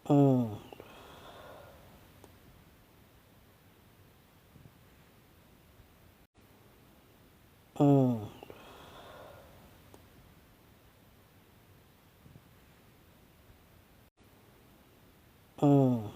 Mm, mm, mm.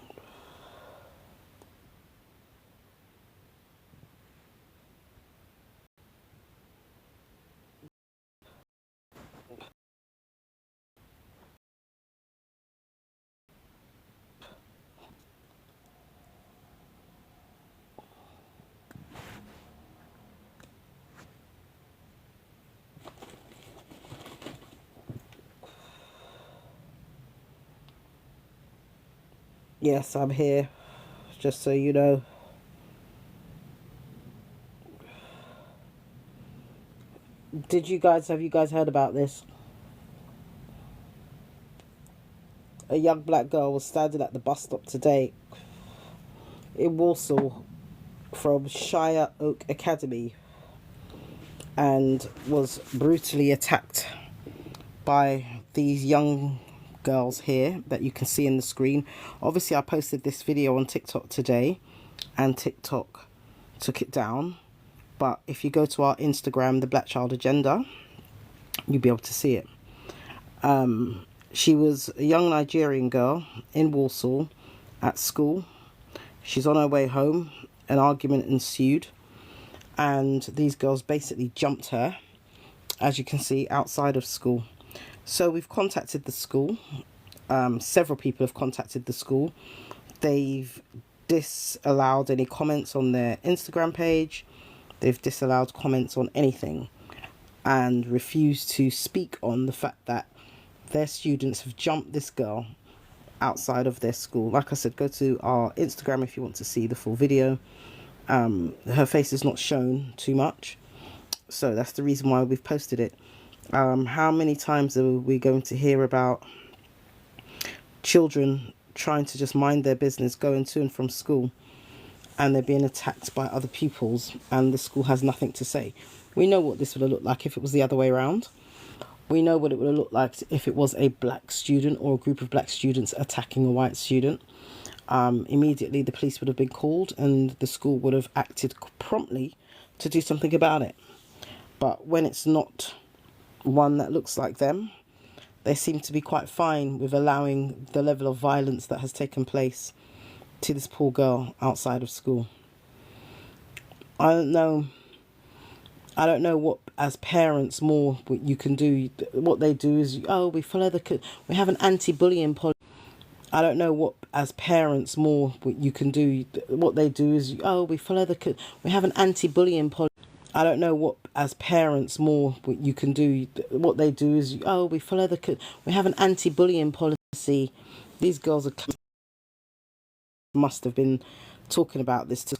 Yes, I'm here, just so you know. Have you guys heard about this? A young black girl was standing at the bus stop today in Warsaw from Shire Oak Academy and was brutally attacked by these young girls here that you can see in the screen. Obviously, I posted this video on TikTok today and TikTok took it down. But if you go to our Instagram, the Black Child Agenda, you'll be able to see it. She was a young Nigerian girl in Warsaw at school. She's on her way home. An argument ensued, and these girls basically jumped her, as you can see, outside of school. So we've contacted the school. Several people have contacted the school. They've disallowed any comments on their Instagram page. They've disallowed comments on anything and refused to speak on the fact that their students have jumped this girl outside of their school. Like I said, go to our Instagram if you want to see the full video. Her face is not shown too much, so that's the reason why we've posted it. How many times are we going to hear about children trying to just mind their business, going to and from school, and they're being attacked by other pupils, and the school has nothing to say? We know what this would have looked like if it was the other way around. We know what it would have looked like if it was a black student or a group of black students attacking a white student. Immediately the police would have been called and the school would have acted promptly to do something about it. But when it's not one that looks like them, they seem to be quite fine with allowing the level of violence that has taken place to this poor girl outside of school. I don't know. I don't know what, as parents, more you can do. What they do is, oh, we follow we have an anti-bullying policy. I don't know what, as parents, more you can do. What they do is, oh, we follow we have an anti-bullying policy. I don't know what, as parents, more you can do. What they do is, oh, we follow we have an anti-bullying policy. These girls must have been talking about this to,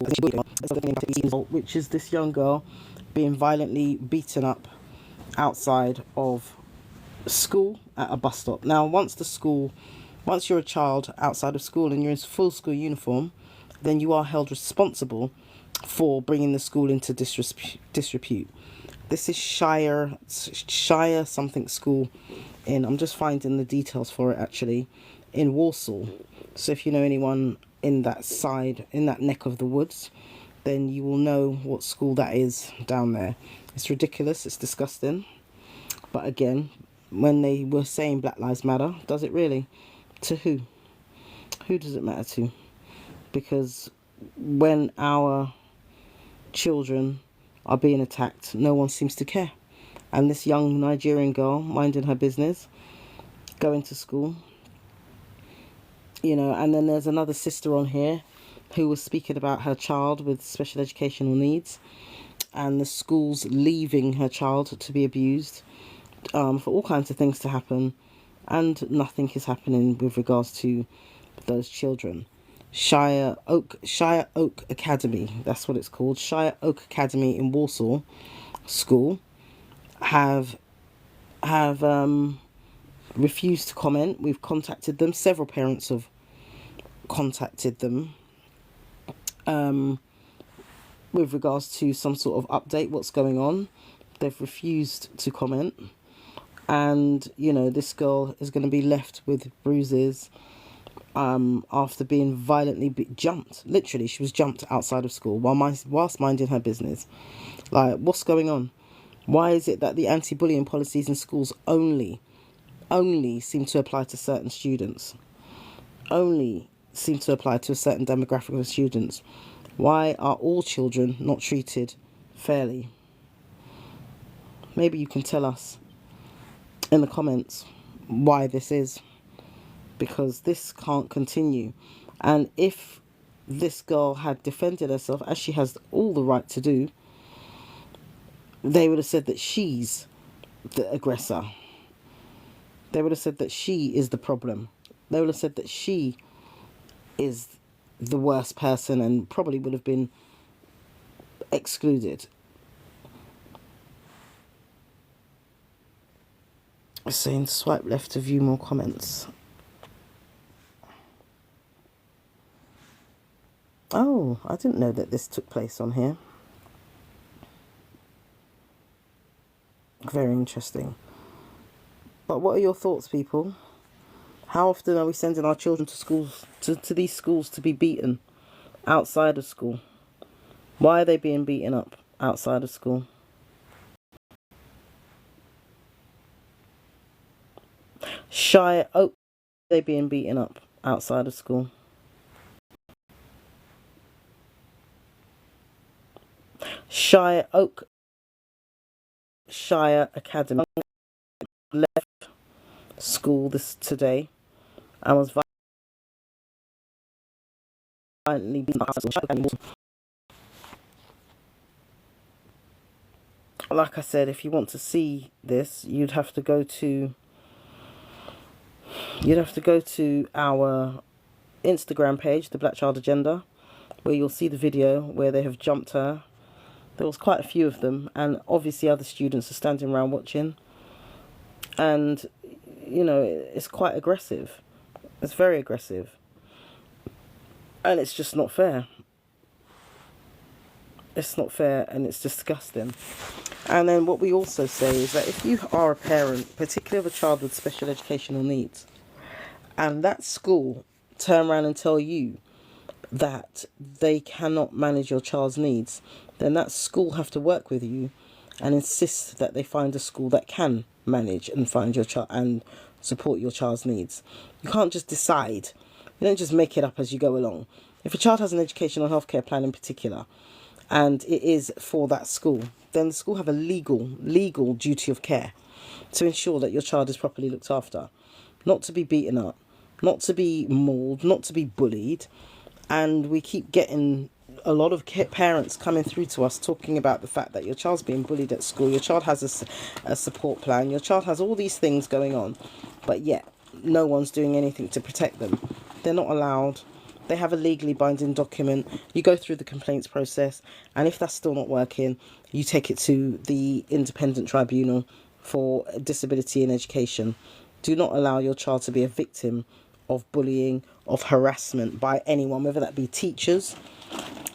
which is this young girl being violently beaten up outside of school at a bus stop. Now, once you're a child outside of school and you're in full school uniform, then you are held responsible for bringing the school into disrepute. This is Shire something school I'm just finding the details for it actually, in Warsaw. So if you know anyone in that neck of the woods, then you will know what school that is down there. It's ridiculous, it's disgusting. But again, when they were saying Black Lives Matter, does it really? To who? Who does it matter to? Because when our children are being attacked, no one seems to care. And this young Nigerian girl, minding her business, going to school, and then there's another sister on here who was speaking about her child with special educational needs and the schools leaving her child to be abused, for all kinds of things to happen, and nothing is happening with regards to those children. Shire Oak Academy, that's what it's called. Shire Oak Academy in Warsaw School have refused to comment. We've contacted them. Several parents have contacted them with regards to some sort of update, what's going on. They've refused to comment. And, this girl is going to be left with bruises, after being violently jumped. Literally, she was jumped outside of school whilst minding her business. Like, what's going on? Why is it that the anti-bullying policies in schools only seem to apply to certain students? Only seem to apply to a certain demographic of students? Why are all children not treated fairly? Maybe you can tell us in the comments why this is, because this can't continue. And if this girl had defended herself, as she has all the right to do, they would have said that she's the aggressor. They would have said that she is the problem. They would have said that she is the worst person and probably would have been excluded. Saying swipe left to view more comments. Oh, I didn't know that this took place on here. Very interesting. But what are your thoughts, people? How often are we sending our children to schools, to these schools, to be beaten outside of school? Why are they being beaten up outside of school? Shire Oak, they being beaten up outside of school. Shire Oak, Shire Academy left school today and was violently beaten up. Like I said, if you want to see this, you'd have to go to our Instagram page, the Black Child Agenda, where you'll see the video where they have jumped her. There was quite a few of them, and obviously other students are standing around watching. And, you know, it's quite aggressive. It's very aggressive. And it's just not fair. It's not fair, and it's disgusting. And then what we also say is that if you are a parent, particularly of a child with special educational needs, and that school turn around and tell you that they cannot manage your child's needs, then that school have to work with you and insist that they find a school that can manage and find your child and support your child's needs. You can't just decide. You don't just make it up as you go along. If a child has an educational healthcare plan in particular, and it is for that school, then the school have a legal duty of care to ensure that your child is properly looked after, not to be beaten up, not to be mauled, not to be bullied. And we keep getting a lot of parents coming through to us talking about the fact that your child's being bullied at school, your child has a support plan, your child has all these things going on, but yet no one's doing anything to protect them. They're not allowed. They have a legally binding document. You go through the complaints process, and if that's still not working, you take it to the Independent Tribunal for Disability in Education. Do not allow your child to be a victim of bullying, of harassment by anyone, whether that be teachers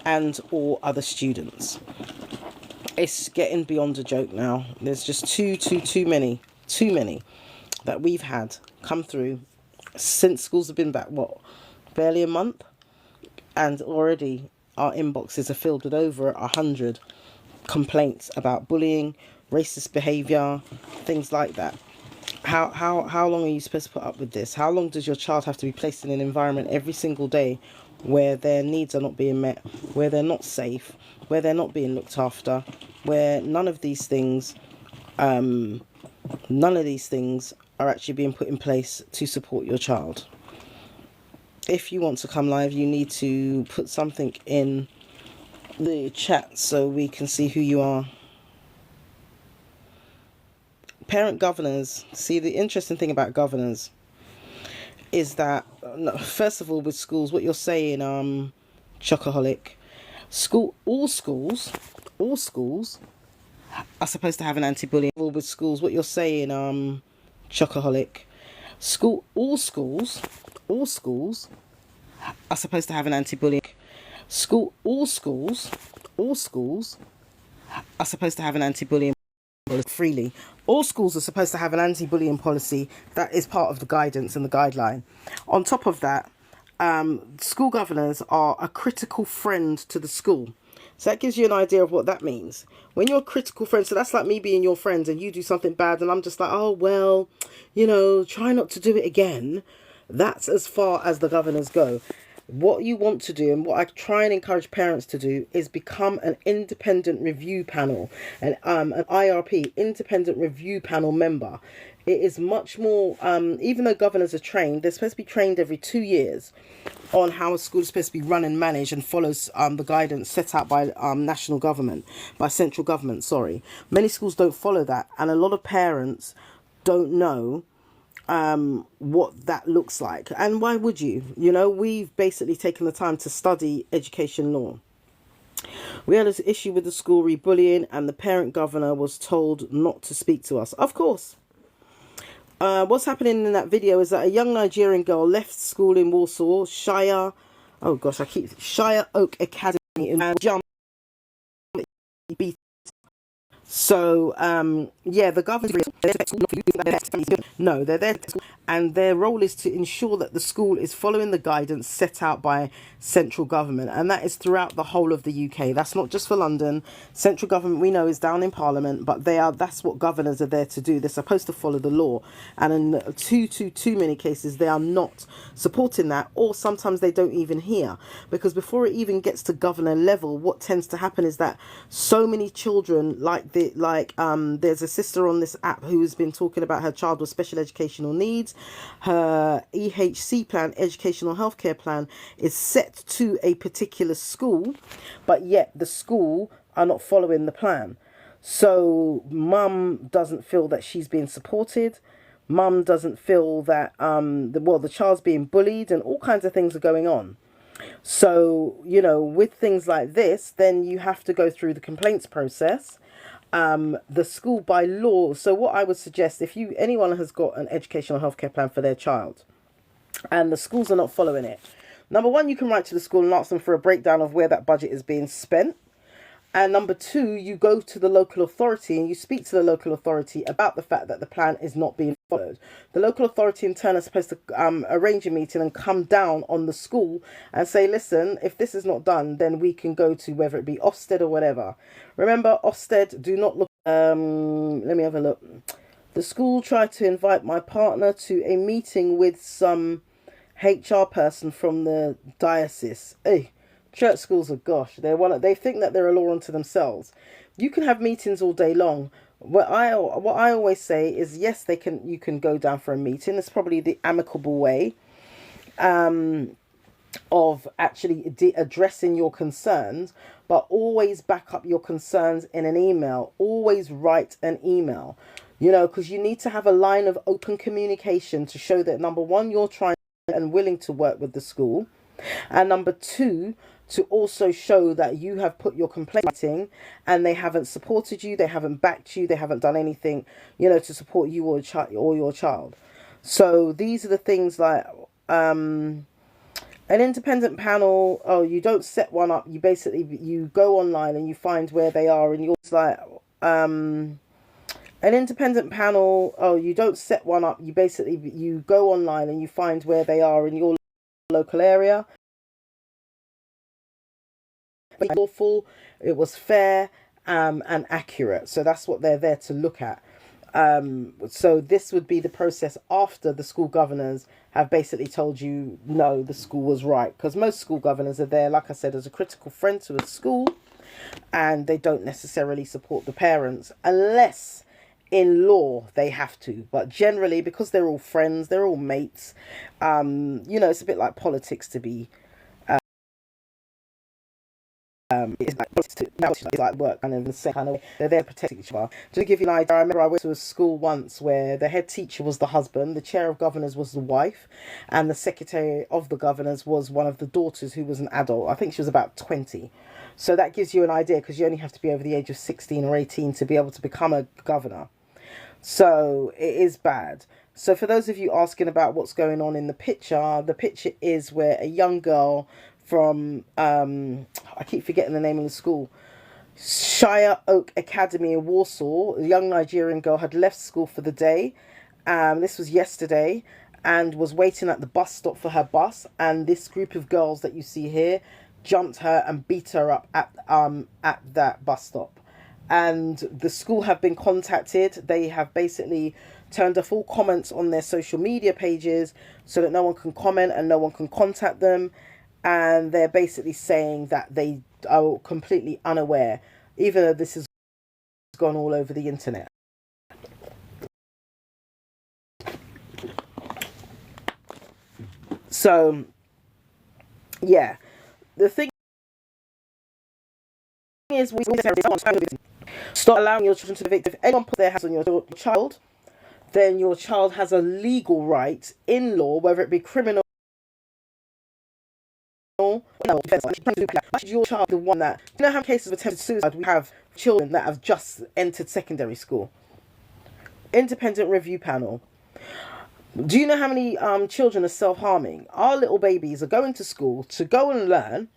and or other students. It's getting beyond a joke now. There's just too many that we've had come through since schools have been back, barely a month, and already our inboxes are filled with over 100 complaints about bullying, racist behaviour, things like that. How long are you supposed to put up with this? How long does your child have to be placed in an environment every single day where their needs are not being met, where they're not safe, where they're not being looked after, where none of these things are actually being put in place to support your child? If you want to come live, you need to put something in the chat so we can see who you are. Parent governors, see, the interesting thing about governors is that, first of all, with schools, what you're saying, chocoholic, all schools are supposed to have an anti-bullying. With schools, what you're saying, chocoholic, all schools are supposed to have an anti-bullying. All schools are supposed to have an anti-bullying freely. All schools are supposed to have an anti-bullying policy that is part of the guidance and the guideline. On top of that, school governors are a critical friend to the school. So that gives you an idea of what that means. When you're a critical friend, so that's like me being your friend and you do something bad and I'm just like, oh, well, try not to do it again. That's as far as the governors go. What you want to do and what I try and encourage parents to do is become an independent review panel, an IRP, independent review panel member. It is much more, even though governors are trained, they're supposed to be trained every 2 years on how a school is supposed to be run and managed and follows the guidance set out by national government, by central government, sorry. Many schools don't follow that, and a lot of parents don't know what that looks like. And why would you? We've basically taken the time to study education law. We had an issue with the school re-bullying and the parent governor was told not to speak to us. Of course. What's happening in that video is that a young Nigerian girl left school in Warsaw, Shire Oak Academy in Jump. So, the government, no, they're there, and their role is to ensure that the school is following the guidance set out by central government, and that is throughout the whole of the UK. That's not just for London. Central government, we know, is down in Parliament, but that's what governors are there to do. They're supposed to follow the law, and in too many cases, they are not supporting that, or sometimes they don't even hear, because before it even gets to governor level, what tends to happen is that so many children, there's a sister on this app who has been talking about her child with special educational needs. Her EHC plan, educational healthcare plan, is set to a particular school, but yet the school are not following the plan. So mum doesn't feel that she's being supported. Mum doesn't feel that the child's being bullied, and all kinds of things are going on. So, with things like this, then you have to go through the complaints process. The school by law. So what I would suggest, if anyone has got an educational healthcare plan for their child and the schools are not following it, number one, you can write to the school and ask them for a breakdown of where that budget is being spent. And number two, you go to the local authority and you speak to the local authority about the fact that the plan is not being followed. The local authority in turn is supposed to arrange a meeting and come down on the school and say, listen, if this is not done, then we can go to whether it be Ofsted or whatever. Remember, Ofsted, do not look. Let me have a look. The school tried to invite my partner to a meeting with some HR person from the diocese. Hey. Church schools are they think that they're a law unto themselves. You can have meetings all day long. What I always say is, yes, you can go down for a meeting. It's probably the amicable way of actually addressing your concerns, but always back up your concerns in an email. Always write an email, because you need to have a line of open communication to show that, number one, you're trying and willing to work with the school, and number two, to also show that you have put your complaint in and they haven't supported you, they haven't backed you, they haven't done anything, to support you or your child. So these are the things like an independent panel. Oh, you don't set one up. You go online and you find where they are, and you're an independent panel. Oh, you don't set one up. You go online and you find where they are in your local area. Lawful, it was fair and accurate. So that's what they're there to look at. So this would be the process after the school governors have basically told you, no, the school was right. Because most school governors are there, like I said, as a critical friend to a school, and they don't necessarily support the parents unless in law they have to. But generally, because they're all friends, they're all mates, it's a bit like politics to be. It's like work, kind of the same kind of way. They're there to protect each other. To give you an idea, I remember I went to a school once where the head teacher was the husband, the chair of governors was the wife, and the secretary of the governors was one of the daughters who was an adult. I think she was about 20. So that gives you an idea, because you only have to be over the age of 16 or 18 to be able to become a governor. So it is bad. So for those of you asking about what's going on in the picture is where a young girl from, I keep forgetting the name of the school, Shire Oak Academy in Warsaw, a young Nigerian girl had left school for the day. This was yesterday. and was waiting at the bus stop for her bus, and this group of girls that you see here jumped her and beat her up at that bus stop. And the school have been contacted. They have basically turned off all comments on their social media pages so that no one can comment and no one can contact them. And they're basically saying that they are completely unaware, even though this has gone all over the internet. So, yeah, the thing is, we stop allowing your children to be victim. If anyone put their hands on your child, then your child has a legal right in law, whether it be criminal. Your child, the one that, you know how many cases of attempted suicide we have children that have just entered secondary school? Independent review panel. Do you know how many children are self-harming? Our little babies are going to school to go and learn,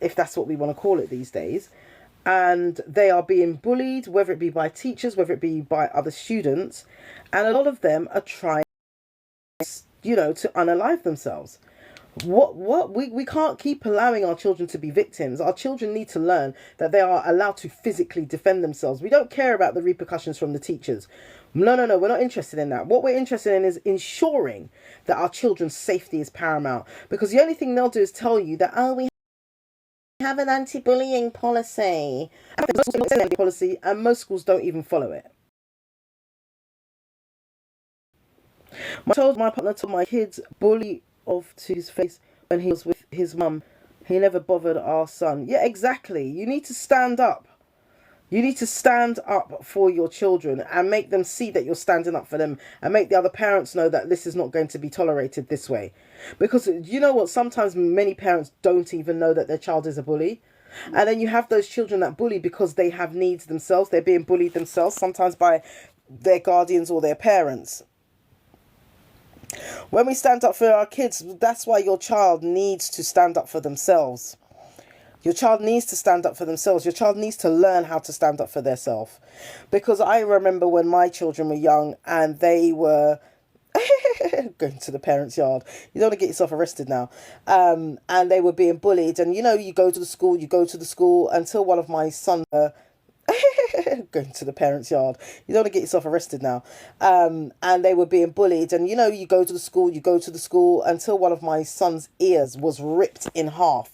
if that's what we want to call it these days, and they are being bullied, whether it be by teachers, whether it be by other students, and a lot of them are trying, to unalive themselves. We can't keep allowing our children to be victims. Our children need to learn that they are allowed to physically defend themselves. We don't care about the repercussions from the teachers. No, we're not interested in that. What we're interested in is ensuring that our children's safety is paramount, because the only thing they'll do is tell you that, we have an anti-bullying policy. And most schools don't even follow it. I told my partner to my kids bully off to his face when he was with his mum. He never bothered our son. Yeah, exactly. You need to stand up. You need to stand up for your children and make them see that you're standing up for them, and make the other parents know that this is not going to be tolerated this way. Because you know what? Sometimes many parents don't even know that their child is a bully. And then you have those children that bully because they have needs themselves. They're being bullied themselves, sometimes by their guardians or their parents. When we stand up for our kids, that's why your child needs to stand up for themselves. Your child needs to stand up for themselves. Your child needs to learn how to stand up for themselves. Because I remember when my children were young and they were going to the parents' yard. You don't want to get yourself arrested now. And they were being bullied. And, you go to the school until one of my sons... going to the parents' yard. You don't want to get yourself arrested now. And they were being bullied. And, you go to the school until one of my son's ears was ripped in half.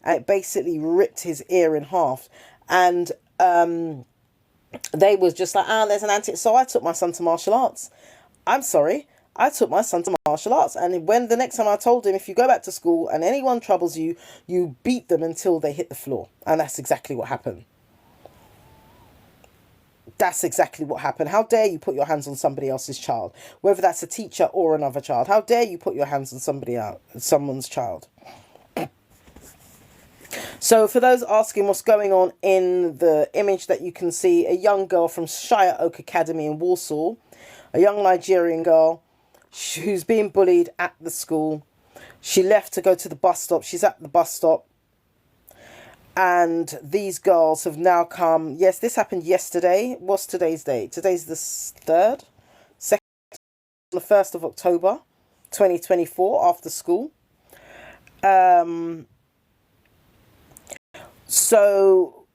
And it basically ripped his ear in half. And they was just like, there's an anti... So I took my son to martial arts. I'm sorry. I took my son to martial arts. And when the next time I told him, if you go back to school and anyone troubles you, you beat them until they hit the floor. And that's exactly what happened. That's exactly what happened. How dare you put your hands on somebody else's child, whether that's a teacher or another child? How dare you put your hands on someone's child? So for those asking what's going on in the image that you can see, a young girl from Shire Oak Academy in Warsaw, a young Nigerian girl who's being bullied at the school. She left to go to the bus stop. She's at the bus stop. And these girls have now come. Yes, this happened yesterday. What's today's date? Today's the 3rd? 2nd, the 1st of October, 2024, after school. So,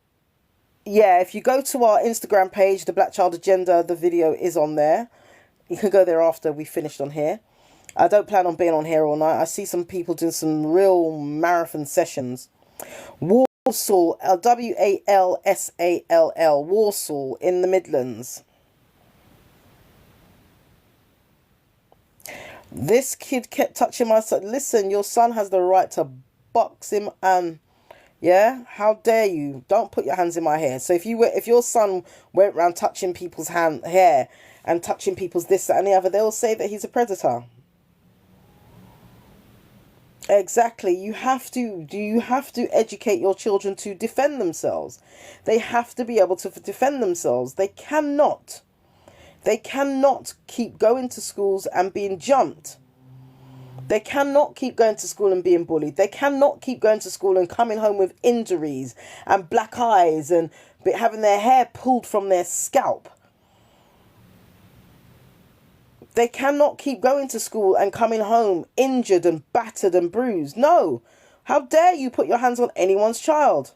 yeah, if you go to our Instagram page, The Black Child Agenda, the video is on there. You can go there after we finished on here. I don't plan on being on here all night. I see some people doing some real marathon sessions. Walsall, Walsall, Walsall in the Midlands. This kid kept touching my son. Listen, your son has the right to box him and... Yeah, how dare you? Don't put your hands in my hair. So if your son went around touching people's hair and touching people's this, that, and the other, they'll say that he's a predator. Exactly. You have to educate your children to defend themselves. They have to be able to defend themselves. They cannot keep going to schools and being jumped. They cannot keep going to school and being bullied. They cannot keep going to school and coming home with injuries and black eyes and, having their hair pulled from their scalp. They cannot keep going to school and coming home injured and battered and bruised. No. How dare you put your hands on anyone's child?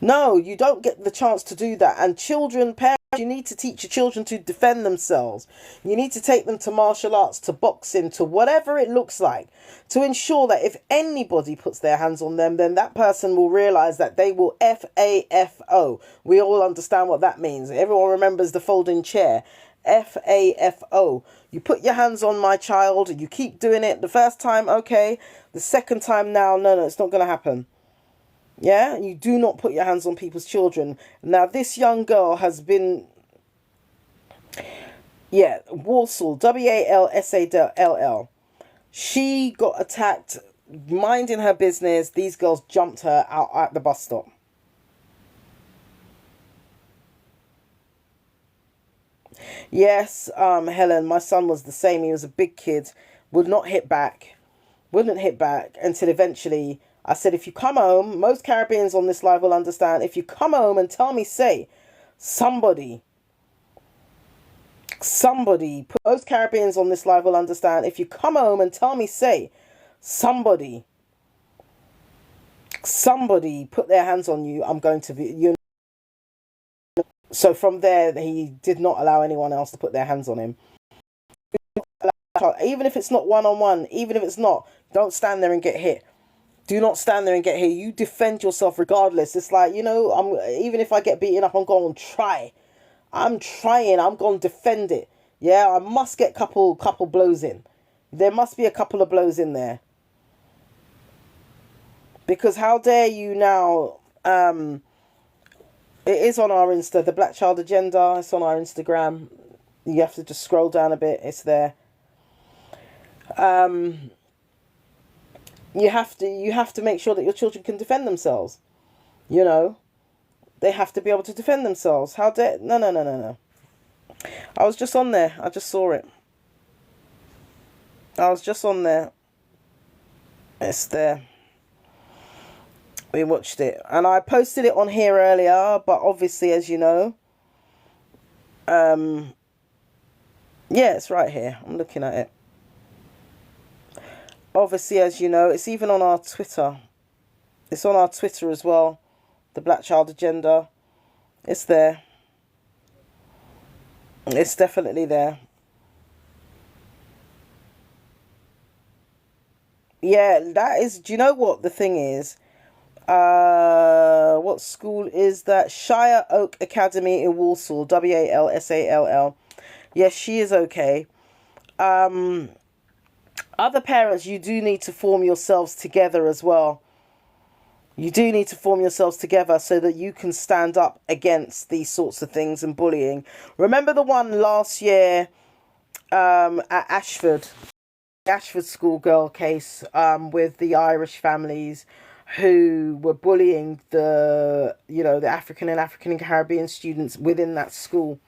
No, you don't get the chance to do that. And children, parents, you need to teach your children to defend themselves. You need to take them to martial arts, to boxing, to whatever it looks like, to ensure that if anybody puts their hands on them, then that person will realize that they will FAFO. We all understand what that means. Everyone remembers the folding chair. FAFO. You put your hands on my child, you keep doing it the first time, okay. The second time now, no, it's not going to happen. Yeah, you do not put your hands on people's children. Now, this young girl has been, Walsall, Walsall. She got attacked, minding her business. These girls jumped her out at the bus stop. Yes, Helen, my son was the same. He was a big kid, wouldn't hit back until eventually I said, if you come home, most Caribbeans on this live will understand, if you come home and tell me, say, somebody, most Caribbeans on this live will understand, if you come home and tell me, say, somebody put their hands on you, I'm going to be, you. So from there, he did not allow anyone else to put their hands on him. Even if it's not one-on-one, even if it's not, don't stand there and get hit. Do not stand there and get hit. You defend yourself regardless. It's like, even if I get beaten up, I'm going to try. I'm trying. I'm going to defend it. Yeah, I must get couple blows in. There must be a couple of blows in there. Because how dare you now... it is on our Insta, the Black Child Agenda. It's on our Instagram. You have to just scroll down a bit. It's there. You have to make sure that your children can defend themselves. They have to be able to defend themselves. How dare... No. I was just on there. I just saw it. I was just on there. It's there. We watched it. And I posted it on here earlier, but obviously, as you know... yeah, it's right here. I'm looking at it. Obviously, as you know, it's even on our Twitter. It's on our Twitter as well. The Black Child Agenda. It's there. It's definitely there. Yeah, that is... Do you know what the thing is? What school is that? Shire Oak Academy in Walsall. Walsall. Yes, she is okay. Other parents, you do need to form yourselves together as well. You do need to form yourselves together so that you can stand up against these sorts of things and bullying. Remember the one last year at Ashford schoolgirl case with the Irish families who were bullying the African and Caribbean students within that school.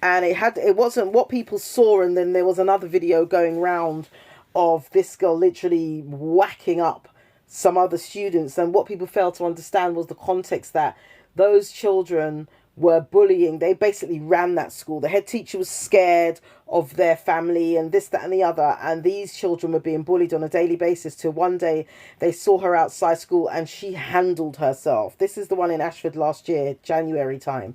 And it wasn't what people saw, and then there was another video going round of this girl literally whacking up some other students, and what people failed to understand was the context that those children were bullying. They basically ran that school. The head teacher was scared of their family and this, that and the other, and these children were being bullied on a daily basis till one day they saw her outside school and she handled herself. This is the one in Ashford last year, January time.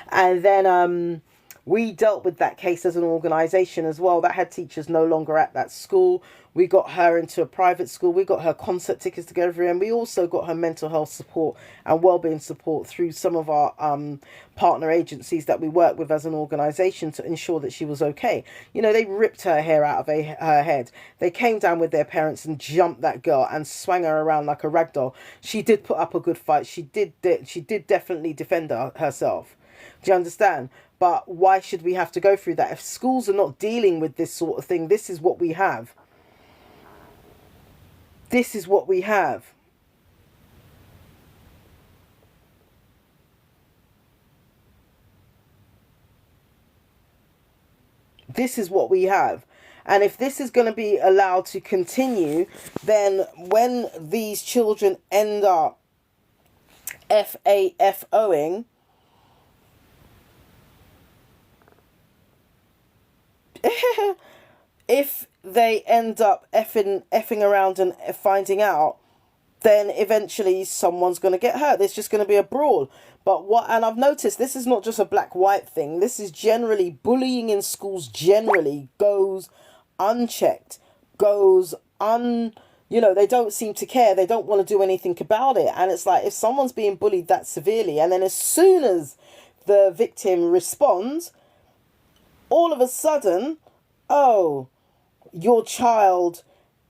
And then we dealt with that case as an organisation as well. That head teacher's no longer at that school. We got her into a private school. We got her concert tickets to go everywhere. And we also got her mental health support and wellbeing support through some of our partner agencies that we work with as an organisation to ensure that she was okay. They ripped her hair out of her head. They came down with their parents and jumped that girl and swung her around like a rag doll. She did put up a good fight. She did definitely defend herself. Do you understand? But why should we have to go through that? If schools are not dealing with this sort of thing, this is what we have. This is what we have. This is what we have. And if this is going to be allowed to continue, then when these children end up FAFOing, if they end up effing around and finding out, then eventually someone's going to get hurt. There's just going to be a brawl. But and I've noticed this is not just a black-white thing. This is generally, bullying in schools generally goes unchecked, they don't seem to care. They don't want to do anything about it. And it's like, if someone's being bullied that severely, and then as soon as the victim responds, all of a sudden, oh, your child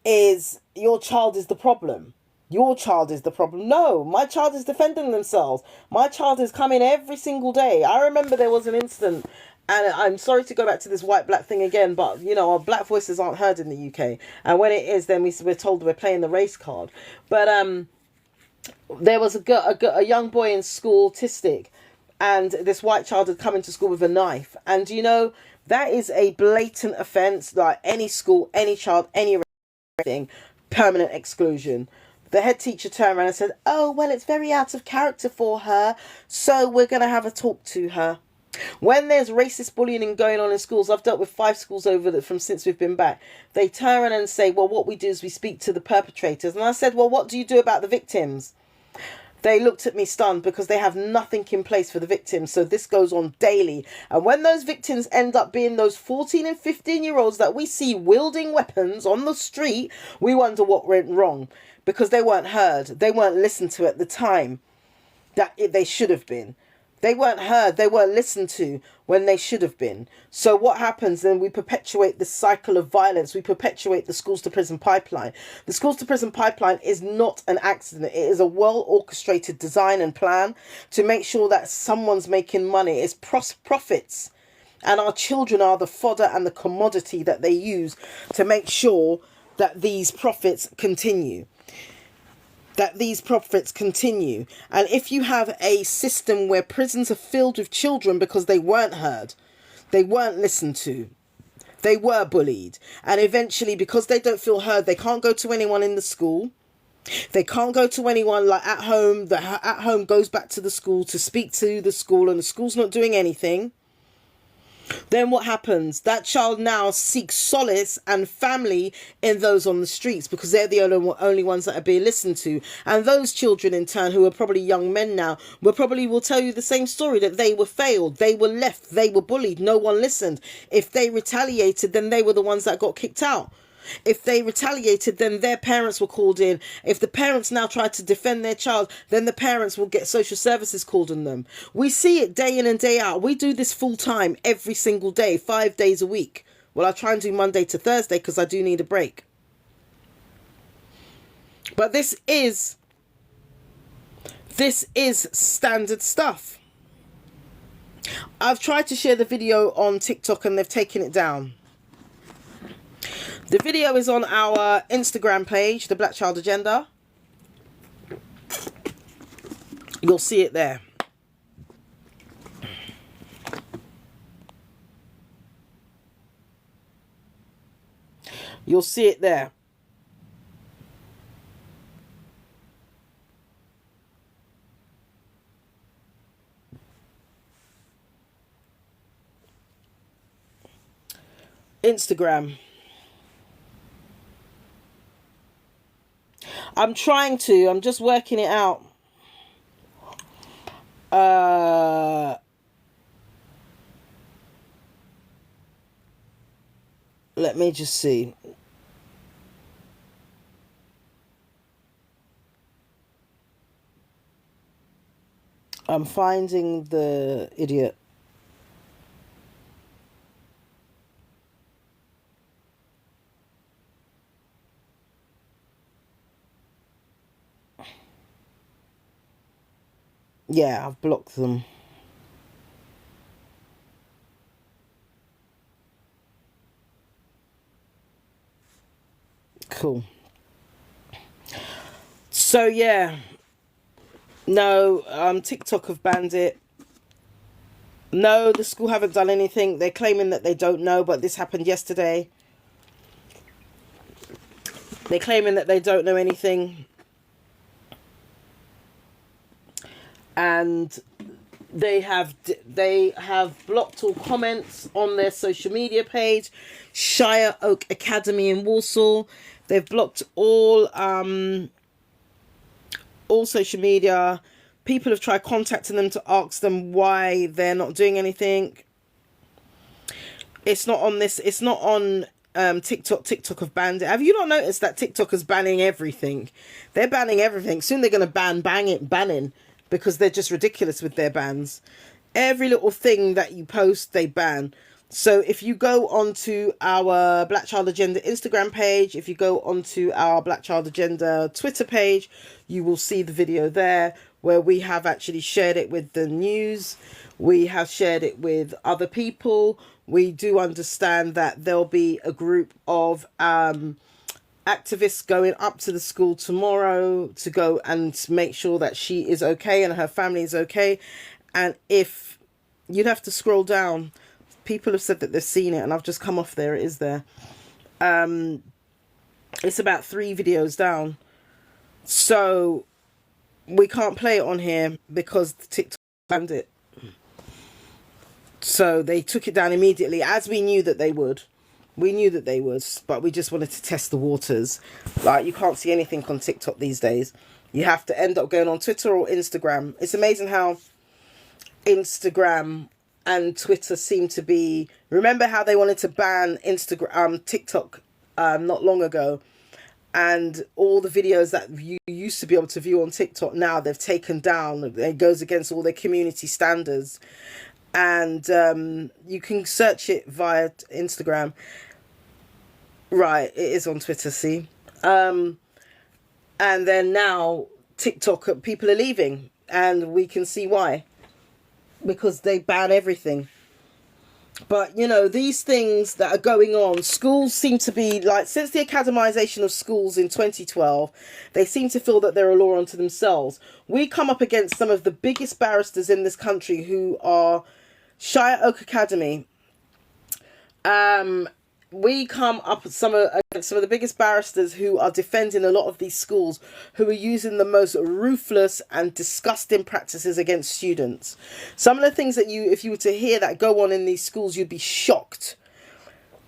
is the problem. Your child is the problem. No, my child is defending themselves. My child is coming every single day. I remember there was an incident, and I'm sorry to go back to this white-black thing again, but, our black voices aren't heard in the UK. And when it is, then we're told we're playing the race card. But there was a young boy in school, autistic, and this white child had come into school with a knife. And, that is a blatant offence. Like, any school, any child, any thing, permanent exclusion. The head teacher turned around and said, oh, well, it's very out of character for her, so we're going to have a talk to her. When there's racist bullying going on in schools, I've dealt with 5 schools since we've been back. They turn around and say, well, what we do is we speak to the perpetrators. And I said, well, what do you do about the victims? They looked at me stunned, because they have nothing in place for the victims. So this goes on daily. And when those victims end up being those 14 and 15-year-olds that we see wielding weapons on the street, we wonder what went wrong. Because they weren't heard. They weren't listened to at the time that they should have been. They weren't heard. They weren't listened to when they should have been. So what happens then? We perpetuate this cycle of violence. We perpetuate the schools to prison pipeline. The schools to prison pipeline is not an accident. It is a well orchestrated design and plan to make sure that someone's making money. It's profits. And our children are the fodder and the commodity that they use to make sure that these profits continue. And if you have a system where prisons are filled with children because they weren't heard, they weren't listened to, they were bullied, and eventually, because they don't feel heard, they can't go to anyone in the school, they can't go to anyone like at home. The at home goes back to the school to speak to the school, and the school's not doing anything. Then what happens? That child now seeks solace and family in those on the streets, because they're the only ones that are being listened to. And those children in turn, who are probably young men now, will tell you the same story, that they were failed, they were left, they were bullied, no one listened. If they retaliated, then they were the ones that got kicked out. If they retaliated, then their parents were called in. If the parents now tried to defend their child, then the parents will get social services called on them. We see it day in and day out. We do this full time every single day, 5 days a week. Well, I try and do Monday to Thursday because I do need a break. But this is standard stuff. I've tried to share the video on TikTok and they've taken it down. The video is on our Instagram page, The Black Child Agenda. You'll see it there. You'll see it there. Instagram. I'm just working it out. Let me just see. I'm finding the idiot. Yeah, I've blocked them. Cool. So yeah. No, TikTok have banned it. No, the school haven't done anything. They're claiming that they don't know, but this happened yesterday. They're claiming that they don't know anything. And They have blocked all comments on their social media page, Shire Oak Academy in Walsall. They've blocked all social media. People have tried contacting them to ask them why they're not doing anything. It's not on this. It's not on TikTok. TikTok have banned it. Have you not noticed that TikTok is banning everything? They're banning everything. Soon they're going to banning, because they're just ridiculous with their bans. Every little thing that you post, they ban. So if you go onto our Black Child Agenda Instagram page, if you go onto our Black Child Agenda Twitter page, you will see the video there where we have actually shared it with the news. We have shared it with other people. We do understand that there'll be a group of activists going up to the school tomorrow to go and make sure that she is okay and her family is okay. And if you'd have to scroll down, people have said that they've seen it, and I've just come off there. It is there. It's about 3 videos down, so we can't play it on here because TikTok banned it. So they took it down immediately, as we knew that they would. We knew that they would, but we just wanted to test the waters. Like, you can't see anything on TikTok these days. You have to end up going on Twitter or Instagram. It's amazing how Instagram and Twitter seem to be... Remember how they wanted to ban TikTok not long ago? And all the videos that you used to be able to view on TikTok, now they've taken down. It goes against all their community standards. And you can search it via Instagram. Right, it is on Twitter, see? And then now TikTok, people are leaving, and we can see why. Because they ban everything. But, you know, these things that are going on, schools seem to be, like, since the academisation of schools in 2012, they seem to feel that they're a law unto themselves. We come up against some of the biggest barristers in this country who are... Shire Oak Academy. We come up with some of the biggest barristers who are defending a lot of these schools, who are using the most ruthless and disgusting practices against students. Some of the things that if you were to hear that go on in these schools, you'd be shocked.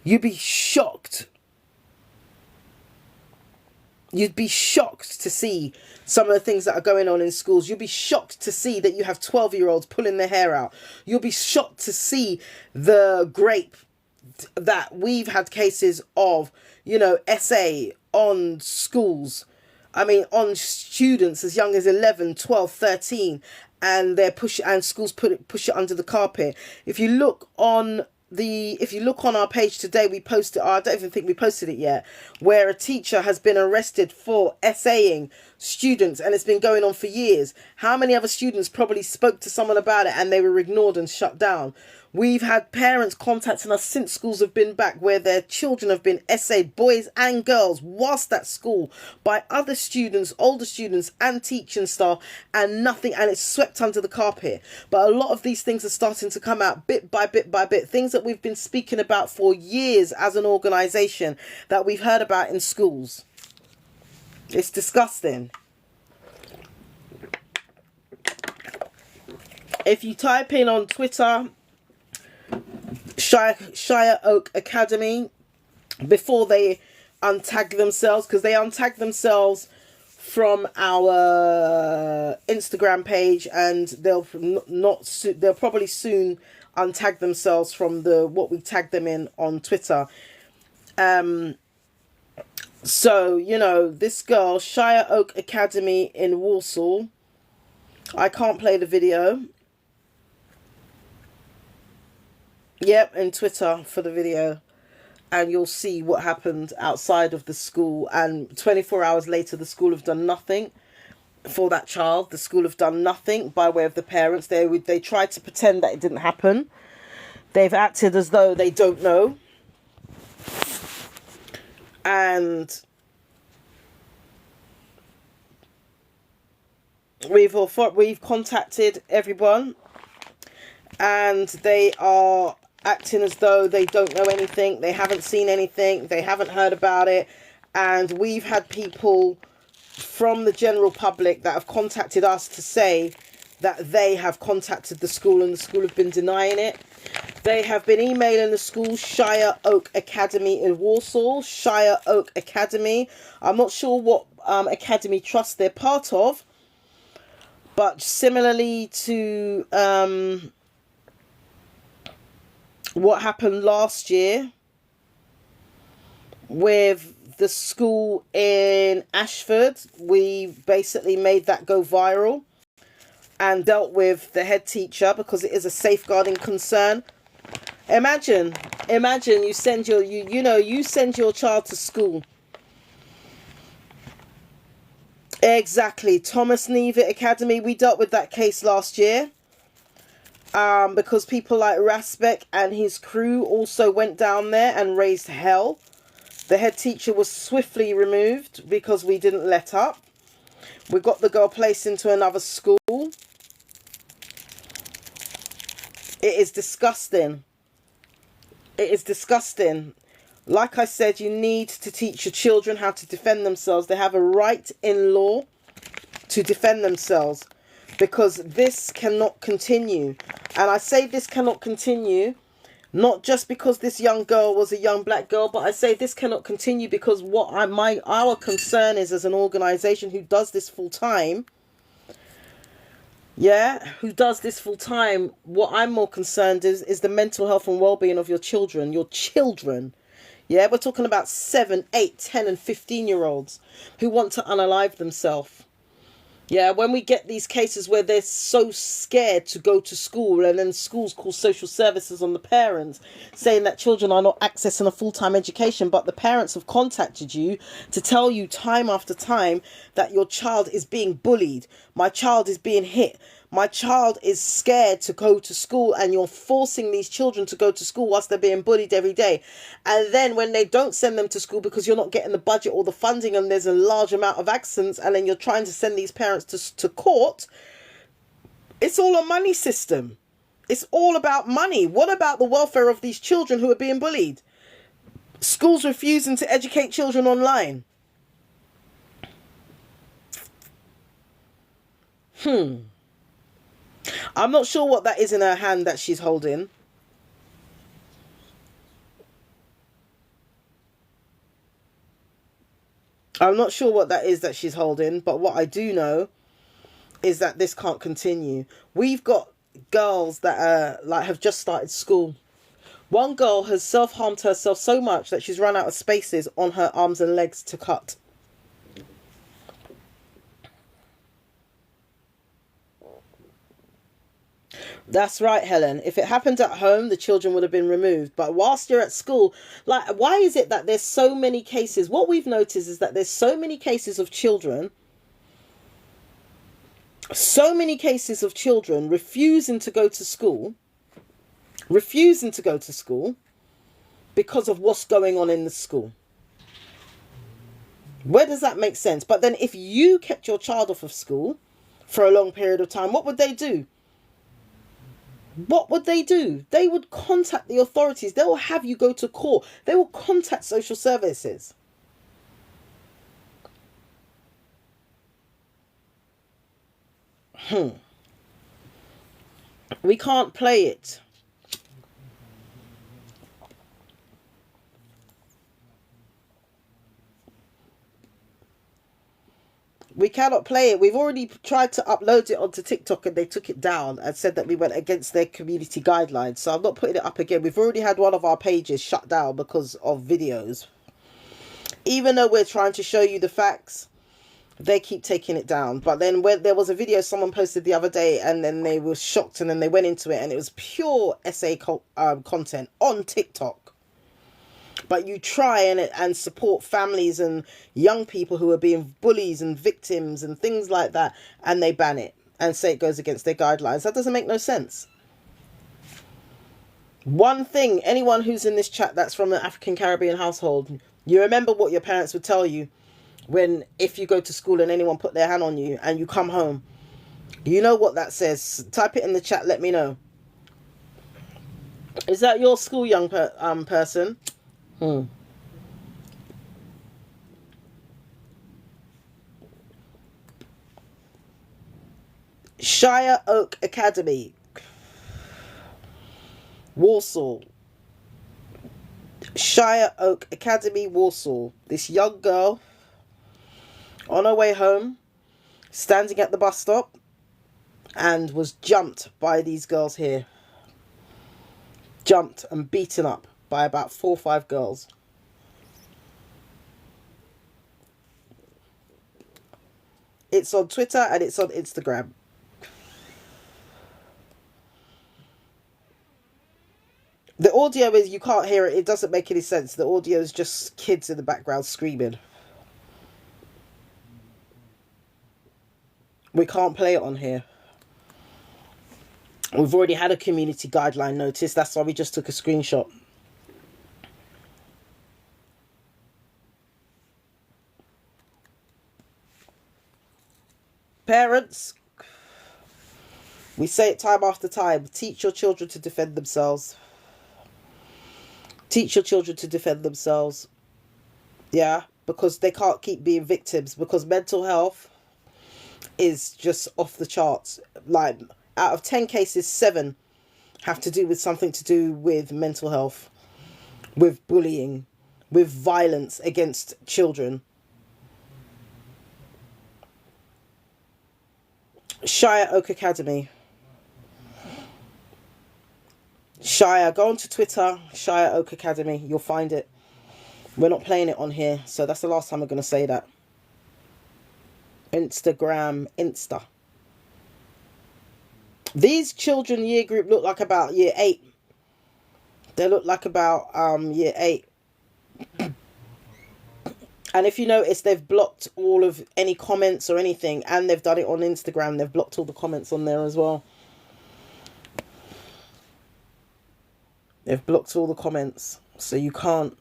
You'd be shocked. You'd be shocked to see some of the things that are going on in schools. You'll be shocked to see that you have 12-year-olds pulling their hair out. You'll be shocked to see the rape that we've had cases of, you know, SA on schools. I mean, on students as young as 11, 12, 13, and schools push it under the carpet. If you look on our page today, we posted, I don't even think we posted it yet, where a teacher has been arrested for SAing students, and it's been going on for years. How many other students probably spoke to someone about it and they were ignored and shut down? We've had parents contacting us since schools have been back, where their children have been essayed, boys and girls, whilst at school, by other students, older students and teaching staff, and nothing, and it's swept under the carpet. But a lot of these things are starting to come out bit by bit by bit, things that we've been speaking about for years as an organisation, that we've heard about in schools. It's disgusting. If you type in on Twitter Shire Oak Academy, before they untag themselves, because they untag themselves from our Instagram page, and they'll probably soon untag themselves from what we tagged them in on Twitter. So, you know, this girl, Shire Oak Academy in Walsall, I can't play the video. Yep, and Twitter for the video, and you'll see what happened outside of the school. And 24 hours later, the school have done nothing for that child. The school have done nothing by way of the parents. They tried to pretend that it didn't happen. They've acted as though they don't know. And we've contacted everyone, and they are acting as though they don't know anything, they haven't seen anything, they haven't heard about it. And we've had people from the general public that have contacted us to say that they have contacted the school and the school have been denying it. They have been emailing the school, Shire Oak Academy in Walsall, Shire Oak Academy. I'm not sure what academy trust they're part of, but similarly to what happened last year with the school in Ashford, we basically made that go viral and dealt with the head teacher because it is a safeguarding concern. Imagine you send your you send your child to school. Exactly. Thomas Nevitt Academy, we dealt with that case last year. Because people like Rasbeck and his crew also went down there and raised hell. The head teacher was swiftly removed because we didn't let up. We got the girl placed into another school. It is disgusting. It is disgusting. Like I said, you need to teach your children how to defend themselves. They have a right in law to defend themselves, because this cannot continue. And I say this cannot continue not just because this young girl was a young black girl, but I say this cannot continue because what our concern is, as an organization who does this full time, who does this full time, what I'm more concerned is the mental health and well-being of your children. Yeah, we're talking about 7, 8, 10 and 15-year-olds who want to unalive themselves. Yeah, when we get these cases where they're so scared to go to school, and then schools call social services on the parents, saying that children are not accessing a full-time education, but the parents have contacted you to tell you time after time that your child is being bullied, my child is being hit, my child is scared to go to school, and you're forcing these children to go to school whilst they're being bullied every day. And then when they don't send them to school because you're not getting the budget or the funding, and there's a large amount of accidents, and then you're trying to send these parents to court, it's all a money system. It's all about money. What about the welfare of these children who are being bullied? Schools refusing to educate children online. I'm not sure what that is in her hand that she's holding. I'm not sure what that is that she's holding, but what I do know is that this can't continue. We've got girls that have just started school. One girl has self-harmed herself so much that she's run out of spaces on her arms and legs to cut. That's right, Helen. If it happened at home, the children would have been removed. But whilst you're at school, like, why is it that there's so many cases? What we've noticed is that there's so many cases of children refusing to go to school because of what's going on in the school. Where does that make sense? But then if you kept your child off of school for a long period of time, what would they do? What would they do? They would contact the authorities. They will have you go to court. They will contact social services. We can't play it. We cannot play it. We've already tried to upload it onto TikTok and they took it down and said that we went against their community guidelines. So I'm not putting it up again. We've already had one of our pages shut down because of videos. Even though we're trying to show you the facts, they keep taking it down. But then when there was a video someone posted the other day, and then they were shocked, and then they went into it, and it was pure SA content on TikTok. But you try and support families and young people who are being bullies and victims and things like that, and they ban it and say it goes against their guidelines. That doesn't make no sense. One thing, anyone who's in this chat that's from an African Caribbean household, you remember what your parents would tell you if you go to school and anyone put their hand on you and you come home. You know what that says. Type it in the chat, let me know. Is that your school, young person? Shire Oak Academy, Warsaw. Shire Oak Academy, Warsaw. This young girl on her way home, standing at the bus stop, and was jumped by these girls here. Jumped and beaten up by about 4 or 5 girls. It's on Twitter and it's on Instagram. The audio is, you can't hear it. It doesn't make any sense. The audio is just kids in the background screaming. We can't play it on here. We've already had a community guideline notice. That's why we just took a screenshot. Parents, we say it time after time. Teach your children to defend themselves. Teach your children to defend themselves. Yeah, because they can't keep being victims. Because mental health is just off the charts. Like, out of 10 cases, 7 have to do with something to do with mental health, with bullying, with violence against children. Shire Oak Academy. Shire, go onto Twitter, Shire Oak Academy, you'll find it. We're not playing it on here, so that's the last time we're going to say that. Instagram, Insta. These children year group look like about year 8. They look like about year 8. And if you notice, they've blocked all of any comments or anything, and they've done it on Instagram. They've blocked all the comments on there as well. They've blocked all the comments, so you can't.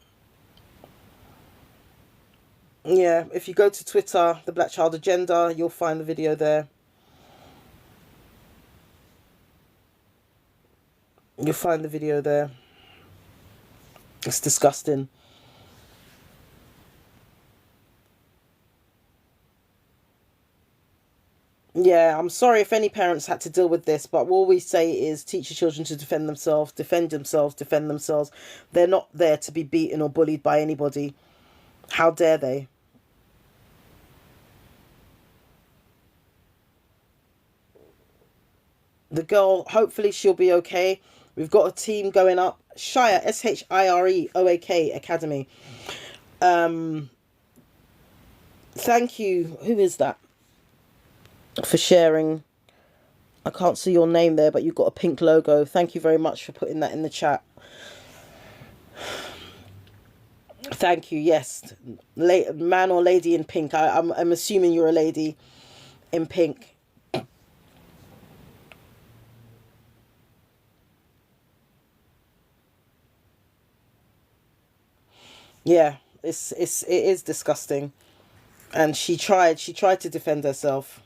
Yeah, if you go to Twitter, the Black Child Agenda, you'll find the video there. You'll find the video there. It's disgusting. Yeah, I'm sorry if any parents had to deal with this, but all we say is teach your children to defend themselves, defend themselves, defend themselves. They're not there to be beaten or bullied by anybody. How dare they? The girl, hopefully she'll be okay. We've got a team going up. Shire, Shireoak Academy. Thank you. Who is that? For sharing. I can't see your name there, but you've got a pink logo. Thank you very much for putting that in the chat. Thank you. Yes, man or lady in pink. I'm assuming you're a lady in pink. Yeah, it is disgusting. And she tried to defend herself.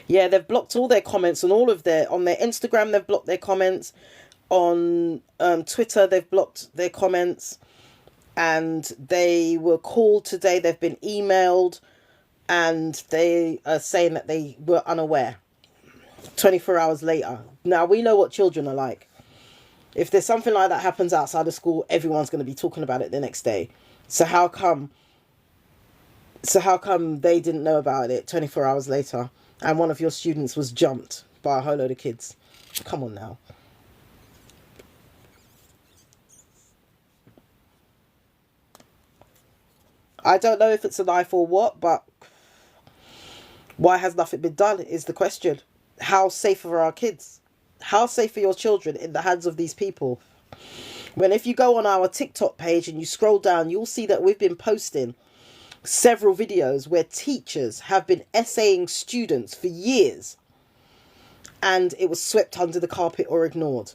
Yeah, they've blocked all their comments on all of on their Instagram. They've blocked their comments on Twitter. They've blocked their comments, and they were called today. They've been emailed, and they are saying that they were unaware. 24 hours later. Now we know what children are like. If there's something like that happens outside of school, everyone's going to be talking about it the next day. So how come they didn't know about it 24 hours later? And one of your students was jumped by a whole load of kids. Come on now. I don't know if it's a knife or what, but why has nothing been done is the question. How safe are our kids? How safe are your children in the hands of these people? When if you go on our TikTok page and you scroll down, you'll see that we've been posting several videos where teachers have been essaying students for years, and it was swept under the carpet or ignored.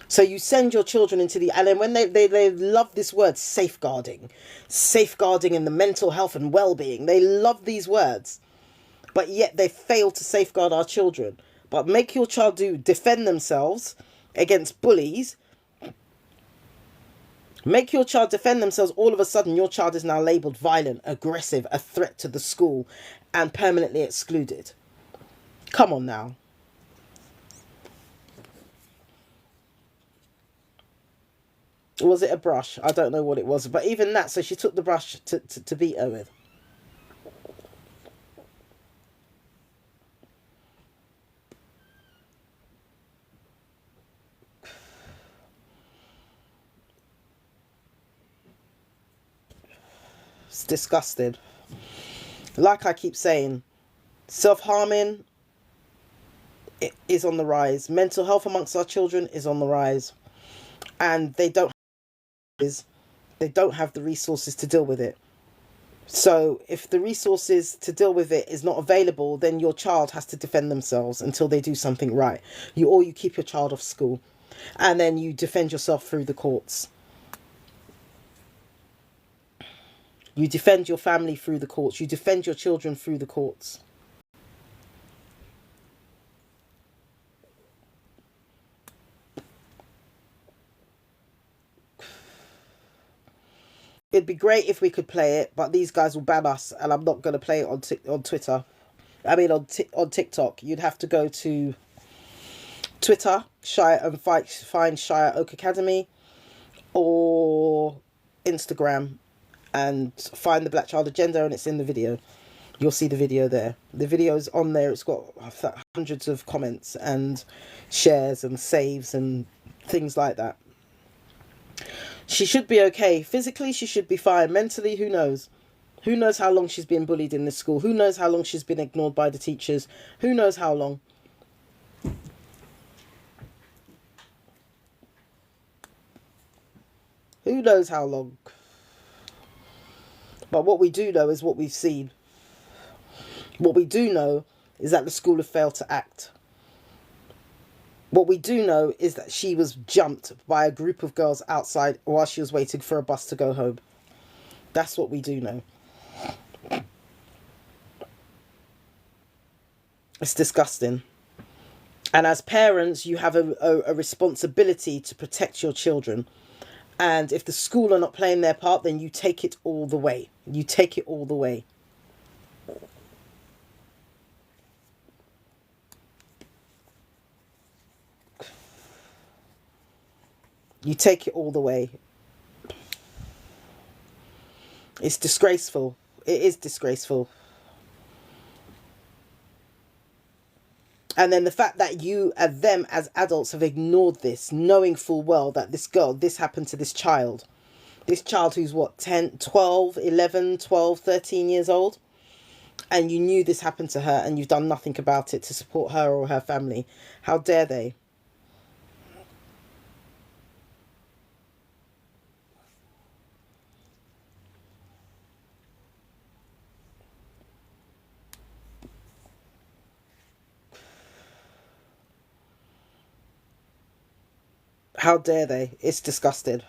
So you send your children into and then when they love this word, safeguarding in the mental health and well-being. They love these words, but yet they fail to safeguard our children. But make your child defend themselves against bullies. Make your child defend themselves. All of a sudden, your child is now labelled violent, aggressive, a threat to the school, and permanently excluded. Come on now. Was it a brush? I don't know what it was. But even that, so she took the brush to beat her with. It's disgusting. Like I keep saying, self-harming is on the rise. Mental health amongst our children is on the rise. And they don't have the resources to deal with it. So if the resources to deal with it is not available, then your child has to defend themselves until they do something right. You keep your child off school, and then you defend yourself through the courts. You defend your family through the courts. You defend your children through the courts. It'd be great if we could play it, but these guys will ban us, and I'm not going to play it on Twitter. I mean, on TikTok. You'd have to go to Twitter, and find Shire Oak Academy, or Instagram, and find the Black Child Agenda, and it's in the video. You'll see the video there. The video's on there. It's got hundreds of comments and shares and saves and things like that. She should be okay. Physically, she should be fine. Mentally, who knows? Who knows how long she's been bullied in this school? Who knows how long she's been ignored by the teachers? Who knows how long? Who knows how long? But what we do know is what we've seen. What we do know is that the school have failed to act. What we do know is that she was jumped by a group of girls outside while she was waiting for a bus to go home. That's what we do know. It's disgusting. And as parents, you have a responsibility to protect your children. And if the school are not playing their part, then you take it all the way. You take it all the way. You take it all the way. It's disgraceful. It is disgraceful. And then the fact that you and them as adults have ignored this, knowing full well that this happened to this child. This child who's what, 10, 12, 11, 12, 13 years old. And you knew this happened to her and you've done nothing about it to support her or her family. How dare they? How dare they? It's disgusting.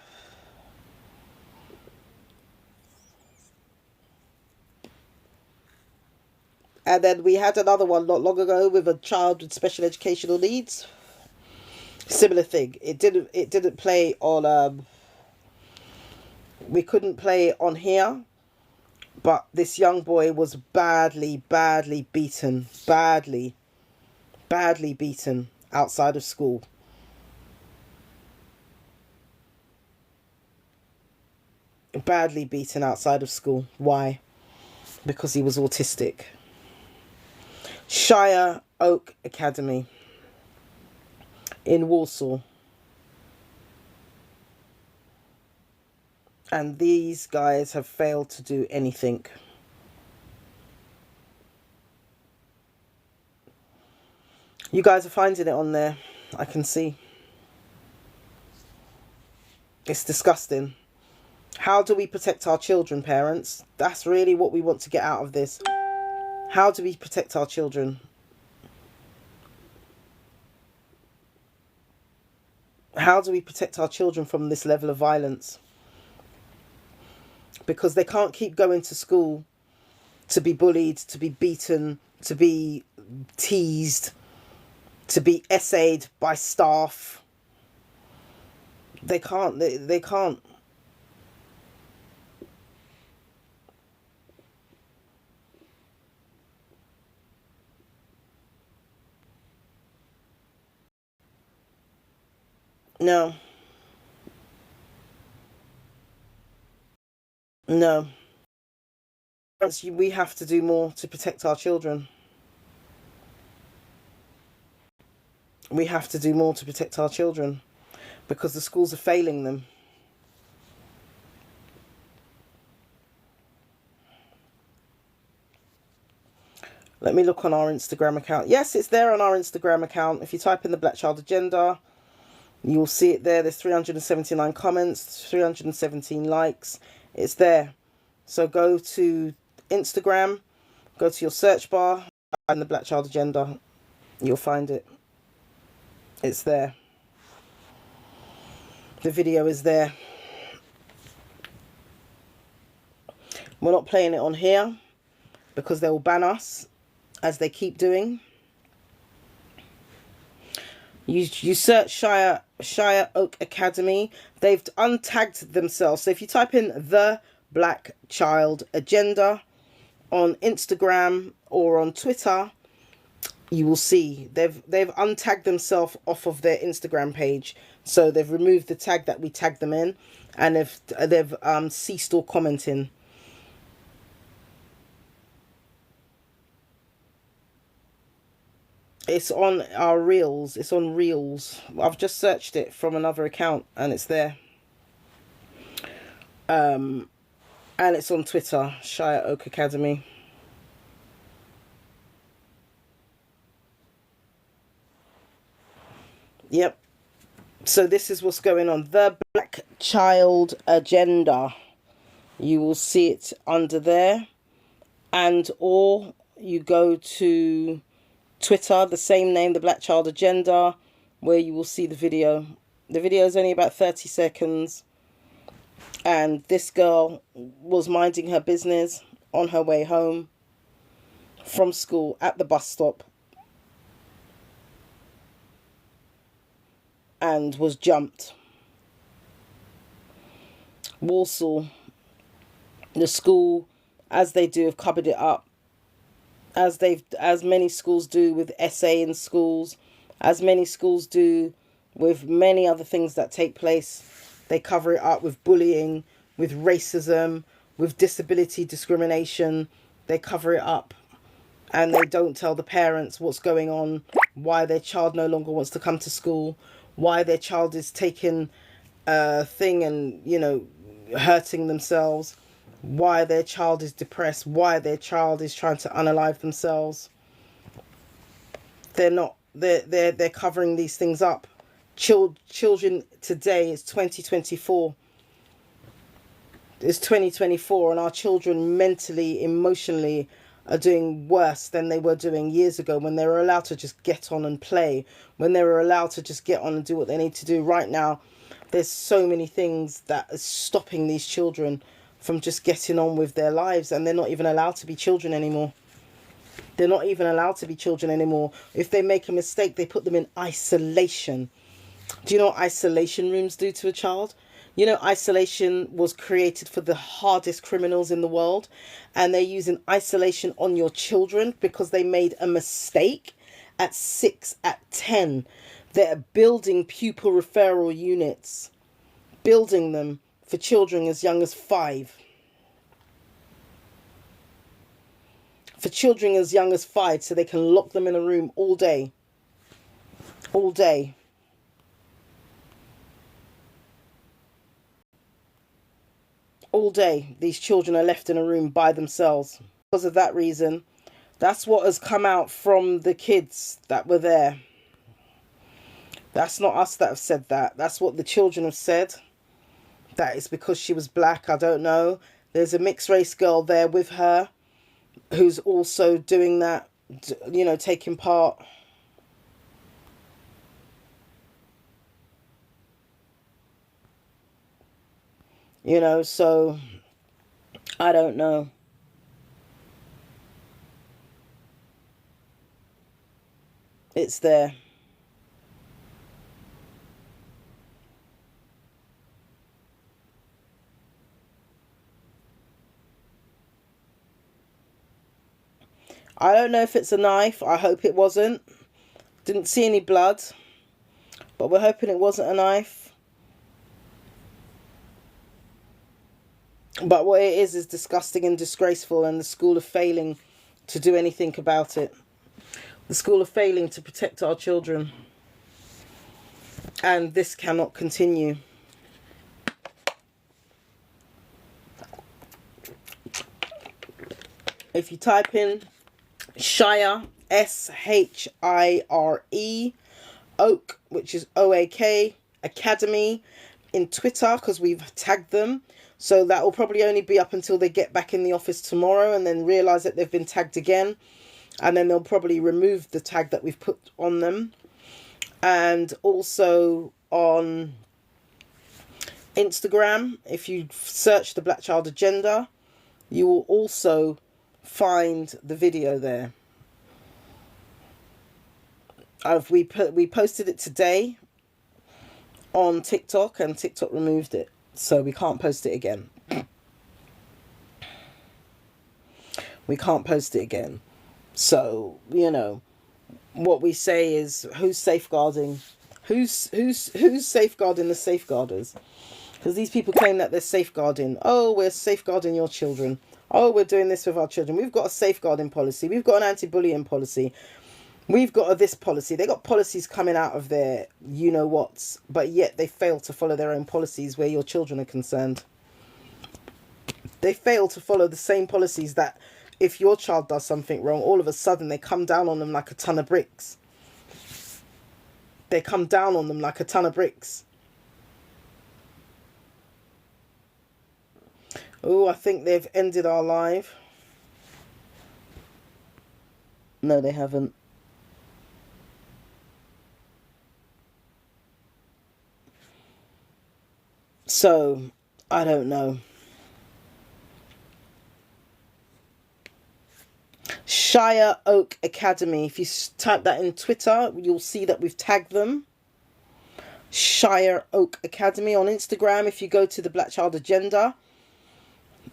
And then we had another one not long ago with a child with special educational needs. Similar thing. It didn't play on we couldn't play it on here, but this young boy was badly beaten. Badly beaten outside of school. Badly beaten outside of school. Why? Because he was autistic. Shire Oak Academy in Warsaw. And these guys have failed to do anything. You guys are finding it on there. I can see. It's disgusting. How do we protect our children, parents? That's really what we want to get out of this. How do we protect our children? How do we protect our children from this level of violence? Because they can't keep going to school to be bullied, to be beaten, to be teased, to be essayed by staff. They can't. They can't. No. No. We have to do more to protect our children. We have to do more to protect our children because the schools are failing them. Let me look on our Instagram account. Yes, it's there on our Instagram account. If you type in the Black Child Agenda, you'll see it there. There's 379 comments, 317 likes. It's there. So go to Instagram, go to your search bar, and the Black Child Agenda. You'll find it. It's there. The video is there. We're not playing it on here because they will ban us, as they keep doing. You search Shire Oak Academy. They've untagged themselves. So if you type in the Black Child Agenda on Instagram or on Twitter, you will see they've untagged themselves off of their Instagram page. So they've removed the tag that we tagged them in, and they've ceased all commenting. It's on our reels. It's on reels. I've just searched it from another account and it's there. And it's on Twitter, Shire Oak Academy. Yep. So this is what's going on. The Black Child Agenda. You will see it under there. And or you go to Twitter, the same name, the Black Child Agenda, where you will see the video. The video is only about 30 seconds. And this girl was minding her business on her way home from school at the bus stop. And was jumped. Walsall, the school, as they do, have covered it up. As many schools do with SA in schools, as many schools do with many other things that take place. They cover it up with bullying, with racism, with disability discrimination. They cover it up. And they don't tell the parents what's going on, why their child no longer wants to come to school, why their child is taking a thing and, you know, hurting themselves, why their child is depressed, why their child is trying to unalive themselves. They're covering these things up. Children today is 2024. It's 2024 and our children mentally, emotionally are doing worse than they were doing years ago when they were allowed to just get on and play, when they were allowed to just get on and do what they need to do. Right now, there's so many things that are stopping these children from just getting on with their lives, and they're not even allowed to be children anymore. They're not even allowed to be children anymore. If they make a mistake, they put them in isolation. Do you know what isolation rooms do to a child? You know, isolation was created for the hardest criminals in the world, and they're using isolation on your children because they made a mistake at 6, at 10. They're building pupil referral units, building them for children as young as 5. For children as young as 5, so they can lock them in a room all day. All day. All day, these children are left in a room by themselves. Because of that reason, that's what has come out from the kids that were there. That's not us that have said that. That's what the children have said. That is because she was black. I don't know. There's a mixed race girl there with her who's also doing that, you know, taking part. You know, so I don't know. It's there. I don't know if it's a knife. I hope it wasn't. Didn't see any blood. But we're hoping it wasn't a knife. But what it is disgusting and disgraceful, and the school are failing to do anything about it. The school are failing to protect our children. And this cannot continue. If you type in Shire, S-H-I-R-E, Oak, which is O-A-K, Academy, in Twitter, because we've tagged them. So that will probably only be up until they get back in the office tomorrow and then realise that they've been tagged again. And then they'll probably remove the tag that we've put on them. And also on Instagram, if you search the Black Child Agenda, you will also find the video there. We posted it today on TikTok, and TikTok removed it, so we can't post it again. We can't post it again. So, you know, what we say is, who's safeguarding? Who's safeguarding the safeguarders? Because these people claim that they're safeguarding. Oh, we're safeguarding your children. Oh, we're doing this with our children. We've got a safeguarding policy. We've got an anti-bullying policy. We've got this policy. They got policies coming out of their you-know-whats, but yet they fail to follow their own policies where your children are concerned. They fail to follow the same policies that if your child does something wrong, all of a sudden they come down on them like a ton of bricks. They come down on them like a ton of bricks. Oh, I think they've ended our live. No, they haven't. So, I don't know. Shire Oak Academy. If you type that in Twitter, you'll see that we've tagged them. Shire Oak Academy. On Instagram, if you go to the Black Child Agenda,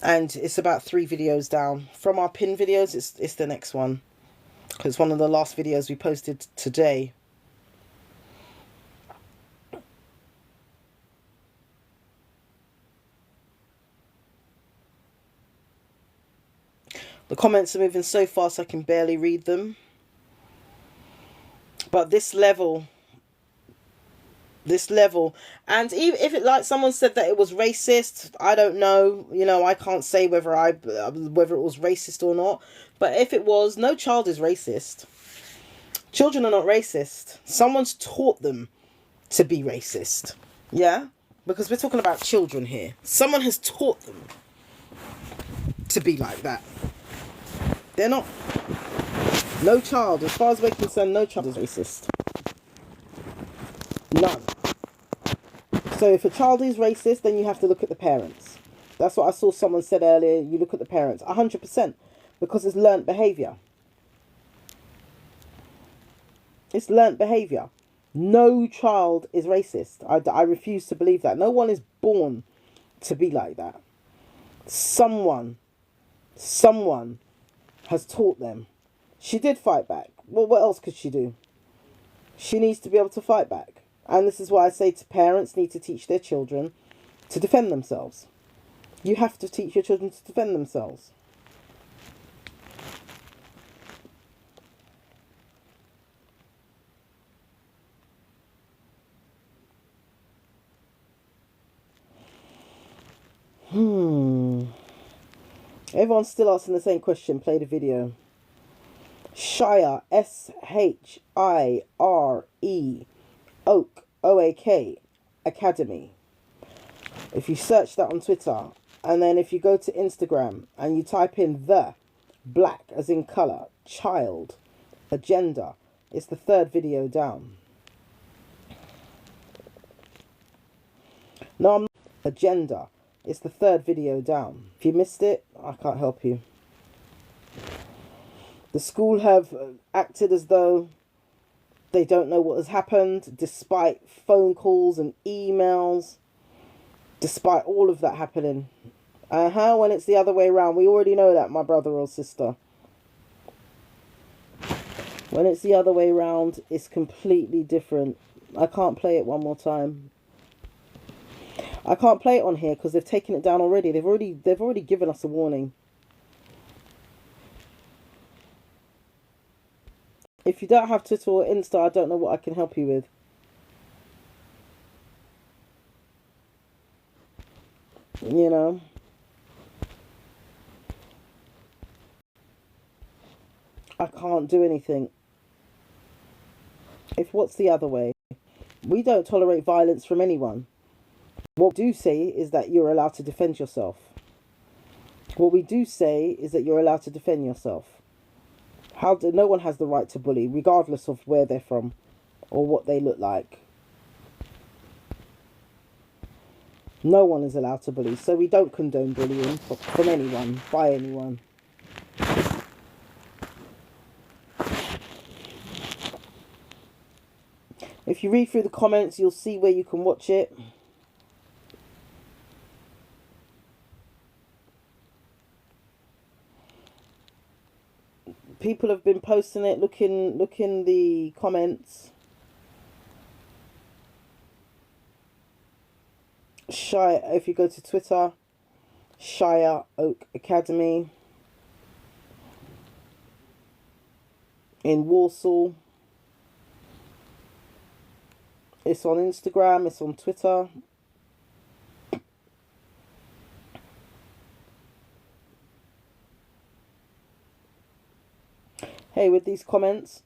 and it's about 3 videos down. From our pin videos, it's the next one. Because it's one of the last videos we posted today. The comments are moving so fast I can barely read them. But this level, and even if it, like someone said that it was racist, I don't know. You know, I can't say whether it was racist or not. But if it was, no child is racist. Children are not racist. Someone's taught them to be racist. Yeah? Because we're talking about children here. Someone has taught them to be like that. They're not. No child, as far as we're concerned, no child is racist. None. So if a child is racist, then you have to look at the parents. That's what I saw someone said earlier. You look at the parents. 100%. Because it's learnt behaviour. It's learnt behaviour. No child is racist. I refuse to believe that. No one is born to be like that. Someone has taught them. She did fight back. Well, what else could she do? She needs to be able to fight back. And this is why I say to parents need to teach their children to defend themselves. You have to teach your children to defend themselves. Everyone's still asking the same question. Play the video. Shire, S-H-I-R-E, Oak, O-A-K, Academy. If you search that on Twitter, and then if you go to Instagram and you type in the black as in colour, child, agenda, it's the 3rd video down. No, I'm not. Agenda. It's the 3rd video down. If you missed it, I can't help you. The school have acted as though they don't know what has happened, despite phone calls and emails, despite all of that happening. When it's the other way around, we already know that, my brother or sister. When it's the other way around, it's completely different. I can't play it one more time. I can't play it on here because they've taken it down already. They've already given us a warning. If you don't have Twitter or Insta, I don't know what I can help you with. You know? I can't do anything. What's the other way? We don't tolerate violence from anyone. What we do say is that you're allowed to defend yourself. What we do say is that you're allowed to defend yourself. No one has the right to bully, regardless of where they're from or what they look like. No one is allowed to bully, so we don't condone bullying from anyone, by anyone. If you read through the comments, you'll see where you can watch it. People have been posting it. Look in the comments. If you go to Twitter, Shire Oak Academy in Warsaw. It's on Instagram, it's on Twitter. Hey, with these comments,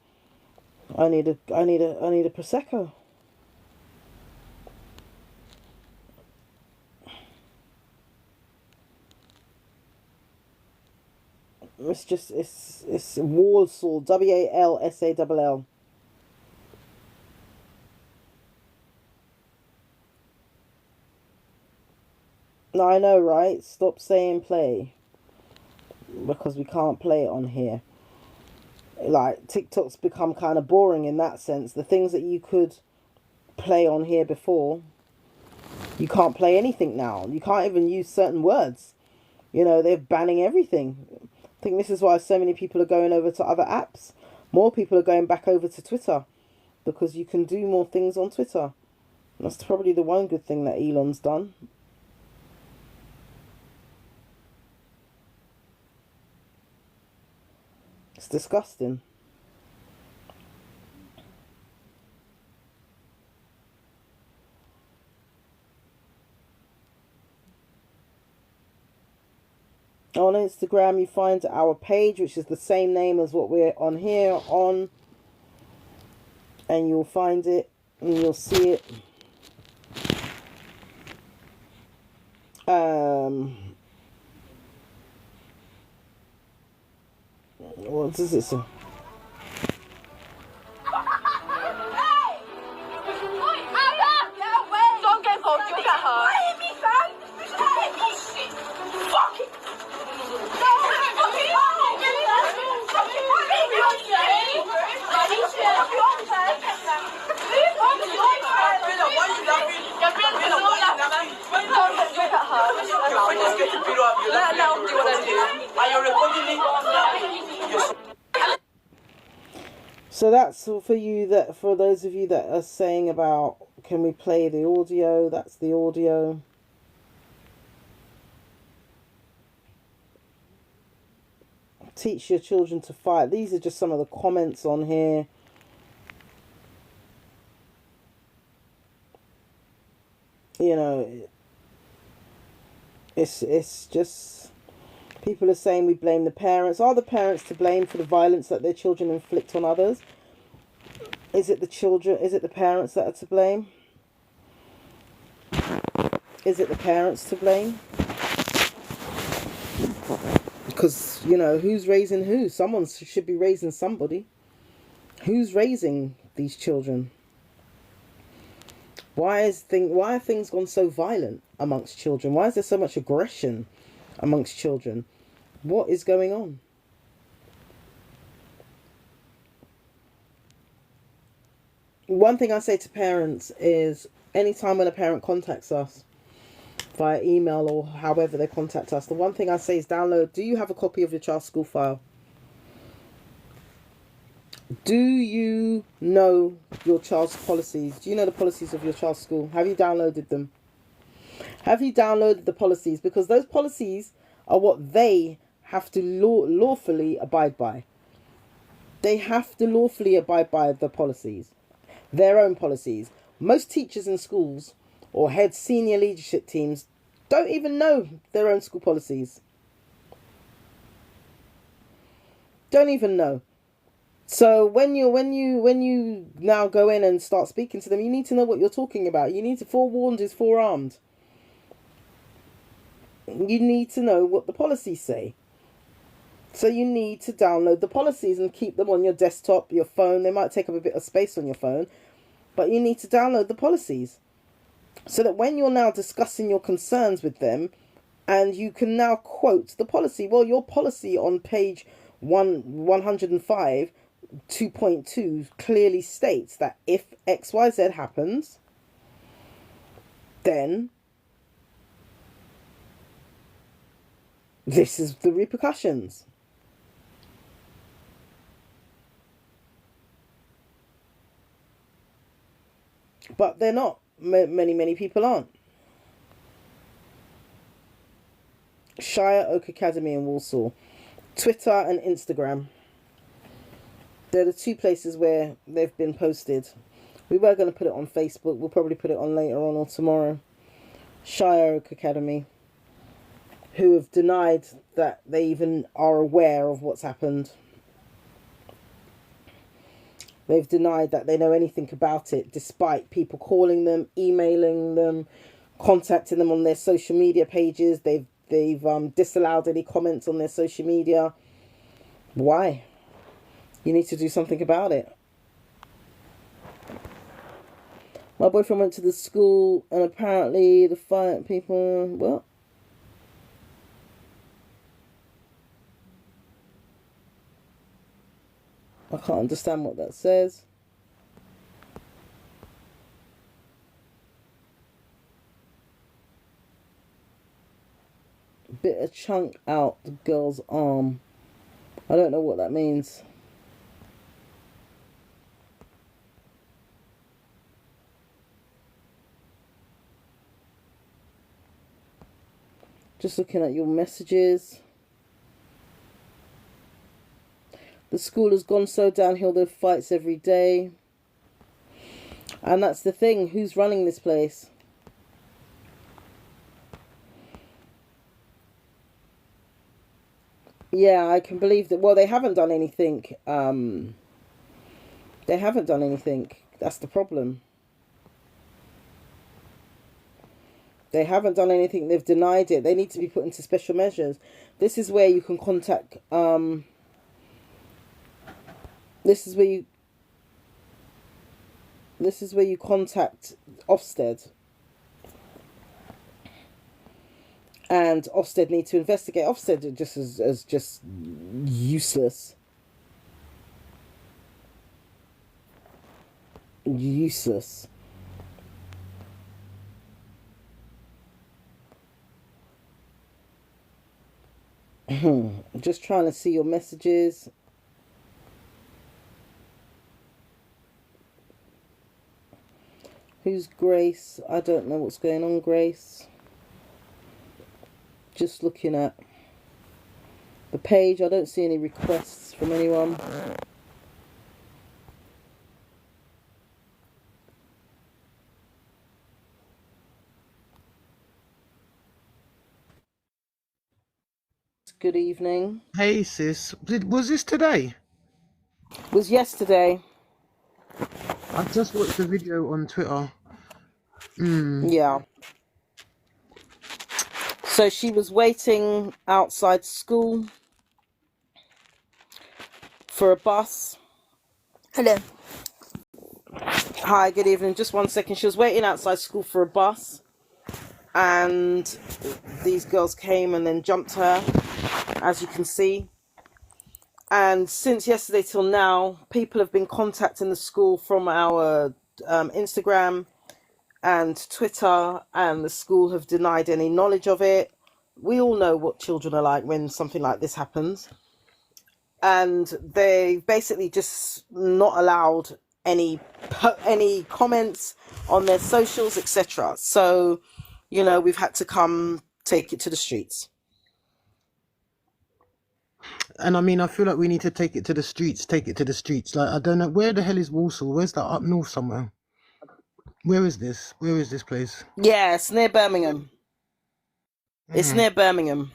I need a prosecco. It's Warsaw, WALSALL. No, I know, right? Stop saying play, because we can't play it on here. Like, TikTok's become kind of boring in that sense. The things that you could play on here before, you can't play anything now. You can't even use certain words. You know, they're banning everything. I think this is why so many people are going over to other apps. More people are going back over to Twitter because you can do more things on Twitter. That's probably the one good thing that Elon's done. It's disgusting. On Instagram, you find our page, which is the same name as what we're on here on. And you'll find it and you'll see it. What does it say? So that's for you, for those of you that are saying about, can we play the audio? That's the audio. Teach your children to fight. These are just some of the comments on here. You know, it's just, people are saying we blame the parents. Are the parents to blame for the violence that their children inflict on others? Is it the children? Is it the parents that are to blame? Is it the parents to blame? Because, you know, who's raising who? Someone should be raising somebody. Who's raising these children? Why are things gone so violent amongst children? Why is there so much aggression amongst children? What is going on? One thing I say to parents is, anytime when a parent contacts us via email or however they contact us, the one thing I say is download, do you have a copy of your child's school file? Do you know your child's policies? Do you know the policies of your child's school? Have you downloaded them? Have you downloaded the policies? Because those policies are what they have to lawfully abide by. They have to lawfully abide by the policies, their own policies. Most teachers in schools or head senior leadership teams don't even know their own school policies. Don't even know. So when you now go in and start speaking to them, you need to know what you're talking about. You need to, forewarned is forearmed. You need to know what the policies say. So you need to download the policies and keep them on your desktop, your phone. They might take up a bit of space on your phone, but you need to download the policies so that when you're now discussing your concerns with them, and you can now quote the policy. Well, your policy on page 105 2.2 clearly states that if XYZ happens, then this is the repercussions. But they're not. Many people aren't. Shire Oak Academy in Walsall. Twitter and Instagram. They're the two places where they've been posted. We were going to put it on Facebook. We'll probably put it on later on or tomorrow. Shire Oak Academy, who have denied that they even are aware of what's happened. They've denied that they know anything about it, despite people calling them, emailing them, contacting them on their social media pages. They've disallowed any comments on their social media. Why? You need to do something about it. My boyfriend went to the school and apparently the fire people... What? I can't understand what that says. Bit of chunk out the girl's arm. I don't know what that means. Just looking at your messages. The school has gone so downhill, there are fights every day. And that's the thing, who's running this place? Yeah, I can believe that. Well, they haven't done anything. They haven't done anything. That's the problem. They haven't done anything. They've denied it. They need to be put into special measures. This is where you can contact... This is where you contact Ofsted. And Ofsted need to investigate. Ofsted just as just useless. Useless. Just trying to see your messages. Who's Grace? I don't know what's going on, Grace. Just looking at the page. I don't see any requests from anyone. Good evening. Hey sis, was this today? It was yesterday. I just watched the video on Twitter. Yeah. So she was waiting outside school for a bus. Hello. Hi, good evening. Just 1 second. She was waiting outside school for a bus, and these girls came and then jumped her, as you can see. And since yesterday till now, people have been contacting the school from our Instagram and Twitter, and the school have denied any knowledge of it. We all know what children are like when something like this happens. and they basically just not allowed any comments on their socials, etc. So, we've had to come take it to the streets. And I mean, I feel like we need to take it to the streets. Like, I don't know, where the hell is Walsall? Where's that? Up north somewhere? Where is this? Where is this place? Yeah, it's near Birmingham. It's near Birmingham.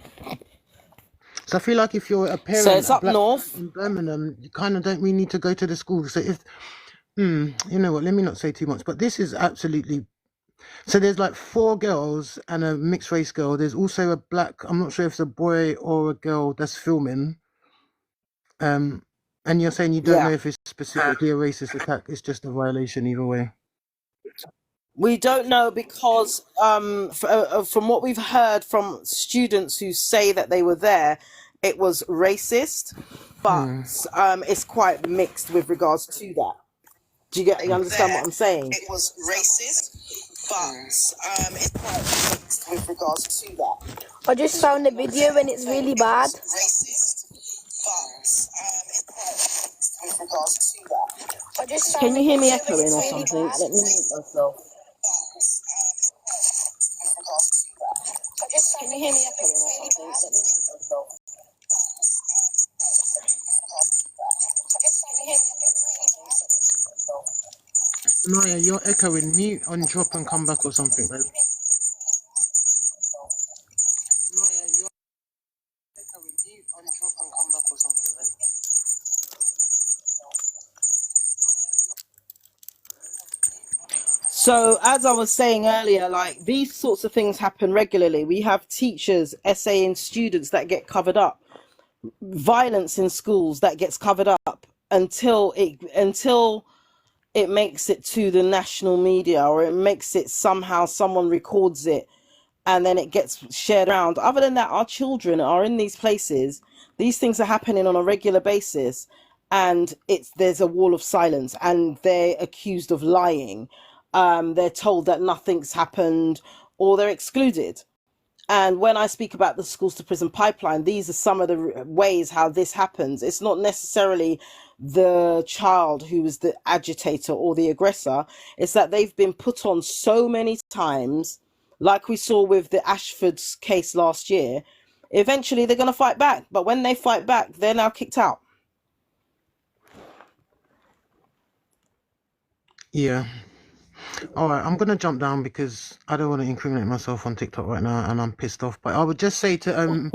So I feel like if you're a parent, So it's up black north. in Birmingham, you kind of don't really need to go to the school. So if, you know what? Let me not say too much. But this is absolutely. So there's like 4 girls and a mixed race girl. There's also a black. I'm not sure if it's a boy or a girl that's filming. And you're saying you don't know if it's specifically a racist attack. It's just a violation either way. We don't know because from what we've heard from students who say that they were there, it was racist, but it's quite mixed with regards to that. Do you understand what I'm saying? It was racist, but it's quite mixed with regards to that. I just found a video and it's really bad. Racist, but it's quite mixed with regards to that. Can you hear me echoing or something? Let me mute myself. Can you hear me echoing or something? Let me mute myself. Naya, you're echoing. Mute and drop and come back or something, babe. Naya, you're echoing. Mute and drop and come back or something, babe. So, as I was saying earlier, like these sorts of things happen regularly. We have teachers essaying students that get covered up, violence in schools that gets covered up until it makes it to the national media, or it makes it somehow someone records it and then it gets shared around. Other than that, our children are in these places. These things are happening on a regular basis, and there's a wall of silence, and they're accused of lying. They're told that nothing's happened, or they're excluded. And when I speak about the schools to prison pipeline, these are some of the ways how this happens. It's not necessarily the child who is the agitator or the aggressor. It's that they've been put on so many times, like we saw with the Ashford's case last year. Eventually they're going to fight back. But when they fight back, they're now kicked out. Yeah. All right, I'm gonna jump down because I don't want to incriminate myself on TikTok right now, and I'm pissed off. But I would just say to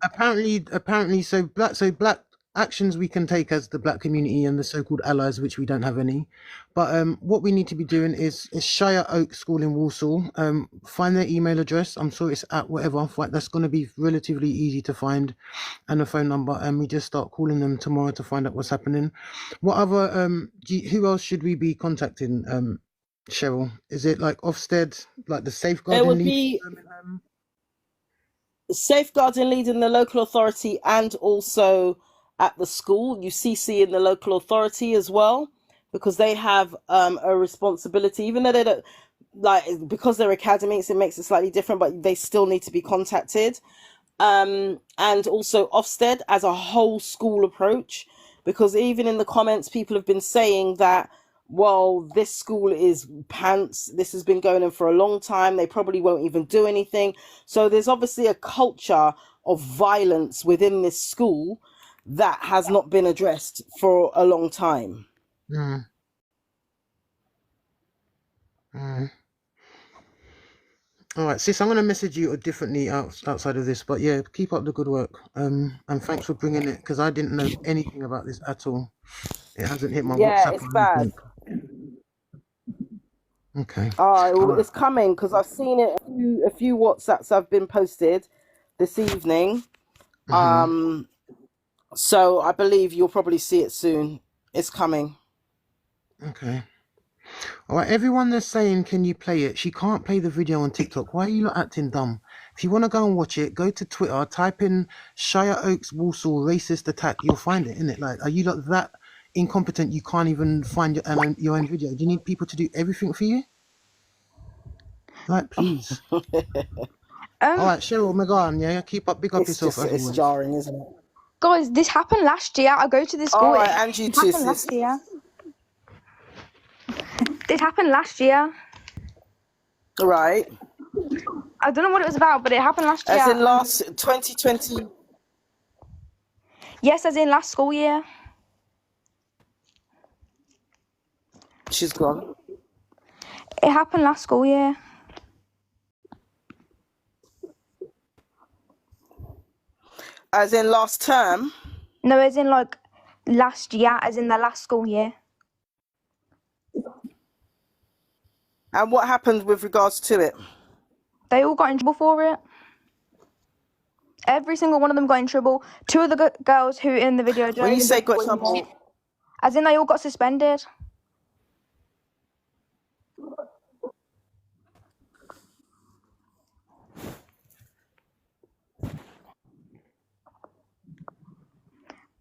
apparently, so black actions we can take as the black community and the so-called allies, which we don't have any. But what we need to be doing is Shire Oak School in Walsall. Find their email address. I'm sure it's at whatever. That's going to be relatively easy to find, and a phone number. And we just start calling them tomorrow to find out what's happening. What other who else should we be contacting? Cheryl, is it like Ofsted, like the safeguarding It would lead? be safeguarding lead in the local authority, and also at the school. You CC in the local authority as well, because they have a responsibility, even though they don't, like, because they're academics, it makes it slightly different, but they still need to be contacted. And also Ofsted as a whole school approach, because even in the comments, people have been saying that, well, this school is pants. This has been going on for a long time. They probably won't even do anything. So there's obviously a culture of violence within this school that has not been addressed for a long time. All right, sis, I'm going to message you differently outside of this, but yeah, keep up the good work. And thanks for bringing it, because I didn't know anything about this at all. It hasn't hit my WhatsApp. It's bad. Okay. It's coming, because I've seen it. A few WhatsApps have been posted this evening. So I believe you'll probably see it soon. It's coming. Okay. All right, everyone that's saying, can you play it? She can't play the video on TikTok. Why are you not acting dumb? If you want to go and watch it, go to Twitter, type in Shire Oaks Walsall racist attack. You'll find it, innit? Like, are you not that incompetent you can't even find your own video? Do you need people to do everything for you? Like, please. All right, Cheryl McGann, yeah, keep up, big up yourself. It's jarring, isn't it? Guys, this happened last year. I go to this school. All right, and you It too, happened sis. last year. This happened last year. Right. I don't know what it was about, but it happened last year. As in last 2020. Yes, as in last school year. She's gone. It happened last school year. As in last term. No, as in like last year, as in the last school year. And what happened with regards to it? They all got in trouble for it. Every single one of them got in trouble. Two of the girls who in the video. When you say got in trouble, as in they all got suspended.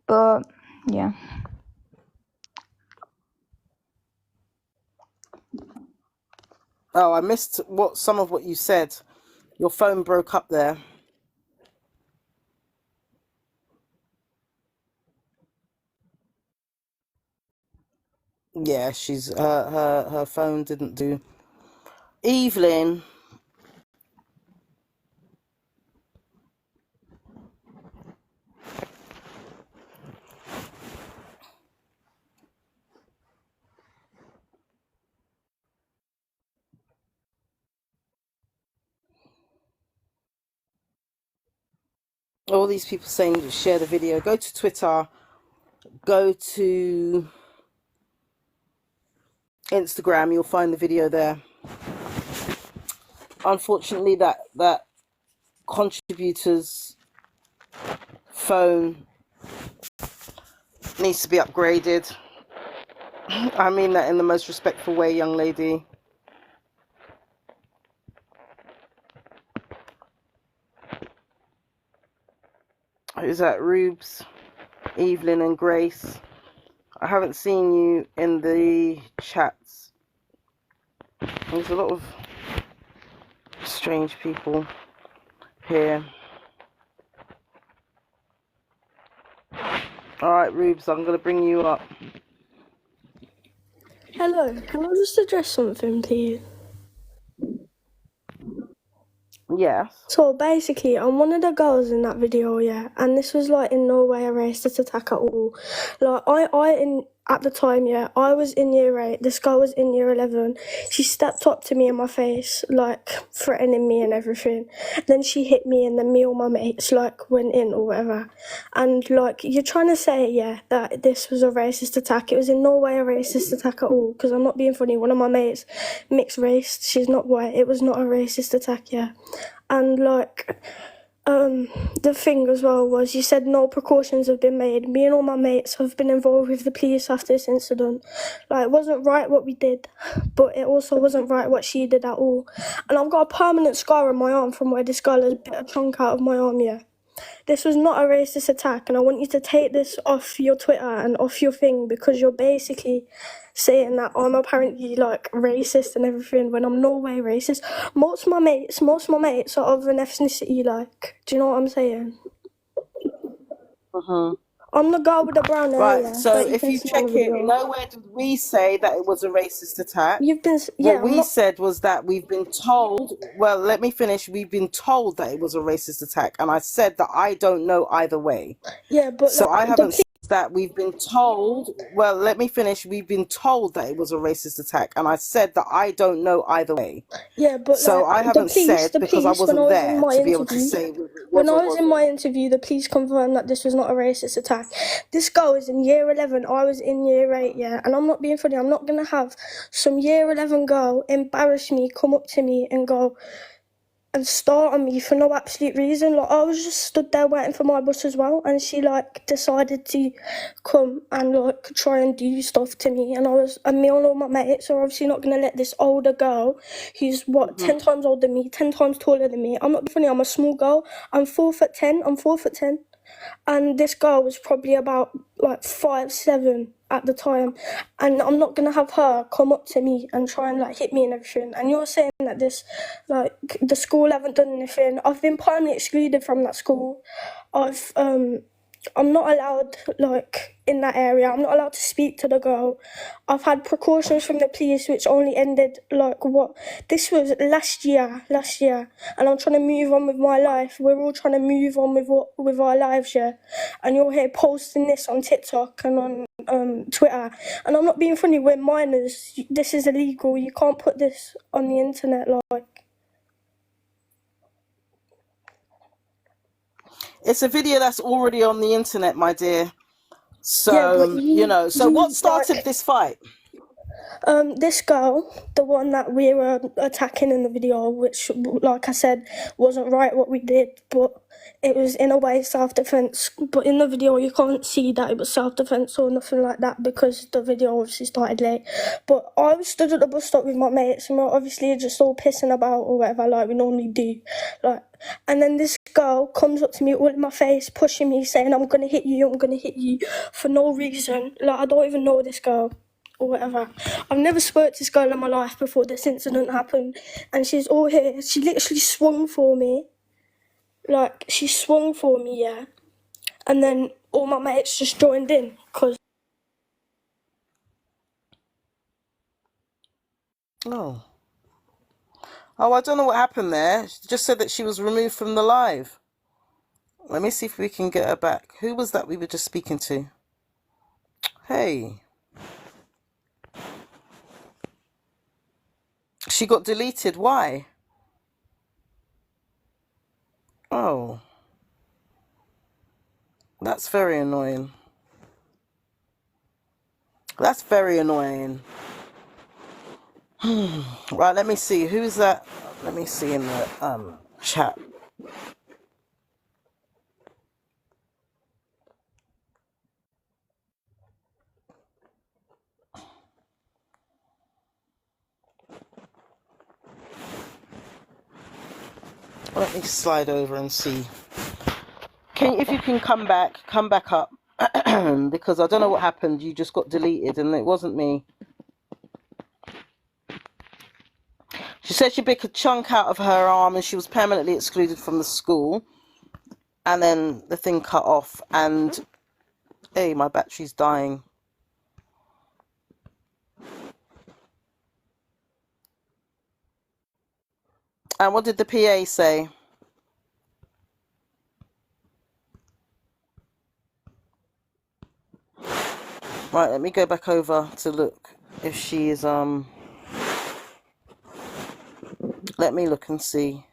But yeah. oh, I missed some of what you said. Your phone broke up there. Yeah, she's her phone didn't do. Evelyn, all these people saying share the video. Go to Twitter. Go to Instagram. You'll find the video there. Unfortunately, that contributor's phone needs to be upgraded. I mean that in the most respectful way, young lady. Who's that? Rubes, Evelyn and Grace. I haven't seen you in the chats. There's a lot of strange people here. Alright, Rubes, I'm going to bring you up. Hello, can I just address something, please? Yes. So basically, I'm one of the girls in that video, yeah, and this was like in no way a racist attack at all. Like at the time, yeah, I was in year 8, this girl was in year 11. She stepped up to me in my face, like threatening me and everything. Then she hit me, and then me or my mates like went in or whatever. And like, you're trying to say, yeah, that this was a racist attack. It was in no way a racist attack at all, because I'm not being funny. One of my mates, mixed race, she's not white. It was not a racist attack, yeah. And like, the thing as well was, you said no precautions have been made. Me and all my mates have been involved with the police after this incident. Like, it wasn't right what we did, but it also wasn't right what she did at all. And I've got a permanent scar on my arm from where this girl has bit a chunk out of my arm, yeah. This was not a racist attack, and I want you to take this off your Twitter and off your thing, because you're basically saying that I'm apparently like racist and everything when I'm no way racist. Most of my mates are of an ethnicity, like, do you know what I'm saying? I'm the girl with the brown hair. Right, Yeah, so that if can you see check on the it, video. nowhere did we say that it was a racist attack. You've been, yeah. What we said was that we've been told, well, let me finish. We've been told that it was a racist attack, and I said that I don't know either way. Yeah, but So like, I haven't said that we've been told, well, let me finish. We've been told that it was a racist attack, and I said that I don't know either way. yeah, but So like, I haven't said, because I when I wasn't was in there my to be able to interview, say it was when or I was in wasn't. my interview, the police confirmed that this was not a racist attack. This girl was in year 11, I was in year 8, yeah, and I'm not being funny. I'm not gonna have some year 11 girl embarrass me, come up to me and go and start on me for no absolute reason. Like, I was just stood there waiting for my bus as well, and she like decided to come and like try and do stuff to me, and me and all my mates are obviously not gonna let this older girl who's 10 times older than me, 10 times taller than me. I'm not funny, I'm a small girl. I'm 4'10", and this girl was probably about like 5'7" at the time, and I'm not gonna have her come up to me and try and like hit me and everything. And you're saying that this, like, the school haven't done anything. I've been permanently excluded from that school. I'm not allowed, like, in that area. I'm not allowed to speak to the girl. I've had precautions from the police, which only ended, like, what? This was last year, and I'm trying to move on with my life. We're all trying to move on with our lives, yeah. And you're here posting this on TikTok and on Twitter. And I'm not being funny, we're minors. This is illegal. You can't put this on the internet, like. It's a video that's already on the internet, my dear. Yeah, but So, you know, so what started like, this fight? this girl, the one that we were attacking in the video, which, like I said, wasn't right what we did, but it was in a way self-defense. But in the video, you can't see that it was self-defense or nothing like that because the video obviously started late. But I was stood at the bus stop with my mates, and we're obviously just all pissing about or whatever, like we normally do. Like, and then this girl comes up to me all in my face, pushing me, saying, I'm gonna hit you, for no reason. Like, I don't even know this girl or whatever. I've never spoke to this girl in my life before this incident happened, and she's all here. She literally swung for me. Like, she swung for me, yeah. And then all my mates just joined in, because... Oh, I don't know what happened there. She just said that she was removed from the live. Let me see if we can get her back. Who was that we were just speaking to? Hey. She got deleted. Why? Oh. That's very annoying. That's very annoying. Right, let me see. Who's that? Let me see in the chat. Let me slide over and see. If you can come back up. Because I don't know what happened. You just got deleted and it wasn't me. She said she bit a chunk out of her arm and she was permanently excluded from the school. And then the thing cut off and... Hey, my battery's dying. And what did the PA say? Right, let me go back over to look if she is, let me look and see.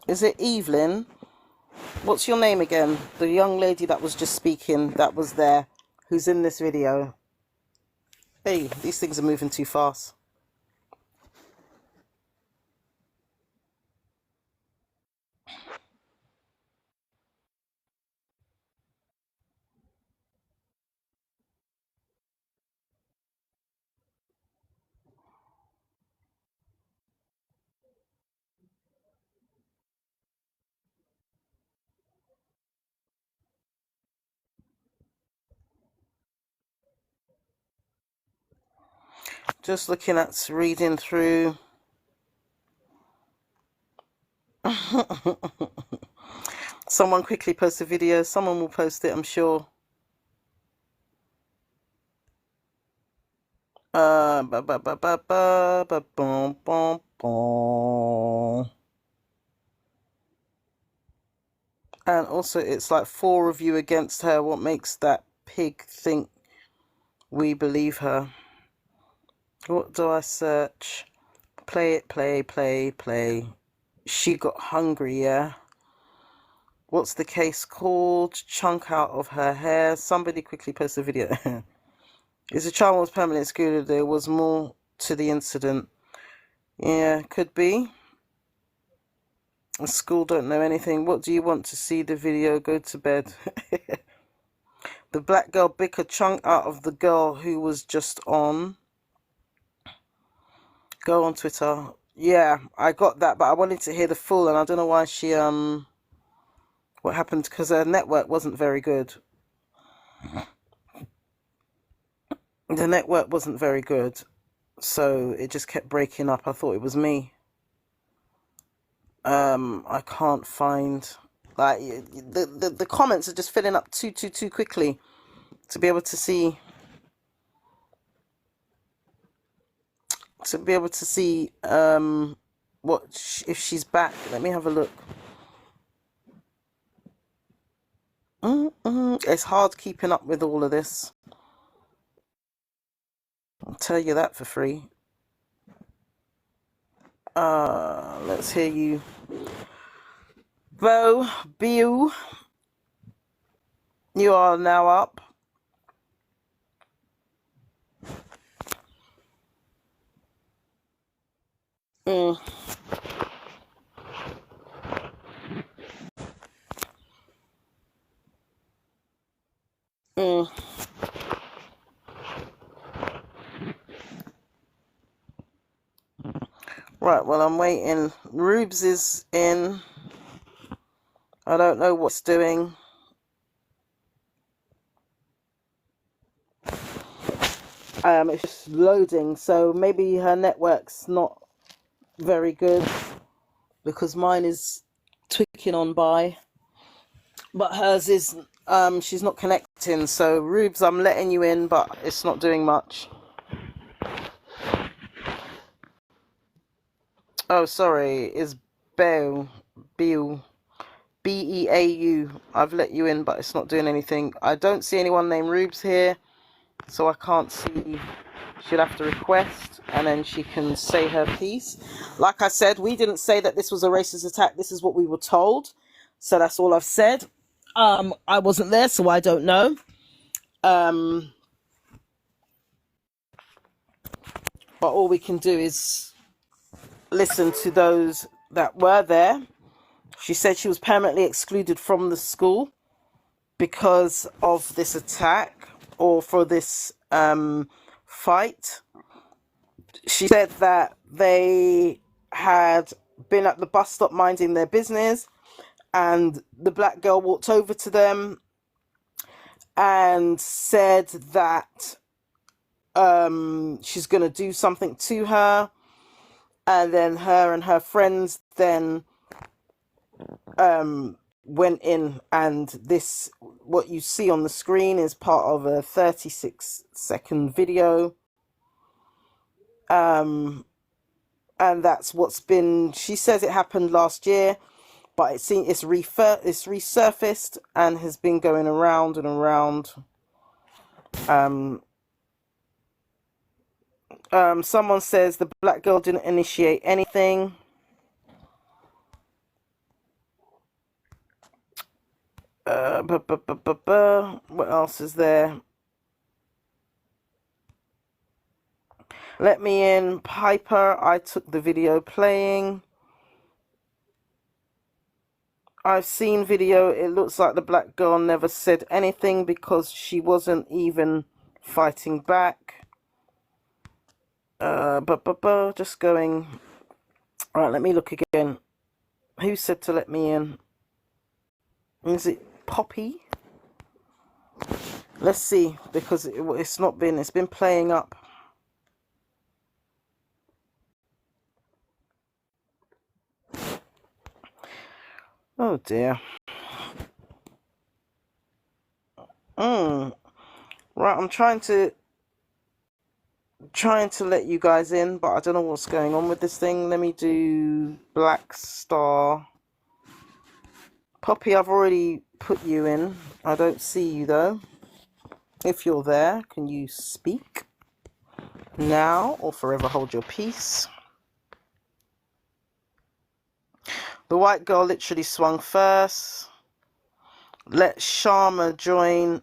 Is it Evelyn? What's your name again? The young lady that was just speaking, that was there, who's in this video. Hey, these things are moving too fast. Just looking at, reading through. Someone quickly post a video. Someone will post it, I'm sure. And also, it's like 4 of you against her. What makes that pig think we believe her? What do I search? Play it, play. She got hungry, yeah? What's the case called? Chunk out of her hair. Somebody quickly post a video. Is the child was permanently excluded? There was more to the incident. Yeah, could be. The school don't know anything. What do you want to see the video? Go to bed. The black girl bit a chunk out of the girl who was just on. Go on Twitter. Yeah, I got that, but I wanted to hear the full, and I don't know why she, what happened, because her network wasn't very good. The network wasn't very good, so it just kept breaking up. I thought it was me. I can't find Like the comments are just filling up too quickly to be able to see if she's back. Let me have a look. It's hard keeping up with all of this. I'll tell you that for free. Let's hear you. Beau, you are now up. Mm. Mm. Right, well, I'm waiting. Rubes is in. I don't know what's doing. It's just loading, so maybe her network's not very good because mine is tweaking on by. But hers is, she's not connecting. So, Rubes, I'm letting you in, but it's not doing much. Oh, sorry, it's Beau. Beau. I've let you in, but it's not doing anything. I don't see anyone named Rubes here, so I can't see. She'll have to request, and then she can say her piece. Like I said, we didn't say that this was a racist attack. This is what we were told. So that's all I've said. I wasn't there, so I don't know. But all we can do is listen to those that were there. She said she was permanently excluded from the school because of this attack or for this fight. She said that they had been at the bus stop minding their business, and the black girl walked over to them and said that she's going to do something to her, and then her and her friends then went in, and this, what you see on the screen, is part of a 36-second video. And that's what's been, she says it happened last year, but it's resurfaced and has been going around and around. Someone says the black girl didn't initiate anything. What else is there? Let me in, Piper. I took the video playing. I've seen video. It looks like the black girl never said anything because she wasn't even fighting back. Just going. All right, let me look again. Who said to let me in? Is it Poppy? Let's see, because it's not been. It's been playing up. Oh dear. Right, I'm trying to let you guys in, but I don't know what's going on with this thing. Let me do Black Star. Poppy, I've already put you in. I don't see you though. If you're there, can you speak now or forever hold your peace? The white girl literally swung first. Let Sharma join.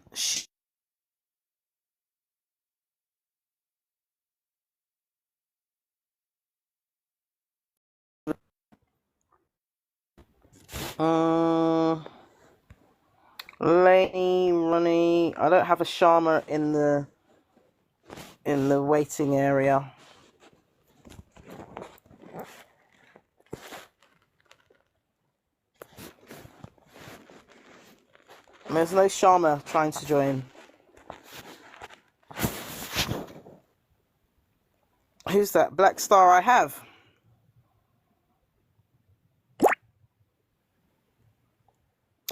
Laney, Ronnie. I don't have a Sharma in the waiting area. There's no Sharma trying to join. Who's that? Black Star I have.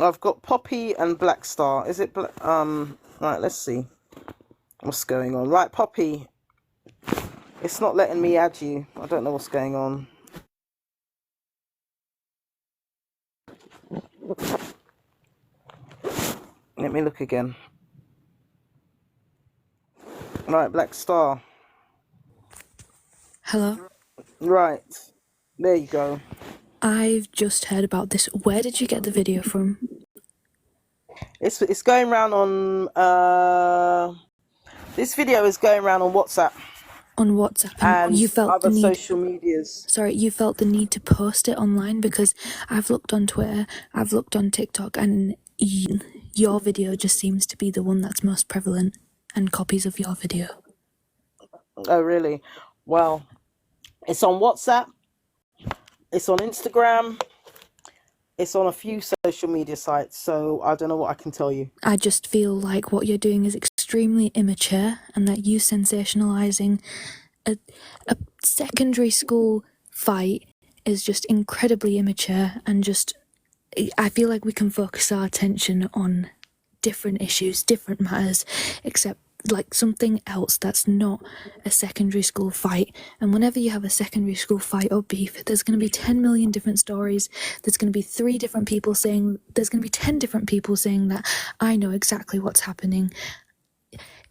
I've got Poppy and Black Star. Is it right, let's see what's going on. Right, Poppy, it's not letting me add you. I don't know what's going on. Let me look again. Right, Black Star. Hello. Right, there you go. I've just heard about this. Where did you get the video from? It's going around on this video is going around on WhatsApp On WhatsApp, and you felt other the need. social medias. Sorry, you felt the need to post it online because I've looked on Twitter, I've looked on TikTok, and your video just seems to be the one that's most prevalent, and copies of your video. Oh, really? Well, it's on WhatsApp. It's on Instagram. It's on a few social media sites, so I don't know what I can tell you. I just feel like what you're doing is extremely immature, and that you sensationalizing a secondary school fight is just incredibly immature, and just I feel like we can focus our attention on different issues, different matters, except like something else that's not a secondary school fight. And whenever you have a secondary school fight or beef, there's going to be 10 million different stories. There's going to be 3 different people saying, there's going to be 10 different people saying that I know exactly what's happening.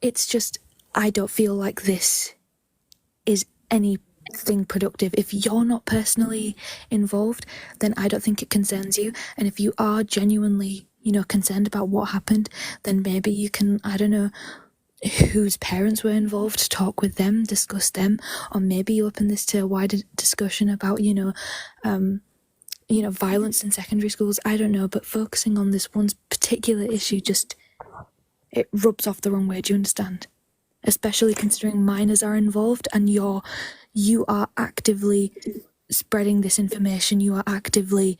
It's just, I don't feel like this is anything productive. If you're not personally involved, then I don't think it concerns you. And if you are genuinely, concerned about what happened, then maybe you can, I don't know, whose parents were involved, talk with them, discuss them, or maybe you open this to a wider discussion about, violence in secondary schools. I don't know, but focusing on this one particular issue it rubs off the wrong way. Do you understand? Especially considering minors are involved, and you are actively spreading this information. You are actively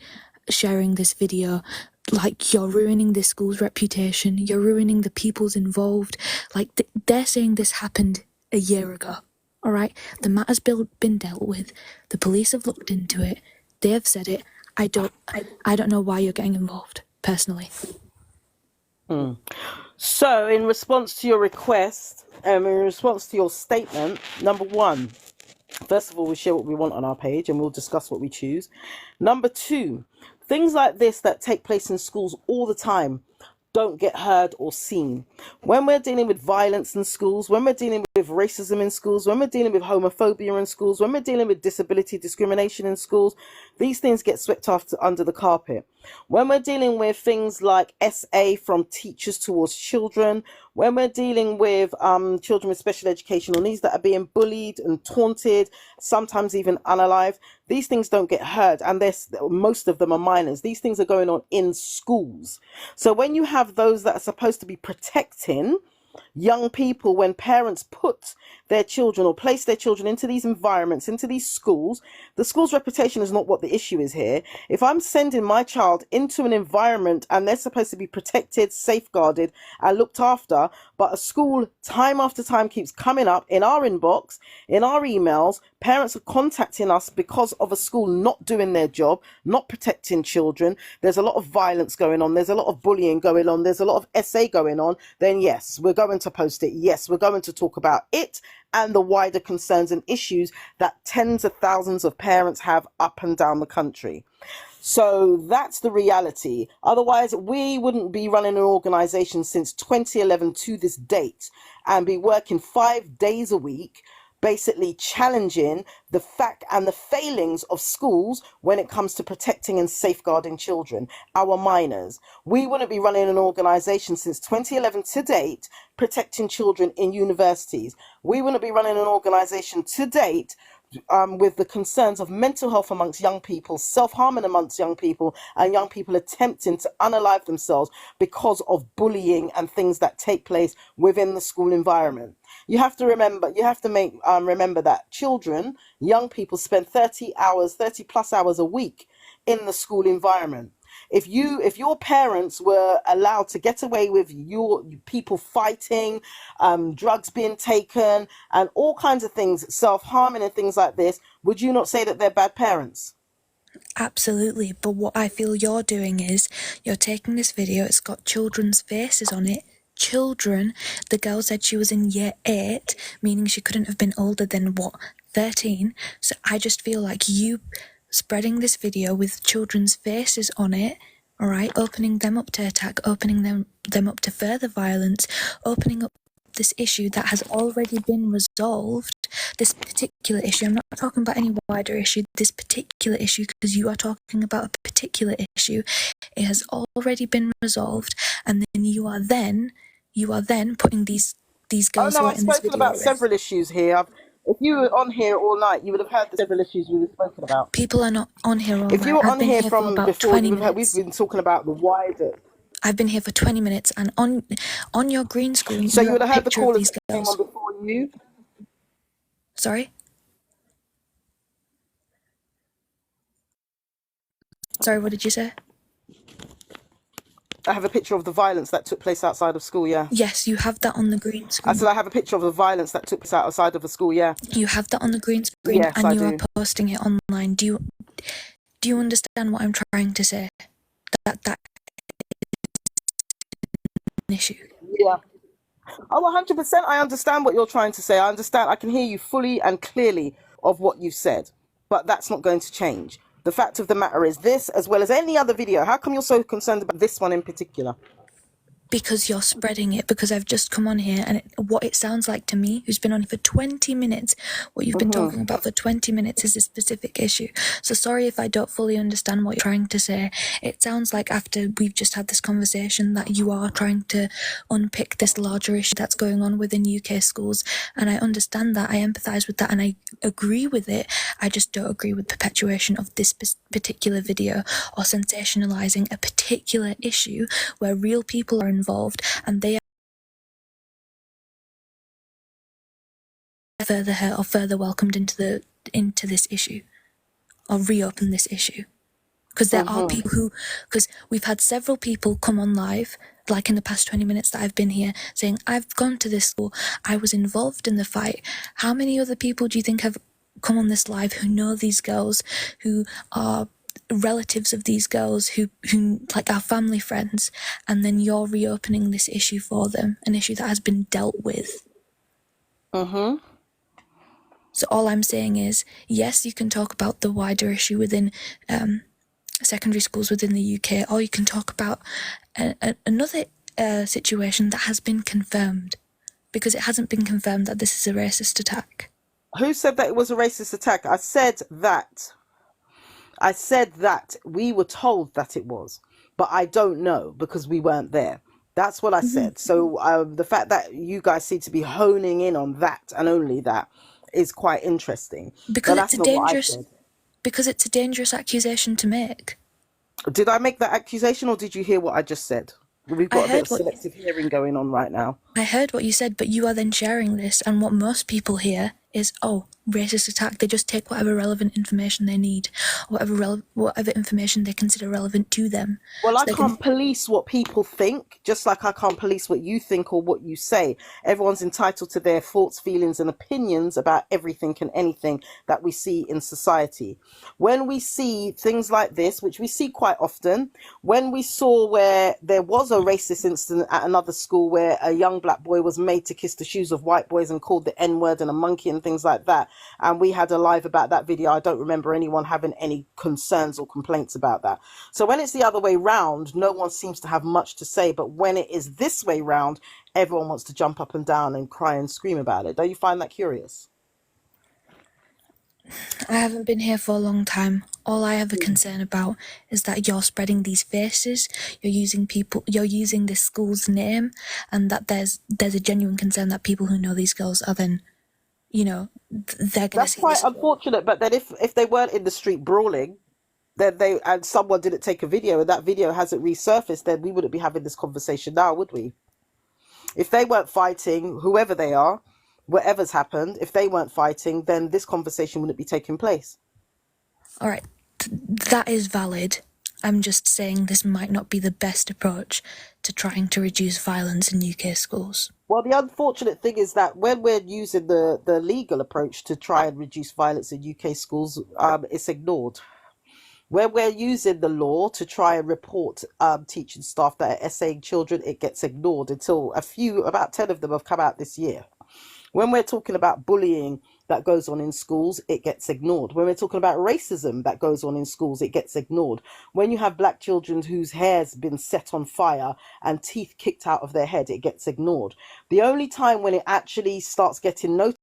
sharing this video. Like, you're ruining this school's reputation. You're ruining the people's involved. Like, they're saying this happened a year ago. All right? The matter's been dealt with. The police have looked into it. They have said it. I don't know why you're getting involved, personally. So, in response to your request, in response to your statement, number 1, first of all, we share what we want on our page and we'll discuss what we choose. Number 2, things like this that take place in schools all the time don't get heard or seen. When we're dealing with violence in schools, when we're dealing with racism in schools, when we're dealing with homophobia in schools, when we're dealing with disability discrimination in schools, these things get swept under the carpet. When we're dealing with things like SA from teachers towards children, when we're dealing with children with special educational needs that are being bullied and taunted, sometimes even unalived, these things don't get heard, and most of them are minors. These things are going on in schools. So when you have those that are supposed to be protecting young people, when parents put their children or place their children into these environments, into these schools, the school's reputation is not what the issue is here. If I'm sending my child into an environment and they're supposed to be protected, safeguarded and looked after, but a school time after time keeps coming up in our inbox, in our emails, parents are contacting us because of a school not doing their job, not protecting children, there's a lot of violence going on, there's a lot of bullying going on, there's a lot of SA going on, then yes, we're going to post it. Yes, we're going to talk about it and the wider concerns and issues that tens of thousands of parents have up and down the country. So that's the reality. Otherwise, we wouldn't be running an organization since 2011 to this date and be working 5 days a week, basically challenging the fact and the failings of schools when it comes to protecting and safeguarding children, our minors. We wouldn't be running an organization since 2011 to date protecting children in universities. We wouldn't be running an organization to date with the concerns of mental health amongst young people, self-harming amongst young people, and young people attempting to unalive themselves because of bullying and things that take place within the school environment. You have to remember that children, young people spend 30 plus hours a week in the school environment. If your parents were allowed to get away with your people fighting, drugs being taken, and all kinds of things, self-harming and things like this, would you not say that they're bad parents? Absolutely. But what I feel you're doing is you're taking this video, it's got children's faces on it. Children. The girl said she was in year 8, meaning she couldn't have been older than, 13? So I just feel like you spreading this video with children's faces on it, all right, opening them up to attack, opening them up to further violence, opening up this issue that has already been resolved, this particular issue. I'm not talking about any wider issue, this particular issue, because you are talking about a particular issue. It has already been resolved, and then you are then putting these Oh girls no, who are I've in this spoken video about at risk. several issues here. If you were on here all night, you would have heard the several issues we were spoken about. People are not on here all If you night. were I've on been here here for from about before, 20 we've minutes. been talking about the wider. I've been here for 20 minutes, and on your green screen, So you you have would a have heard the picture of callers these that came girls. on before you. Sorry? Sorry, what did you say? I have a picture of the violence that took place outside of school, yeah. Yes, you have that on the green I screen. said I have a picture of the violence that took place outside of the school, yeah. You have that on the green screen, Yes, and I you do. are posting it online. Do you understand what I'm trying to say? That an issue. Yeah. Oh, 100%. I understand what you're trying to say. I understand. I can hear you fully and clearly of what you've said, but that's not going to change. The fact of the matter is this, as well as any other video. How come you're so concerned about this one in particular? Because you're spreading it, because I've just come on here, and what it sounds like to me, who's been on for 20 minutes, what you've been talking about for 20 minutes is a specific issue. So sorry if I don't fully understand what you're trying to say. It sounds like after we've just had this conversation that you are trying to unpick this larger issue that's going on within UK schools, and I understand that, I empathise with that, and I agree with it. I just don't agree with perpetuation of this particular video or sensationalising a particular issue where real people are involved and they are further hurt or further welcomed into this issue or reopen this issue. Because there are people who, because we've had several people come on live, like in the past 20 minutes that I've been here, saying, I've gone to this school, I was involved in the fight. How many other people do you think have come on this live who know these girls, who are relatives of these girls, who like are family friends, and then you're reopening this issue for them, an issue that has been dealt with? So all I'm saying is, yes, you can talk about the wider issue within secondary schools within the UK, or you can talk about another situation that has been confirmed, because it hasn't been confirmed that this is a racist attack. Who said that it was a racist attack? I said that we were told that it was, but I don't know because we weren't there. That's what I said. So the fact that you guys seem to be honing in on that and only that is quite interesting. Because But it's that's a not what I dangerous, said. because it's a dangerous accusation to make. Did I make that accusation or did you hear what I just said? We've got a bit heard of what- selective hearing going on right now. I heard what you said, but you are then sharing this, and what most people hear is, oh, racist attack. They just take whatever relevant information they need, whatever information they consider relevant to them. Well, So I they can't police what people think, just like I can't police what you think or what you say. Everyone's entitled to their thoughts, feelings, and opinions about everything and anything that we see in society. When we see things like this, which we see quite often, when we saw where there was a racist incident at another school where a young black boy was made to kiss the shoes of white boys and called the N-word and a monkey and things like that, and we had a live about that video, I don't remember anyone having any concerns or complaints about that. So when it's the other way round, no one seems to have much to say. But when it is this way round, everyone wants to jump up and down and cry and scream about it. Don't you find that curious? I haven't been here for a long time. All I have a concern about is that you're spreading these faces, you're using this school's name, and that there's a genuine concern that people who know these girls are then, they're going to That's see quite this. unfortunate. But then if they weren't in the street brawling, then and someone didn't take a video and that video hasn't resurfaced, then we wouldn't be having this conversation now, would we? If they weren't fighting, whoever they are, whatever's happened, if they weren't fighting, then this conversation wouldn't be taking place. All right, that is valid. I'm just saying this might not be the best approach to trying to reduce violence in UK schools. Well, the unfortunate thing is that when we're using the legal approach to try and reduce violence in UK schools, it's ignored. Where we're using the law to try and report teaching staff that are essaying children, it gets ignored until about 10 of them have come out this year. When we're talking about bullying that goes on in schools, it gets ignored. When we're talking about racism that goes on in schools, it gets ignored. When you have black children whose hair's been set on fire and teeth kicked out of their head, it gets ignored. The only time when it actually starts getting noticed,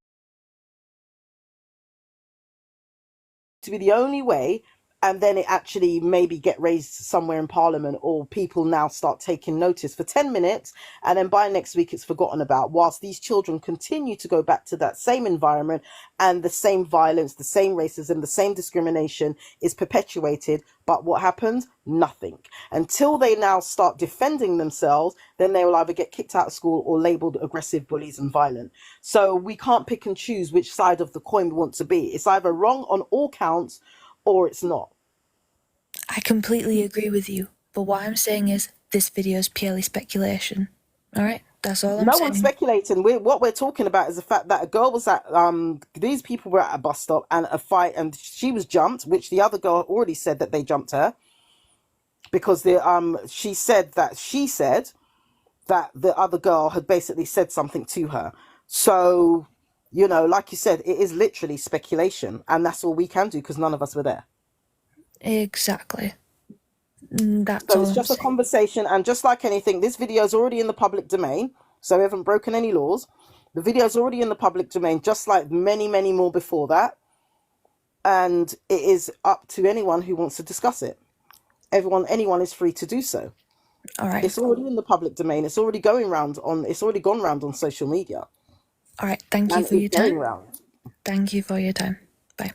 to be the only way, and then it actually maybe get raised somewhere in Parliament, or people now start taking notice for 10 minutes, and then by next week it's forgotten about, whilst these children continue to go back to that same environment, and the same violence, the same racism, the same discrimination is perpetuated. But what happens? Nothing. Until they now start defending themselves, then they will either get kicked out of school or labelled aggressive, bullies and violent. So we can't pick and choose which side of the coin we want to be. It's either wrong on all counts or it's not. I completely agree with you, but what I'm saying is this video is purely speculation. All right, that's all I'm saying. No one's speculating. What we're talking about is the fact that a girl was at these people were at a bus stop and a fight, and she was jumped, which the other girl already said that they jumped her because she said that the other girl had basically said something to her. So, you know, like you said, it is literally speculation, and that's all we can do because none of us were there. Exactly. That's So all it's just I'm a conversation, and just like anything, this video is already in the public domain, so we haven't broken any laws. The video is already in the public domain, just like many, many more before that, and it is up to anyone who wants to discuss it. Anyone is free to do so. All right. It's already in the public domain. It's already gone round on social media. All right. Thank you And for your it's going time. round. Thank you for your time. Bye.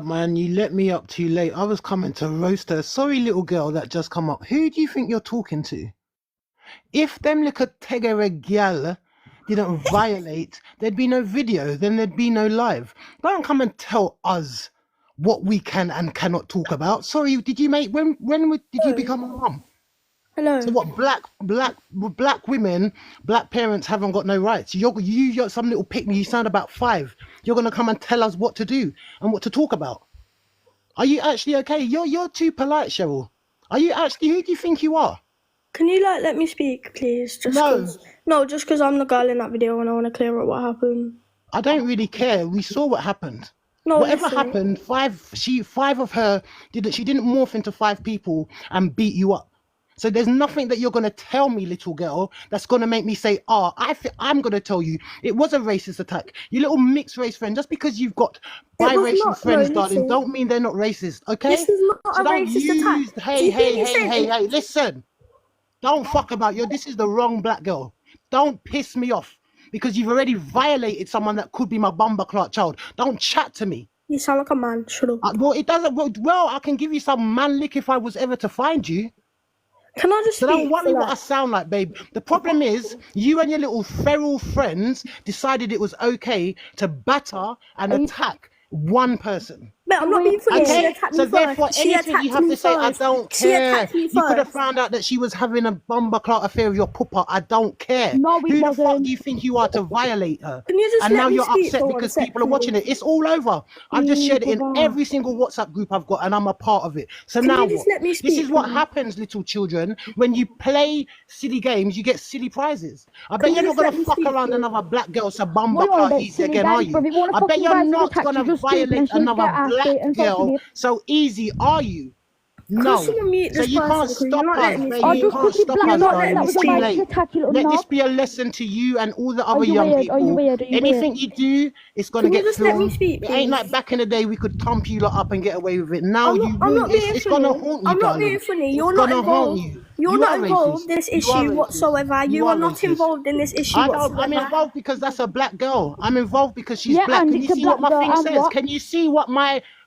Man, you let me up too late. I was coming to roast her. Sorry, little girl that just come up. Who do you think you're talking to? If them little tegere gal didn't violate, there'd be no video, then there'd be no live. Don't come and tell us what we can and cannot talk about. Sorry, did you make when did you become a mum? Hello. So what? Black women, black parents haven't got no rights. You're some little pick me. You sound about 5. You're gonna come and tell us what to do and what to talk about. Are you actually okay? You're too polite, Cheryl. Are you actually? Who do you think you are? Can you let me speak, please? Just because I'm the girl in that video and I want to clear up what happened. I don't really care. We saw what happened. No, Whatever listen. happened, 5 of her she didn't morph into 5 people and beat you up. So there's nothing that you're going to tell me, little girl, that's going to make me say, I'm going to tell you it was a racist attack. You little mixed race friend, just because you've got biracial friends, darling, don't mean they're not racist, okay? This is not So a don't racist use, attack. hey, listen. Don't fuck about you. This is the wrong black girl. Don't piss me off because you've already violated someone that could be my bumper clock child. Don't chat to me. You sound like a man. Shut up. Well, it doesn't. Well, I can give you some man lick if I was ever to find you. Can I just So speak? don't worry what I sound like, babe. The problem is you and your little feral friends decided it was okay to batter and attack one person. But I'm not being funny. She Okay, attacked so me therefore first. She anything attacked you have me to say, I first. don't She care. attacked me You could have first. found out that she was having a bomber clout affair with your pooper. I don't care. No, it Who the fuck wasn't. do you think you are to violate her? Can you just And let now me you're speak upset for one because sec, people are watching please? it. It's all over. I've just shared it in Papa. every single WhatsApp group I've got, and I'm a part of it. So Can now you just what? let me This speak, is what please? happens, little children. When you play silly games, you get silly prizes. I bet Can you're you not just let gonna me fuck speak, around please? another black girl, so bumba What are you on clout about? easy Silly again, are games, you? bro. If you want I to bet fucking you're prize not attack, gonna you're just stupid violate and she'll another get ass black bait and stop girl. it. So easy are you? Can No. someone mute So this you person? can't Because you're stop not us, letting me babe. speak. Oh, You just can't because you stop black You're us, not girl, letting darling. that me was It's a too speak. racist late. attack, you little Let this knob. be a lesson to you and all the Are other you young weird? Are you people. weird? Are you weird? Anything you do, it's gonna Can you get just let me filmed. speak, It ain't please? like back in the day we could thump you lot up and get away with it. Now I'm you not will. being It's gonna funny. haunt you, I'm not being darling. funny. It's You're not gonna haunt involved. you. You're You not are involved racist. in this You are issue racist. whatsoever. You You are are not racist. involved in this issue I'm whatsoever. involved because that's a black girl. I'm involved because she's Yeah, black. and Can you it's a see what black my girl thing and says? what? Can you see what my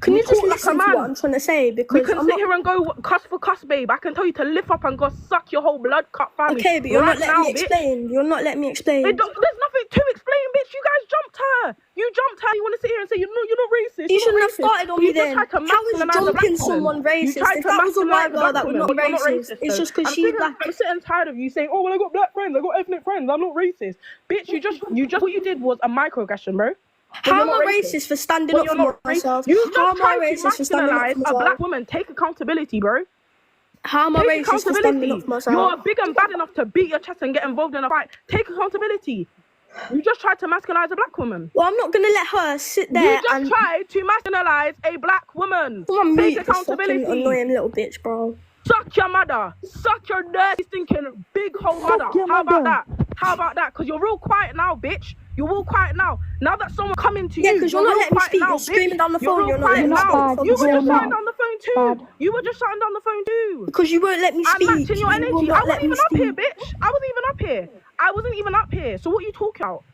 Can you just talk like a listen to what man. I'm trying to say? We Because can I'm sit not... here and go cuss for cuss, babe. I can tell you to lift up and go suck your whole blood cut family. Okay, but you're right not letting now, me bitch. explain. You're not letting me explain. There's nothing to explain, bitch. You guys jumped her. You jumped her. You want to sit here and say you're not racist. You You're shouldn't not have racist. started on But me you just then. tried to How is masculinize a black jumping woman. someone You racist? tried If to that was a masculinize white a girl, black that would woman, not but be you're not racist. racist. It's So just because she's black. I'm sick and tired of you saying, oh, well, I got black friends, I got ethnic friends, I'm not racist. Bitch, you just what you did was a microaggression, bro. How am I racist for standing up for myself? You How just am I tried to racist for standing up masculinize for a myself? black woman. Take accountability, bro. How am I Take racist for standing up accountability. for myself? You're big and bad enough to beat your chest and get involved in a fight. Take accountability. You just tried to masculinize a black woman. Well, I'm not going to let her sit there and... You just tried to masculinize a black woman. Someone Take mute this fucking accountability. annoying little bitch, bro. Suck your mother. Suck your dirty, stinking, big hole mother. How about that? How about that? Because you're real quiet now, bitch. You're real quiet now. Now that someone coming to you, Yeah, because you're not letting me speak. Now, You're screaming down the phone. You're not letting me now. speak. You were just not shouting down the phone too. You were just shouting down the phone too. Because you won't let me speak. I'm matching your You will energy. not I let wasn't me even up here, speak. bitch. I wasn't even up here. I wasn't even up here. So what are you talking about?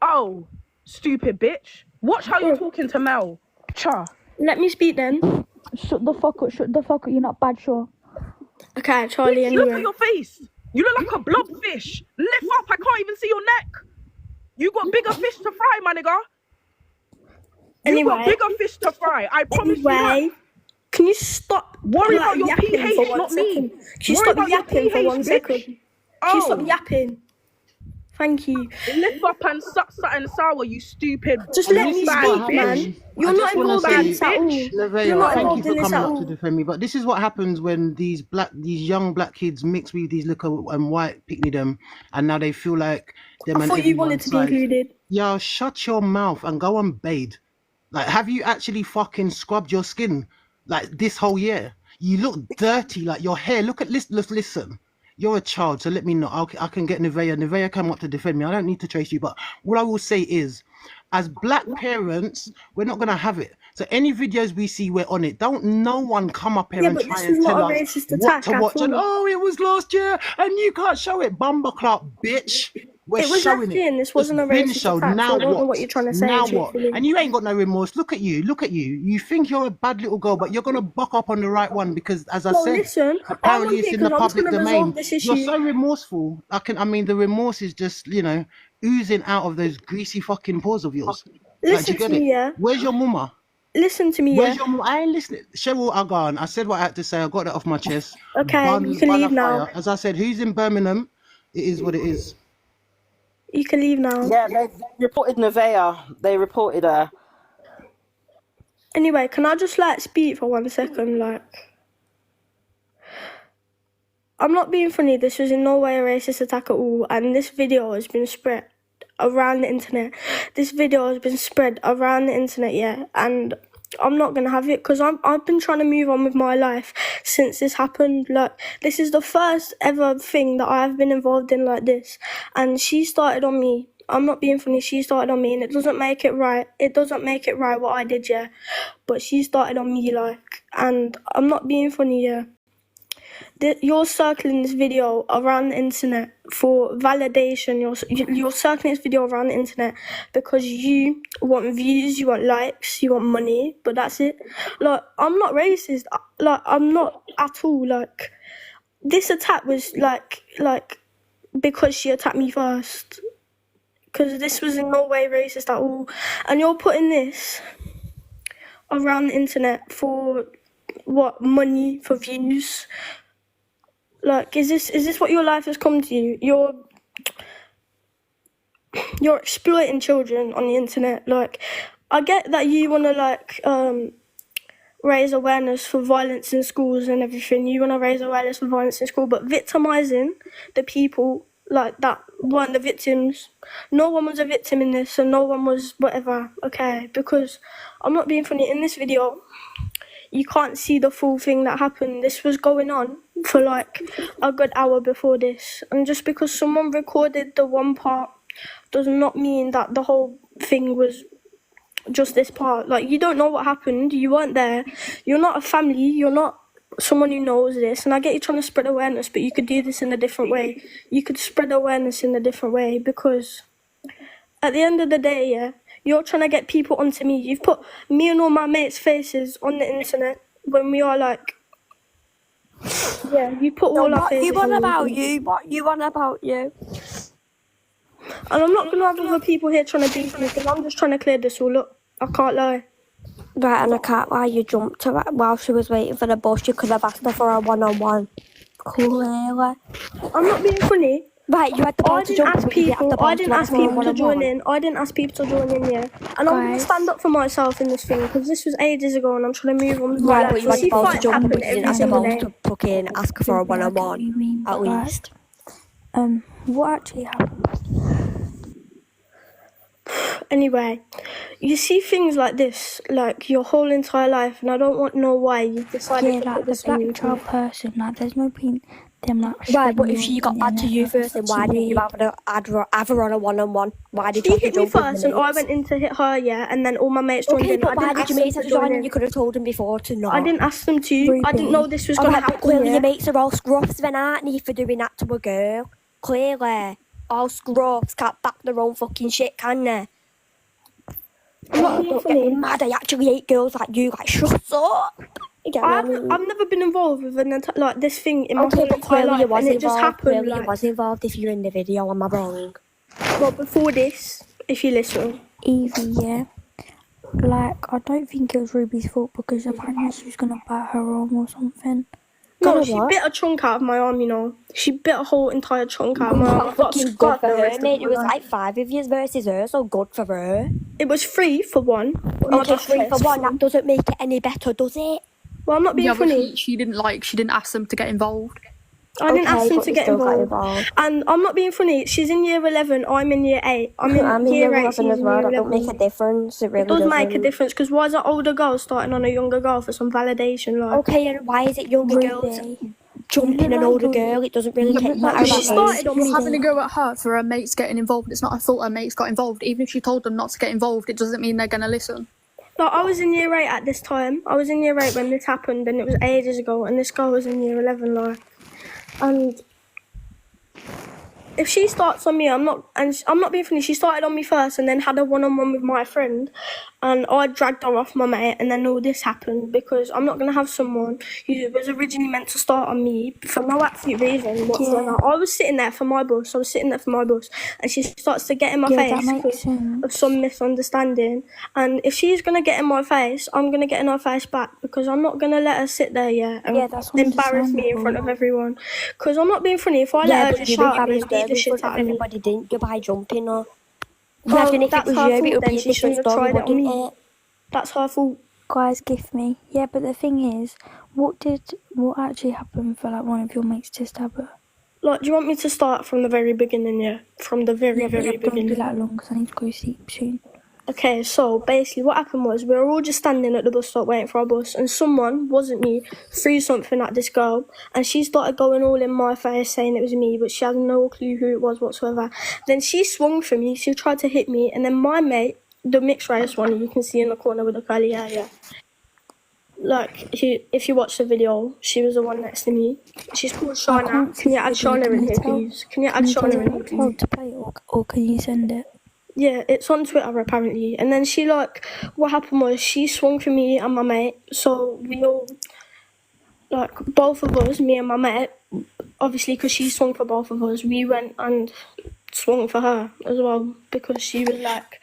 Oh, stupid bitch. Watch how you're talking to Mel. Cha. Let me speak then. Shut the fuck up, you're not bad, sure. Okay, Charlie, Bitch, look at anyway. your face. You look like a blobfish. Lift up, I can't even see your neck. You got bigger fish to fry, my nigga. You got Anyway. bigger fish to fry. I promise you that. Anyway, can you stop Worry about your yapping pH, for 1 not me. second? Can you Worry stop about your yapping for pH, 1 second? bitch. Can you stop yapping? Thank you. Lift up and suck something sour, you stupid. Just let me bad speak, bitch. man. You're I not just wanna involved in say, this at all. Nevaeh, You're not thank you involved for in this coming at up to all. defend me. But this is what happens when these young black kids mix with these little white picnic them, and now they feel like them I and thought you wanted everyone's to be side. included. Yo, shut your mouth and go and bathe. Like, have you actually fucking scrubbed your skin like this whole year? You look dirty, like your hair. Look at listen. You're a child, so let me know. I can get Nevaeh. Nevaeh come up to defend me. I don't need to trace you, but what I will say is, as black parents, we're not gonna have it. So any videos we see, we're on it. Don't no one come up here Yeah, and but try this and was tell not a us racist what attack to at watch. And all. oh, it was last year, and you can't show it. Bumbleclot, bitch. We're It was showing last year and this wasn't a It's been racist shown. attack, Now so I don't know what? what you're trying to say, Now what? truthfully. And you ain't got no remorse. Look at you. Look at you. You think you're a bad little girl, but you're gonna buck up on the right one because, as I Well, said, listen, I'm apparently on it's here in the because I'm public trying to domain. resolve this You're issue. so remorseful. I mean, the remorse is just, oozing out of those greasy fucking paws of yours. Like, do Listen you get to it? me, yeah? Where's your mama? Listen to me, yeah? Where's your mama? I ain't listening. Cheryl Agan, I said what I had to say. I got that off my chest. Okay, you can leave now. As I said, who's in Birmingham? It is what it is. You can leave now. Yeah, they reported Nevaeh. They reported her. Anyway, can I just speak for 1 second? I'm not being funny. This was in no way a racist attack at all, and this video has been spread around the internet. Yeah, and I'm not gonna have it because I've been trying to move on with my life since this happened. This is the first ever thing that I've been involved in like this, and she started on me. I'm not being funny. She started on me, and it doesn't make it right. It doesn't make it right what I did, yeah. But she started on me, and I'm not being funny, yeah. You're circling this video around the internet for validation. You're circling this video around the internet because you want views, you want likes, you want money, but that's it. I'm not racist. I'm not at all. This attack was because she attacked me first. Because this was in no way racist at all. And you're putting this around the internet for what? Money, for views? Is this what your life has come to you? You're exploiting children on the internet. I get that you want to raise awareness for violence in schools and everything. You want to raise awareness for violence in school, but victimizing the people that weren't the victims. No one was a victim in this, and no one was whatever. Okay, because I'm not being funny. In this video, you can't see the full thing that happened. This was going on for a good hour before this. And just because someone recorded the one part does not mean that the whole thing was just this part. You don't know what happened. You weren't there. You're not a family. You're not someone who knows this. And I get you trying to spread awareness, but you could do this in a different way. You could spread awareness in a different way because at the end of the day, yeah, You're trying to get people onto me. You've put me and all my mates' faces on the internet when we are like, yeah, you put all our What faces you on on the about internet. you? What you on about you? And I'm not going to have other people here trying to beat me because I'm just trying to clear this all up. I can't lie. Right, and I can't lie, you jumped her while she was waiting for the bus. You could have asked her for a one-on-one. Clearly. I'm not being funny. Right, you had the ball I to didn't jump ask but you didn't have people. the ball I didn't to ask people to one-on-one. join in. I didn't ask people to join in, yeah. And I'm going to stand up for myself in this thing because this was ages ago and I'm trying to move on with my Right, life. but you had the See ball to fights jump happen but you didn't every have the single ball day. to fucking ask her for a one-on-one. You mean, At but, like, least. what actually happened? Anyway, you see things like this, like your whole entire life, and I don't want to know why you've decided Yeah, to like put the this on black YouTube. child person, like there's no point them like Right, but spreading if she yours got on the bad to you internet, first, then that's why didn't you weird. have her on a one-on-one? Why did you She have to hit me jump with first the and I mates? went in to hit her, yeah, and then all my mates joined Okay, in. I but why didn't did ask your them mates to have to join join in? in. You could have told them before to not. I didn't ask them to. I didn't know this was going to Alright, but happen, clearly yeah. your mates are all scruffs then, aren't they, for doing that to a girl? Clearly. All scruffs can't back their own fucking shit, can they? I'm not being Don't get me funny. mad, I actually hate girls like you, like, shut up! You get what I mean? I've never been involved with like this thing in my Okay, whole but entire clearly you life, was and it just involved. happened. Clearly you Like, was involved if you're in the video, am I wrong? well, before this, if you listen. Evie, yeah. Like, I don't think it was Ruby's fault because apparently she was gonna bite her arm or something. No, Gonna she what? bit a chunk out of my arm, you know. She bit a whole entire chunk out of my arm. Not I've got a fucking scar good for the her, rest of mate. my It was life. like 5 of you versus her, so good for her. It was 3 for one. On my Okay, back 3 for chest. 1, that doesn't make it any better, does it? Well, I'm not being Yeah, but funny. she didn't ask them to get involved. I didn't ask Okay, them but to you get still got involved. And I'm not being funny. She's in year 11. I'm in year 8. I'm I'm in in year year 8. 11 She's as in well, year that don't make 11. a difference, it really It does doesn't. make a difference because why is an older girl starting on a younger girl for some validation? Like, Okay, and why is it younger girls Ruby. jumping an older girl? It doesn't really matter But about she age. started on You're me. having a go at her for her mates getting involved. It's not her fault her mates got involved. Even if she told them not to get involved, it doesn't mean they're going to listen. Like, I was in year 8 at this time. I was in year 8 when this happened, and it was ages ago. And this girl was in year 11, like, and if she starts on me, I'm not being funny. She started on me first, and then had a one-on-one with my friend, and I dragged her off my mate, and then all this happened because I'm not gonna have someone who was originally meant to start on me for no absolute reason whatsoever. I was sitting there for my bus. And she starts to get in my Yeah, that face makes because sense. of some misunderstanding. And if she's gonna get in my face, I'm gonna get in her face back because I'm not gonna let her sit there, and Yeah, that's embarrass me in understandable. front of everyone. Because I'm not being funny. If I let Yeah, her but just you shout at me and embarrassed beat her the in shit front of out of me, everybody, didn't you, by jumping her? well, Imagine if it that's was her you, it fault would then. be a She different shouldn't have story, tried it on wouldn't me. it? That's her fault. Guys, gift me. Yeah, but the thing is, what actually happened for like one of your mates to stab her? Like, do you want me to start from the very beginning, yeah? From the very, Yeah, but very it don't be beginning. that long because I need to go sleep soon. Okay, so basically what happened was we were all just standing at the bus stop waiting for our bus, and someone, wasn't me, threw something at this girl, and she started going all in my face saying it was me, but she had no clue who it was whatsoever. Then she swung for me, she tried to hit me, and then my mate, the mixed race one, you can see in the corner with the curly hair, yeah. Like, if you watch the video, she was the one next to me. She's called Shauna. can't Can you see add the video. Shauna Can in you here, tell- please? Can you add Can you tell Shauna in here, her how please? to play it, or can you send it? Yeah, it's on Twitter apparently. And then she, like, what happened was she swung for me and my mate. So we all, like, both of us, me and my mate, obviously because she swung for both of us, we went and swung for her as well because she was, like,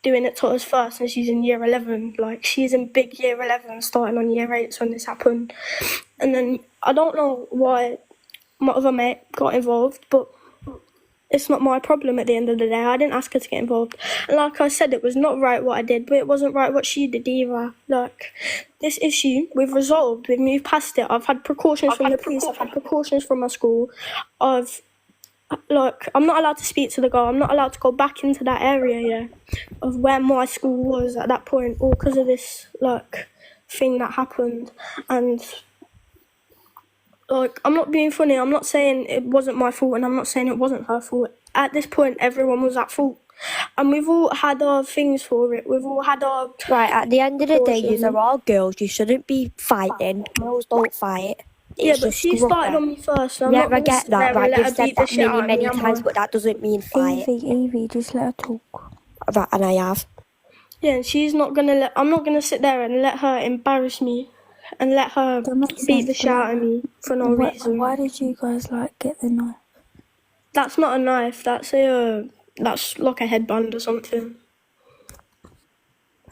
doing it to us first, and she's in year 11. Like, she's in big year 11 starting on year 8 when this happened. And then I don't know why my other mate got involved, but it's not my problem at the end of the day. I didn't ask her to get involved. And like I said, it was not right what I did, but it wasn't right what she did either. Like, this issue, we've resolved, we've moved past it. I've had precautions from the police, I've had precautions from my school. I'm not allowed to speak to the girl. I'm not allowed to go back into that area, yeah, of where my school was at that point, all because of this, like, thing that happened. And, like, I'm not being funny. I'm not saying it wasn't my fault, and I'm not saying it wasn't her fault. At this point, everyone was at fault. And we've all had our things for it. We've all had our... Right, at the end of the day, Caution. you are all girls. You shouldn't be fighting. Girls don't fight. Yeah, It's but just she started scruffy. on me first, so I'm Yeah, not I going to get sit there that. and Right, let you've her said beat the that shit out many, of me, many am times, I? but that doesn't mean fight. Evie, just let her talk. Right, and I have. Yeah, and she's not gonna let. I'm not gonna sit there and let her embarrass me, and let her That makes beat the sense, shit but out of me for no reason. why did you guys like get the knife? That's not a knife. That's like a headband or something.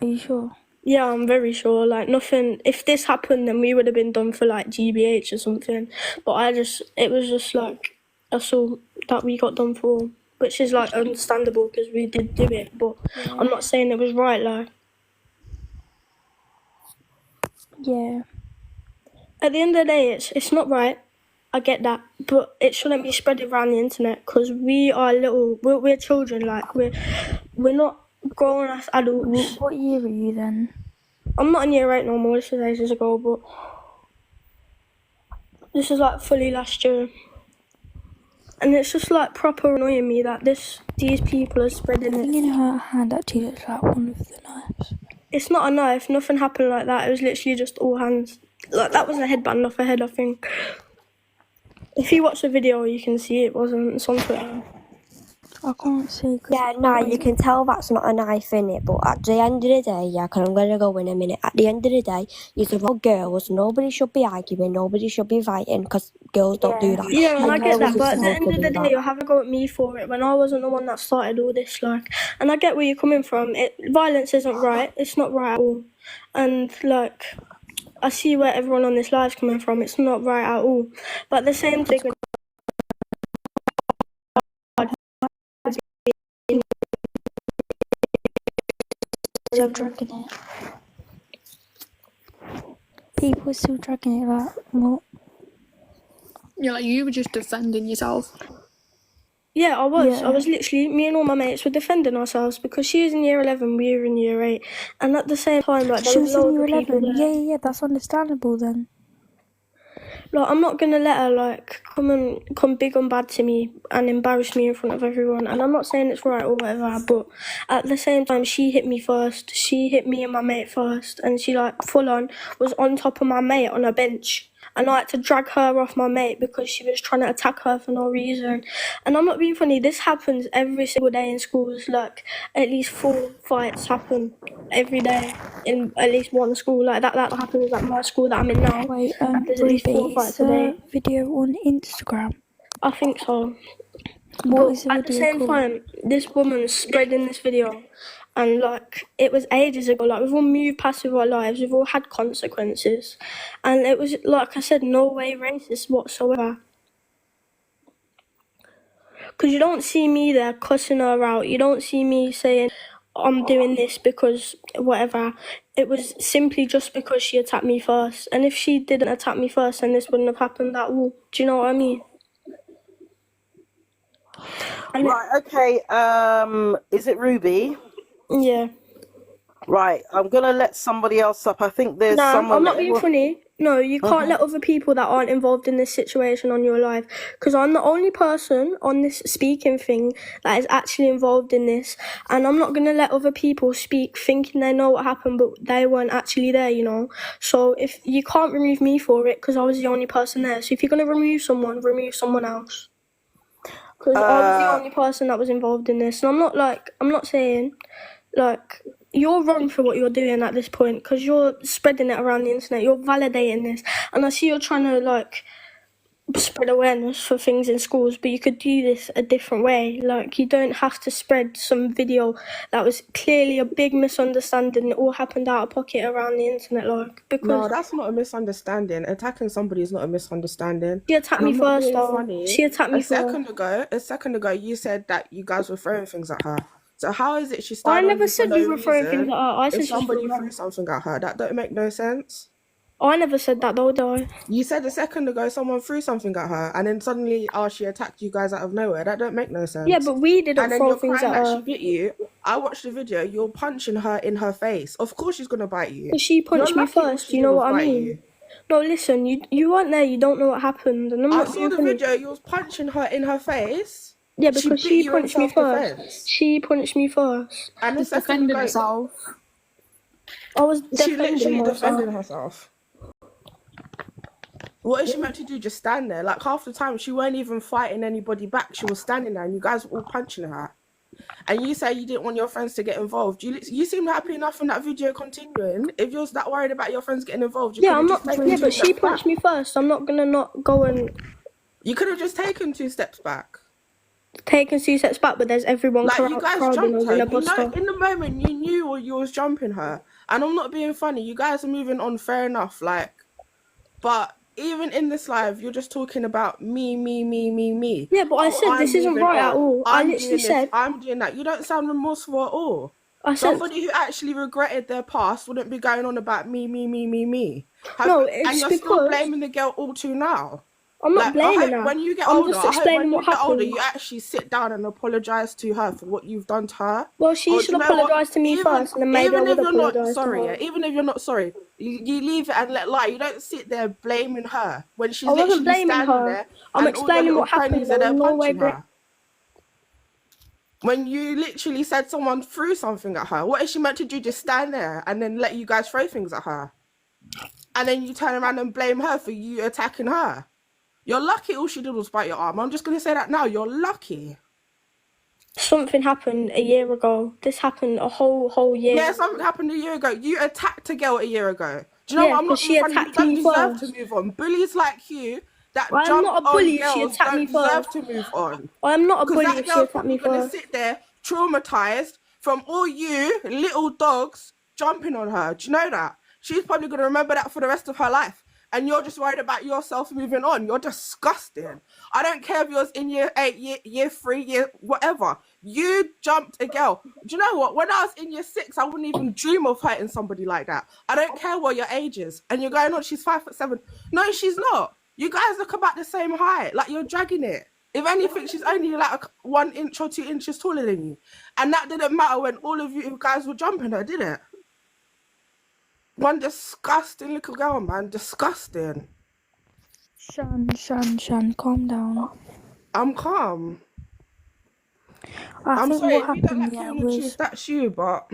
Are you sure? Yeah, I'm very sure. Like nothing. If this happened, then we would have been done for like GBH or something. But it was just like assault that we got done for, which is like understandable because we did do it. But I'm not saying it was right. Like Yeah. at the end of the day, it's not right. I get that, but it shouldn't be spread around the internet because we are we're children. Like we're not grown as adults. What year are you then? I'm not in year 8 no more. This is ages ago, but this is like fully last year. And it's just like proper annoying me that these people are spreading I it. think in her hand actually looks like one of the knives. It's not a knife. Nothing happened like that. It was literally just all hands. Like that was a headband off her head, I think. If you watch the video, you can see it wasn't. It's on Twitter. I can't see. Yeah, nah, you can tell that's not a knife in it, but at the end of the day, yeah, because I'm going to go in a minute. At the end of the day, you're all girls. Nobody should be arguing. Nobody should be fighting because girls don't do that. Yeah, and I get that, girls are but at the supposed end to of do the day, that. you'll have a go at me for it when I wasn't the one that started all this. Like, and I get where you're coming from. Violence isn't right. It's not right at all. And like, I see where everyone on this live's coming from. It's not right at all. But the same thing. Still dragging it. People are still dragging it like what? Yeah, like you were just defending yourself. Yeah, I was. Yeah. I was literally, me and all my mates were defending ourselves because she was in year 11, we were in year 8. And at the same time, like, there She was was in loads year of people 11. there. Yeah, that's understandable then. Like, I'm not gonna let her, like, come big and bad to me and embarrass me in front of everyone. And I'm not saying it's right or whatever, but at the same time, she hit me first. She hit me and my mate first. And she, like, full on was on top of my mate on a bench. And I had to drag her off my mate because she was trying to attack her for no reason. And I'm not being funny, this happens every single day in schools. Like, at least 4 fights happen every day in at least one school. Like, that happens at my school that I'm in now. Wait, There's at least 4 Ruby, fights is a the day. video on Instagram? I think so. What is the At the video same called? time, this woman's spreading this video, and like it was ages ago. Like we've all moved past with our lives, we've all had consequences, and it was like I said, no way racist whatsoever. Because you don't see me there cussing her out. You don't see me saying I'm doing this because whatever. It was simply just because she attacked me first, and if she didn't attack me first, then this wouldn't have happened at all. Do you know what I mean? And Right, okay. Is it Ruby? yeah. Right, I'm gonna let somebody else up. I think there's Nah, someone I'm not that being funny. No, you can't let other people that aren't involved in this situation on your life. Because I'm the only person on this speaking thing that is actually involved in this. And I'm not going to let other people speak thinking they know what happened, but they weren't actually there, you know. So if you can't remove me for it because I was the only person there. So if you're going to remove someone else. Because I was the only person that was involved in this. And I'm not saying, like, you're wrong for what you're doing at this point because you're spreading it around the internet. You're validating this. And I see you're trying to, like, spread awareness for things in schools, but you could do this a different way. Like, you don't have to spread some video that was clearly a big misunderstanding. It all happened out of pocket around the internet, like, because... No, that's not a misunderstanding. Attacking somebody is not a misunderstanding. She attacked me first, though. Funny. She attacked me A second ago, you said that you guys were throwing things at her. So how is it she started? I never said we were throwing things at her. I said somebody threw something at her. That don't make no sense. I never said that though, did I? You said a second ago someone threw something at her, and then suddenly, she attacked you guys out of nowhere. That don't make no sense. Yeah, but we didn't throw things at her. She bit you. I watched the video. You're punching her in her face. Of course she's gonna bite you. But she punched me first. You know what I mean? No, listen. You weren't there. You don't know what happened. And I saw the video. You was punching her in her face. Yeah, because she punched me first. She punched me first. And the second Defended herself. I was She literally defending defended herself. What is she meant to do? Just stand there? Like half the time she weren't even fighting anybody back. She was standing there and you guys were all punching her. and you say you didn't want your friends to get involved. You seem happy enough in that video continuing. If you're that worried about your friends getting involved, you Yeah, could I'm have not. just Yeah, taken but 2 she steps punched back. me first. I'm not gonna not go and You could have just taken 2 steps back. take 2 steps back. But there's everyone Like, you guys crowding jumped us her. in a You bus know, stop. in the moment you knew you was jumping her. And I'm not being funny. You guys are moving on, fair enough. Like, but even in this live, you're just talking about me. Yeah, but I Oh, said this I'm isn't moving right at on. all. I I'm literally doing this. said. I'm doing that. You don't sound remorseful at all. I said. Somebody who actually regretted their past wouldn't be going on about me. No, And it's you're still because blaming the girl all too now. I'm not Like, I blaming hope her. when you get I'm older, just I hope explaining when you what get older, happened. you actually sit down and apologize to her for what you've done to her. Well, she Or should do you know what? apologise to me first, and then maybe I Even would if you're not apologise to sorry, her. yeah, even if you're not sorry, you leave it and let lie. You don't sit there blaming her when she's I wasn't literally blaming standing her. there I'm and all your explaining little what happened. cronies are There there was no way. punching her. When you literally said someone threw something at her, what is she meant to do? Just stand there and then let you guys throw things at her? And then you turn around and blame her for you attacking her. You're lucky all she did was bite your arm. I'm just going to say that now. You're lucky. Something happened a year ago. This happened a whole year. Yeah, something happened a year ago. You attacked a girl a year ago. Do you know Yeah, what? I'm not 'cause she being funny. You attacked don't me deserve first. to move on. Bullies like you that I am jump not a on bully if she girls attacked don't me deserve first. to move on. I am not a Because bully that if she girl's attacked me probably going to first. sit there traumatized from all you little dogs jumping on her. Do you know that? She's probably going to remember that for the rest of her life. And you're just worried about yourself moving on. You're disgusting. I don't care if you're in year 8, year 3, year whatever. You jumped a girl. Do you know what? When I was in year 6, I wouldn't even dream of hurting somebody like that. I don't care what your age is. And you're going on, she's 5'7". No, she's not. You guys look about the same height. Like, you're dragging it. If anything, she's only like 1 inch or 2 inches taller than you. And that didn't matter when all of you guys were jumping her, did it? One disgusting little girl, man. Disgusting. Shan, calm down. I'm calm. I I'm think sorry, what if you don't happened, like yeah, hearing the was truth, that's you, but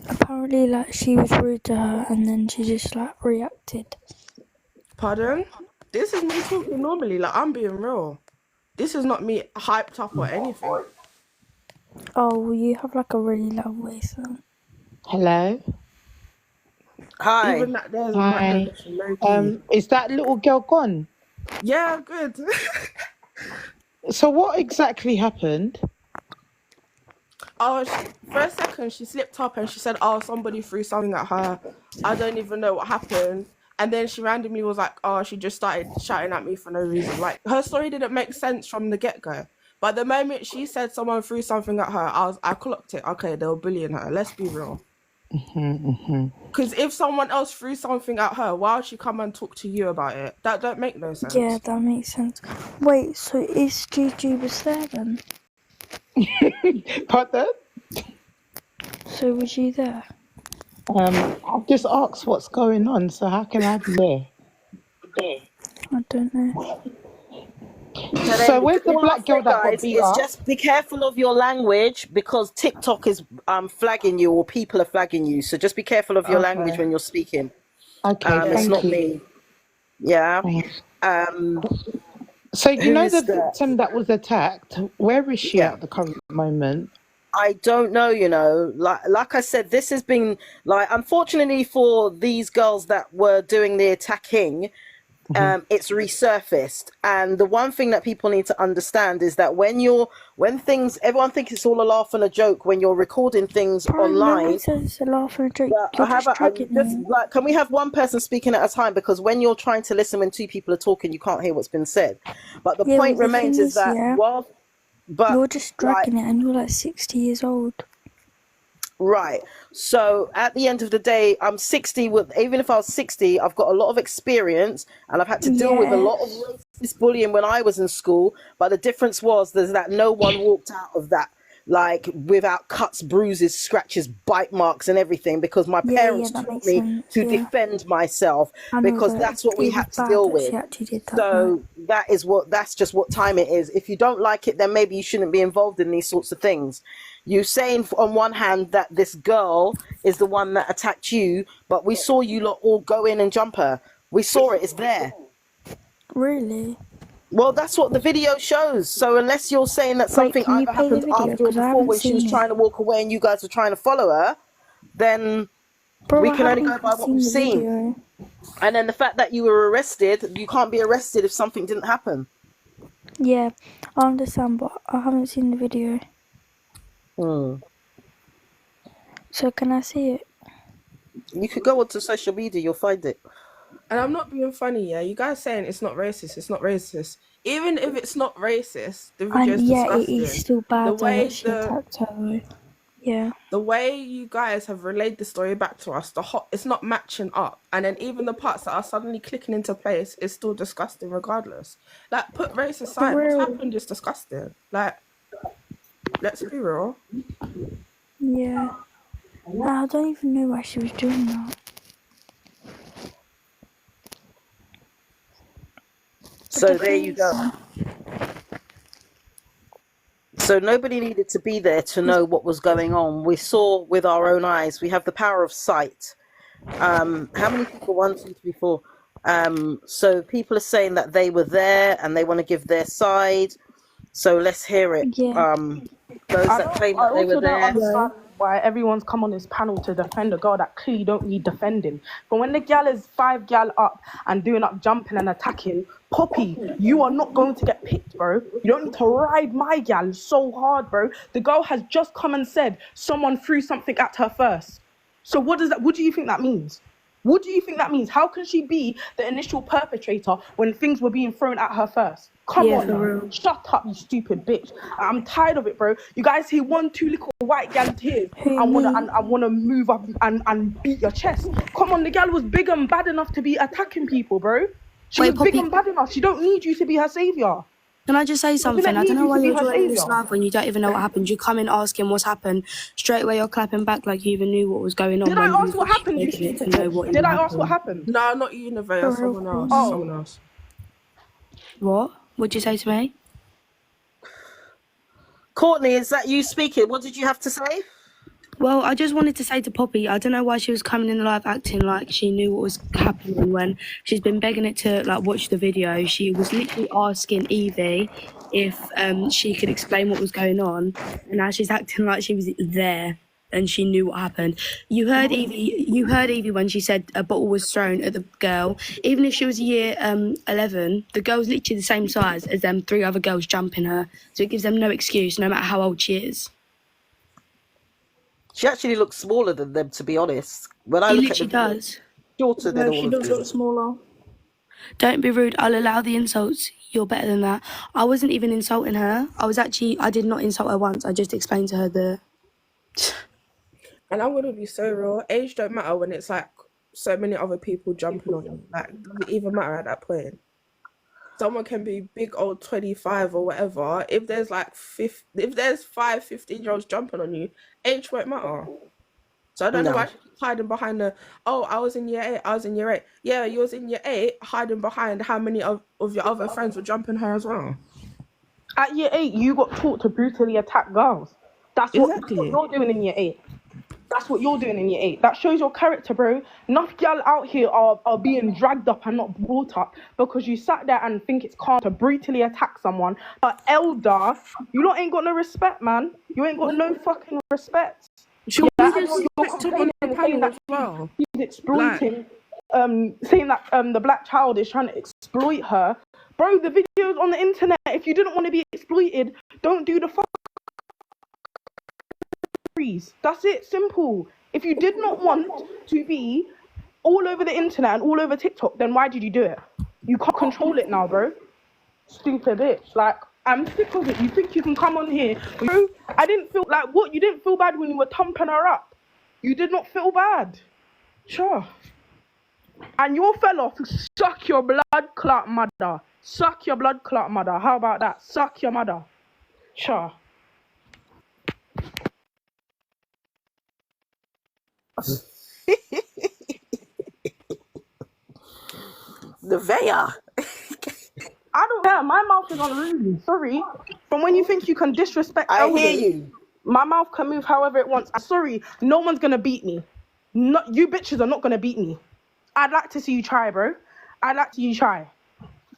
apparently like she was rude to her, and then she just like reacted. pardon? This is me talking normally, like I'm being real. This is not me hyped up or anything. Oh, well, you have like a really loud voice. Then. Hello. Hi. Even that there's Hi. low key. Is that little girl gone? Yeah, good. So what exactly happened? Oh, for a second she slipped up and she said, "Oh, somebody threw something at her. I don't even know what happened." And then she randomly was like, "Oh, she just started shouting at me for no reason." Like, her story didn't make sense from the get-go. But the moment she said someone threw something at her, I clocked it. Okay, they were bullying her. Let's be real. Because if someone else threw something at her, why would she come and talk to you about it? That don't make no sense. Yeah, that makes sense. Wait, so is Gigi was there then? Pardon? So was you there? I've just asked what's going on, so how can I be there? I don't know. So where's the All I'll black girl say, that got guys, beat is up? just be careful of your language because TikTok is flagging you or people are flagging you. So just be careful of your language when you're speaking. Okay, It's thank not you. me. Yeah. So you know Who's the that? victim that was attacked, where is she Yeah. at the current moment? I don't know, like I said, this has been like, unfortunately for these girls that were doing the attacking, it's resurfaced. And the one thing that people need to understand is that everyone thinks it's all a laugh and a joke when you're recording things No online. one says it's a laugh and a joke. Well, You're just dragging it. can we have one person speaking at a time? Because when you're trying to listen when 2 people are talking, you can't hear what's been said. But the Yeah, point well, the remains thing is that yeah, you're just dragging it, and you're like 60 years old. Right. So at the end of the day, I'm 60. Even if I was 60, I've got a lot of experience and I've had to deal with a lot of racist bullying when I was in school. But the difference was that no one walked out of that like without cuts, bruises, scratches, bite marks and everything, because my parents taught me to defend myself, because that's what we had to deal with. So that's just what time it is. If you don't like it, then maybe you shouldn't be involved in these sorts of things. You saying on one hand that this girl is the one that attacked you, but we saw you lot all go in and jump her. We saw it. It's there. Really? Well, that's what the video shows. So unless you're saying that Wait, something can you either play the happened video? after or Because I before haven't when she was seen it. trying to walk away and you guys were trying to follow her, then Bro, we I can only haven't go even by what we've seen the seen. video. And then the fact that you were arrested, you can't be arrested if something didn't happen. Yeah, I understand, but I haven't seen the video. So can I see it? You could go onto social media, you'll find it. And I'm not being funny, yeah. You guys saying it's not racist. It's not racist. Even if it's not racist, the video And is yeah, it disgusting. is still bad The though way that she attacked her though. Yeah. the way you guys have relayed the story back to us, it's not matching up. And then even the parts that are suddenly clicking into place is still disgusting regardless. Like, put race aside, what's happened is disgusting. Like, let's be real. Yeah. I don't even know why she was doing that. So there you go. So nobody needed to be there to know what was going on. We saw with our own eyes. We have the power of sight. How many people? 1, 2, 3, 4. So people are saying that they were there and they want to give their side. So let's hear it. Yeah. Those that claim that they were also don't there. understand why everyone's come on this panel to defend a girl that clearly don't need defending. But when the gal is 5 gal up and doing up jumping and attacking, Poppy, you are not going to get picked, bro. You don't need to ride my gal so hard, bro. The girl has just come and said someone threw something at her first. So what do you think that means? What do you think that means? How can she be the initial perpetrator when things were being thrown at her first? Come on, for now. real. Shut up, you stupid bitch. I'm tired of it, bro. You guys hear 1, 2 little white gal tears and wanna move up and beat your chest. Come on, the gal was big and bad enough to be attacking people, bro. She was big and bad enough. She don't need you to be her savior. Can I just say something? I don't know why you're joining this saviour. live when you don't even know what happened. You come in asking what's happened. Straight away you're clapping back like you even knew what was going on. Did I ask what happened? Did I ask what happened? No, not you, Nevaeh. Someone else. Oh. Someone else. What? What'd you say to me? Courtney, is that you speaking? What did you have to say? Well, I just wanted to say to Poppy, I don't know why she was coming in the live acting like she knew what was happening when she's been begging it to like watch the video. She was literally asking Evie if she could explain what was going on, and now she's acting like she was there and she knew what happened. You heard Evie when she said a bottle was thrown at the girl. Even if she was year 11, the girl's literally the same size as them 3 other girls jumping her, so it gives them no excuse no matter how old she is. She actually looks smaller than them, to be honest. When I She look at literally them, does. Shorter than all of them. She does look smaller. Don't be rude. I'll allow the insults. You're better than that. I wasn't even insulting her. I did not insult her once. I just explained to her the... And I'm gonna be so real. Age don't matter when it's like so many other people jumping on you. Like, does it even matter at that point? Someone can be big old 25 or whatever. If there's like 5 15-year-olds jumping on you, age won't matter. So I don't know why she's hiding behind I was in year 8. Yeah, you was in year 8, hiding behind how many of your other friends were jumping her as well. At year 8, you got taught to brutally attack girls. That's what you're doing in year 8. That's what you're doing in year 8. That shows your character, bro. Enough gal out here are being dragged up and not brought up because you sat there and think it's calm to brutally attack someone. But elder, you lot ain't got no respect, man. You ain't got no fucking respect. She's complaining as well. She's exploiting, saying that the black child is trying to exploit her. Bro, the videos on the internet, if you didn't want to be exploited, don't do the fuck. That's it, simple. If you did not want to be all over the internet and all over TikTok, then why did you do it? You can't control it now, bro. Stupid bitch. Like, I'm sick of it. You think you can come on here? Bro, I didn't feel like what? You didn't feel bad when you were thumping her up. You did not feel bad. Sure. And your fella to suck your blood clot mother. Suck your blood clot mother. How about that? Suck your mother. Sure. Nevaeh. I don't care. My mouth is unruly. Sorry. From when you think you can disrespect elders, hear you. My mouth can move however it wants. I'm sorry. No one's going to beat me. You bitches are not going to beat me. I'd like to see you try, bro. I'd like to see you try.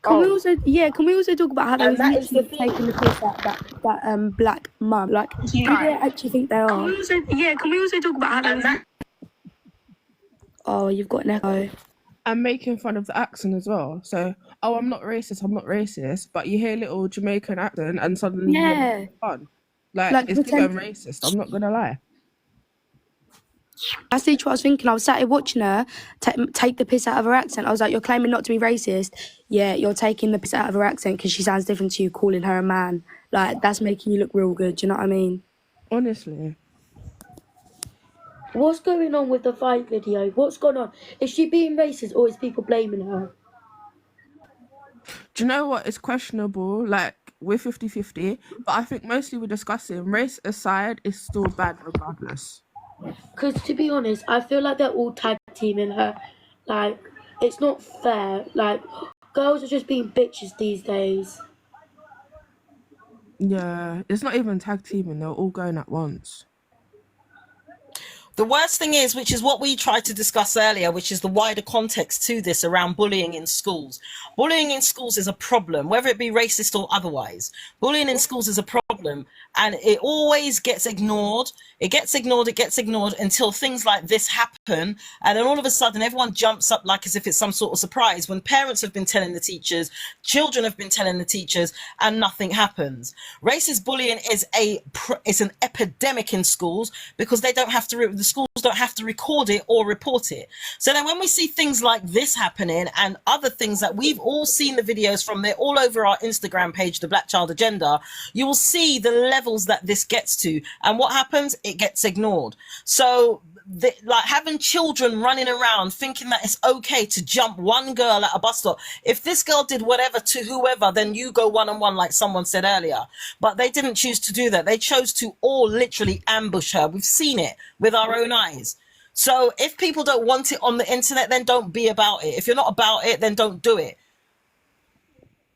Can we also talk about how they And was that is the literally thing. taking the piss out that black mum? Like, who do they actually think they are? Can we also talk about how they was... Oh, you've got an echo. And making fun of the accent as well. So, oh, I'm not racist, but you hear little Jamaican accent and suddenly you're making fun. Like it's given racist, I'm not gonna lie. That's literally what I was thinking. I was sat here watching her take the piss out of her accent. I was like, you're claiming not to be racist. Yeah, you're taking the piss out of her accent because she sounds different to you calling her a man. Like, that's making you look real good. Do you know what I mean? Honestly. What's going on with the fight video? What's going on? Is she being racist or is people blaming her? Do you know what? It's questionable. Like, we're 50-50, but I think mostly we're discussing race aside, it's still bad regardless. Because to be honest, I feel like they're all tag teaming her. Like, it's not fair. Like, girls are just being bitches these days. Yeah, it's not even tag teaming, they're all going at once. The worst thing is, which is what we tried to discuss earlier, which is the wider context to this around bullying in schools. Bullying in schools is a problem, whether it be racist or otherwise. Bullying in schools is a problem, and it always gets ignored. It gets ignored until things like this happen, and then all of a sudden everyone jumps up like as if it's some sort of surprise when parents have been telling the teachers, children have been telling the teachers, and nothing happens. Racist bullying is an epidemic in schools because they don't have to. The schools don't have to record it or report it. So then when we see things like this happening and other things that we've all seen the videos from, they're all over our Instagram page, The Black Child Agenda, you will see the levels that this gets to. And what happens? It gets ignored. So like having children running around thinking that it's okay to jump one girl at a bus stop. If this girl did whatever to whoever, then you go one-on-one like someone said earlier. But they didn't choose to do that. They chose to all literally ambush her. We've seen it with our own eyes. So if people don't want it on the internet, then don't be about it. If you're not about it, then don't do it.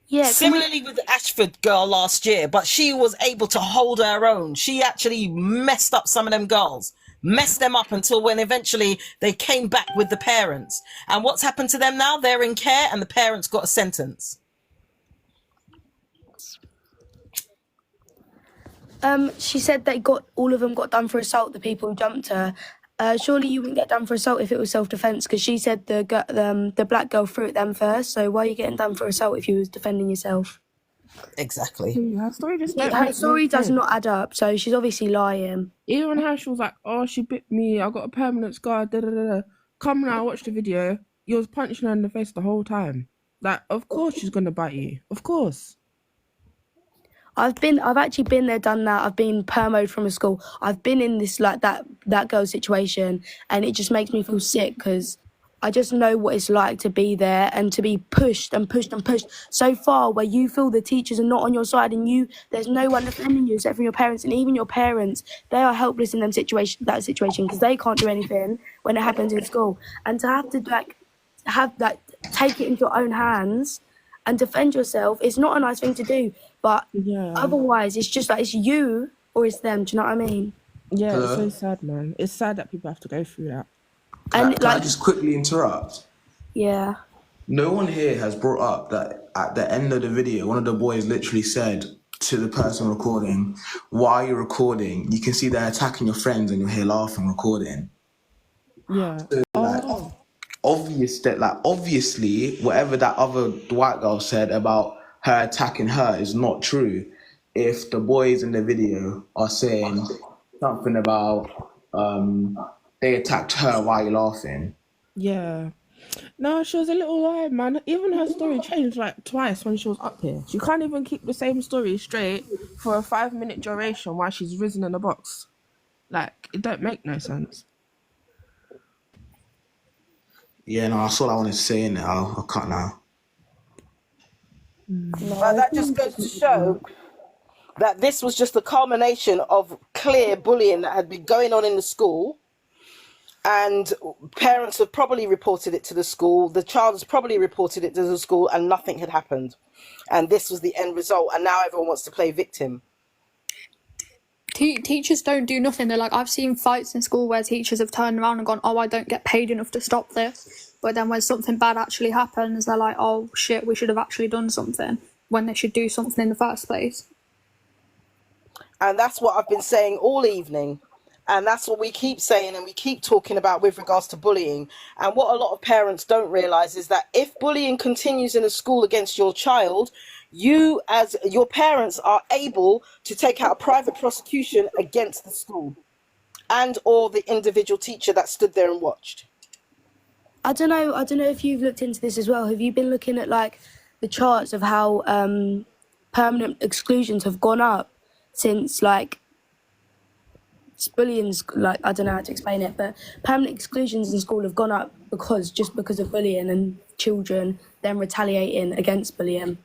Yeah. Similarly with the Ashford girl last year, but she was able to hold her own. She actually messed up some of them girls. Messed them up until when eventually they came back with the parents. And what's happened to them now? They're in care and the parents got a sentence. She said all of them got done for assault, the people who jumped her. Surely you wouldn't get done for assault if it was self-defense, because she said the black girl threw at them first. So why are you getting done for assault if you was defending yourself? Exactly. Her story just Her story does not add up, so she's obviously lying. Even how she was like, oh, she bit me, I got a permanent scar, da da da da. Come now, watch the video. You was punching her in the face the whole time. Like, of course she's gonna bite you. Of course. I've actually been there, done that. I've been permoed from a school. I've been in this like that girl situation, and it just makes me feel sick because I just know what it's like to be there and to be pushed and pushed and pushed so far where you feel the teachers are not on your side and there's no one defending you except for your parents, and even your parents, they are helpless in that situation because they can't do anything when it happens in school. And to have to take it into your own hands and defend yourself, it's not a nice thing to do. But otherwise, it's just like it's you or it's them. Do you know what I mean? Yeah, Hello? It's so sad, man. It's sad that people have to go through that. Can I just quickly interrupt? Yeah. No one here has brought up that at the end of the video, one of the boys literally said to the person recording, "Why are you recording? You can see they're attacking your friends and you're here laughing, recording." Yeah. So, obviously, whatever that other white girl said about her attacking her is not true. If the boys in the video are saying something about they attacked her, why are you laughing? Yeah. No, she was a little lie, man. Even her story changed like twice when she was up here. She can't even keep the same story straight for a 5-minute duration while she's risen in a box. Like, it don't make no sense. Yeah, no, that's all I wanted to say in it. I'll cut now. But that just goes to show that this was just the culmination of clear bullying that had been going on in the school, and parents have probably reported it to the school, the child has probably reported it to the school, and nothing had happened. And this was the end result, and now everyone wants to play victim. Teachers don't do nothing. They're like, I've seen fights in school where teachers have turned around and gone, oh, I don't get paid enough to stop this. But then when something bad actually happens, they're like, oh shit, we should have actually done something, when they should do something in the first place. And that's what I've been saying all evening. And that's what we keep saying and we keep talking about with regards to bullying. And what a lot of parents don't realise is that if bullying continues in a school against your child, you as your parents are able to take out a private prosecution against the school and or the individual teacher that stood there and watched. I don't know if you've looked into this as well. Have you been looking at like the charts of how permanent exclusions have gone up since like bullying's, like, I don't know how to explain it, but permanent exclusions in school have gone up because of bullying and children then retaliating against bullying.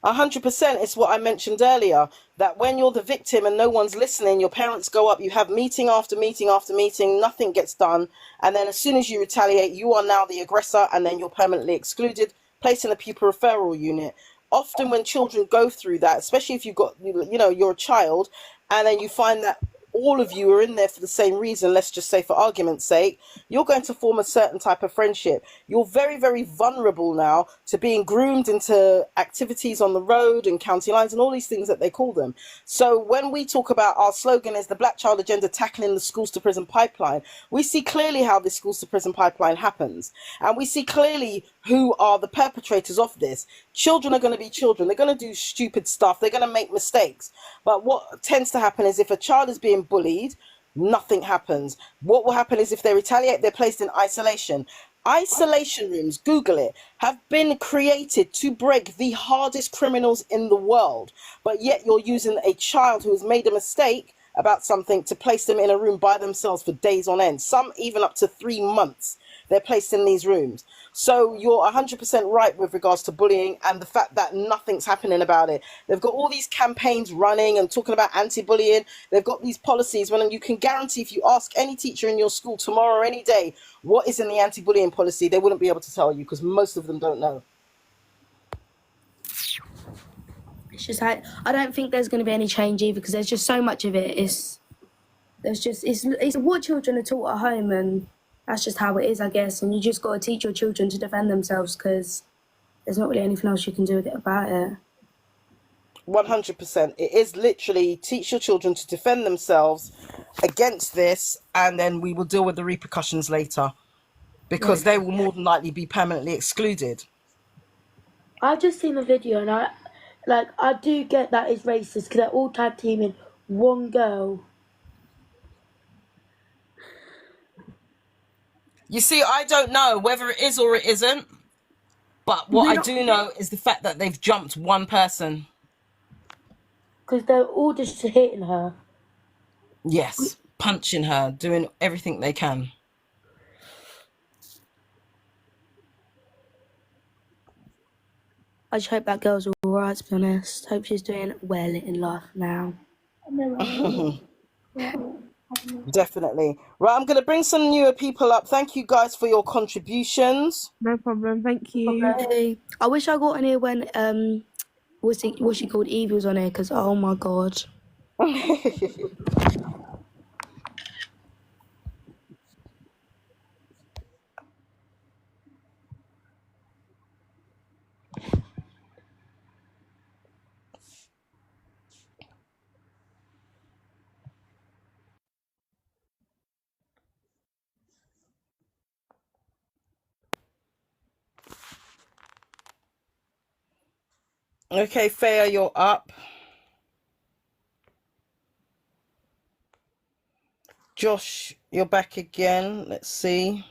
100%. It's what I mentioned earlier, that when you're the victim and no one's listening, your parents go up, you have meeting after meeting after meeting, nothing gets done. And then as soon as you retaliate, you are now the aggressor and then you're permanently excluded, placed in a pupil referral unit. Often when children go through that, especially if you've got, you're a child, and then you find that all of you are in there for the same reason, let's just say for argument's sake, you're going to form a certain type of friendship. You're very, very vulnerable now to being groomed into activities on the road and county lines and all these things that they call them. So when we talk about our slogan is the Black Child Agenda tackling the schools to prison pipeline, we see clearly how this schools to prison pipeline happens. And we see clearly who are the perpetrators of this. Children are going to be children. They're going to do stupid stuff. They're going to make mistakes. But what tends to happen is if a child is being bullied, nothing happens. What will happen is if they retaliate, they're placed in isolation. Isolation rooms, Google it, have been created to break the hardest criminals in the world. But yet you're using a child who has made a mistake about something to place them in a room by themselves for days on end. Some even up to 3 months. They're placed in these rooms. So you're 100% right with regards to bullying and the fact that nothing's happening about it. They've got all these campaigns running and talking about anti-bullying. They've got these policies when you can guarantee if you ask any teacher in your school tomorrow or any day what is in the anti-bullying policy, they wouldn't be able to tell you because most of them don't know. It's just like, I don't think there's going to be any change either because there's just so much of it. It's what children are taught at home, and that's just how it is, I guess. And you just got to teach your children to defend themselves because there's not really anything else you can do about it. 100%. It is literally teach your children to defend themselves against this, and then we will deal with the repercussions later because they will more than likely be permanently excluded. I've just seen the video and I do get that it's racist because they're all tag teaming one girl. You see, I don't know whether it is or it isn't, but what I do know is the fact that they've jumped one person. Because they're all just hitting her. Yes, punching her, doing everything they can. I just hope that girl's all right, to be honest. Hope she's doing well in life now. Definitely. Right, I'm going to bring some newer people up. Thank you guys for your contributions. No problem, thank you. Okay. I wish I got on here when what's she called, Evie was on here, because oh my god. Okay, Faya, you're up. Josh, you're back again. Let's see.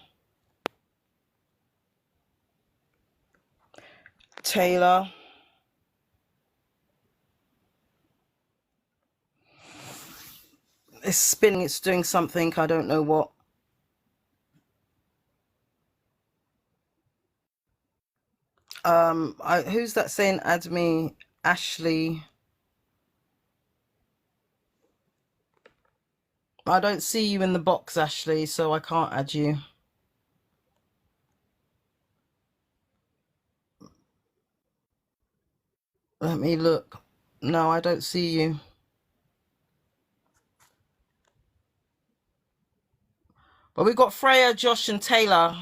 Taylor. It's spinning, it's doing something, I don't know what. Who's that saying add me? Ashley. I don't see you in the box, Ashley, so I can't add you. Let me look. No, I don't see you. But we've got Freya, Josh, and Taylor.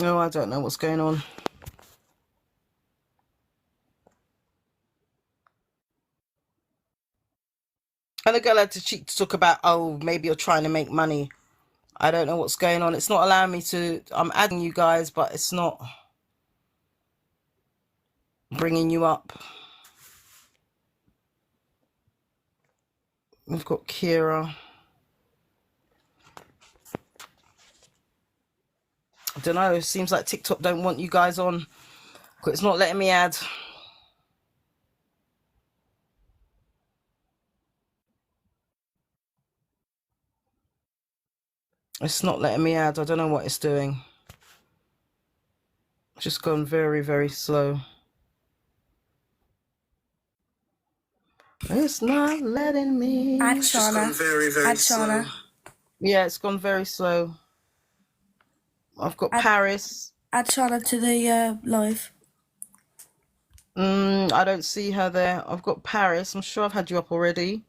Oh, I don't know what's going on. And the girl had to talk about, oh, maybe you're trying to make money. I don't know what's going on. It's not allowing me to. I'm adding you guys, but it's not bringing you up. We've got Kira. I don't know. It seems like TikTok don't want you guys on. It's not letting me add. It's not letting me add. I don't know what it's doing. It's just gone very, very slow. It's not letting me. Add It's just gone Shauna. very, very Add slow. Shauna. Yeah, it's gone very slow. I've got Paris. Add Shauna to the live. I don't see her there. I've got Paris. I'm sure I've had you up already.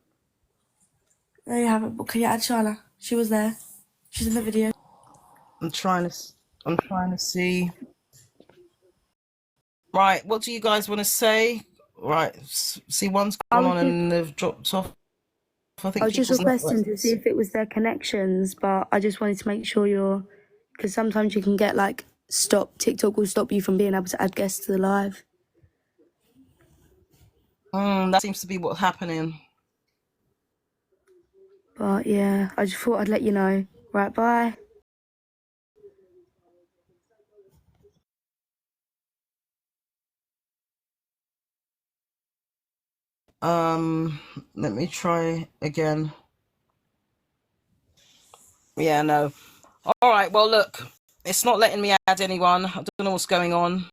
No, you haven't, but can you add Shauna? She was there. She's in the video. I'm trying to see. Right, what do you guys want to say? Right, see, one's gone on and they've dropped off. I think I was just people's requesting to networks. see if it was their connections, but I just wanted to make sure because sometimes you can get like TikTok will stop you from being able to add guests to the live. That seems to be what's happening. But yeah, I just thought I'd let you know. Right, bye. Let me try again. Yeah, no. All right, well, look, it's not letting me add anyone. I don't know what's going on.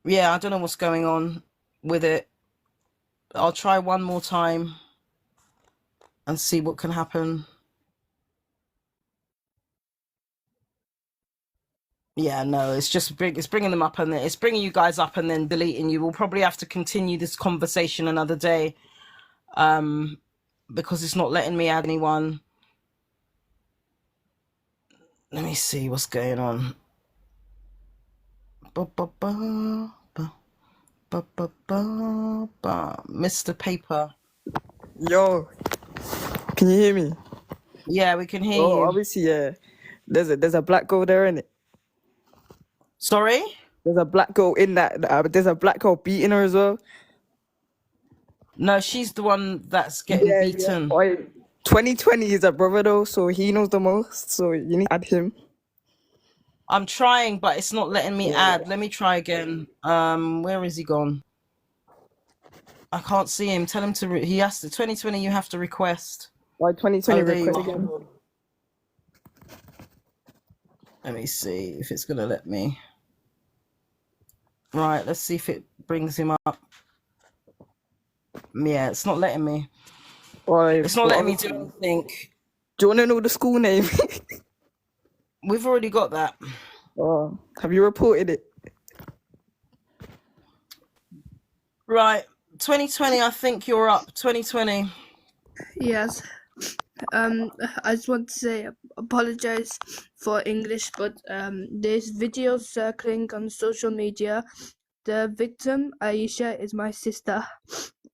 Yeah, I don't know what's going on with it. I'll try one more time and see what can happen. Yeah, no, it's just it's bringing them up and it's bringing you guys up and then deleting you. We'll probably have to continue this conversation another day, because it's not letting me add anyone. Let me see what's going on. Mr. Paper. Yo, can you hear me? Yeah, we can hear Oh, you. obviously, yeah. There's a black girl there, innit? Sorry? There's a black girl in that. There's a black girl beating her as well. No, she's the one that's getting beaten. Yeah. 2020 is a brother though, so he knows the most. So you need to add him. I'm trying, but it's not letting me add. Let me try again. Where is he gone? I can't see him. Tell him to. He has to. 2020. You have to request. Why 2020 there you request are. again? Let me see if it's gonna let me. Right. Let's see if it brings him up. Yeah, it's not letting me. It's not letting me do anything. Do you want to know the school name? We've already got that. Oh, have you reported it? Right. 2020. I think you're up. 2020. Yes. I just want to say apologize for English, but there's videos circling on social media. The victim, Aisha, is my sister,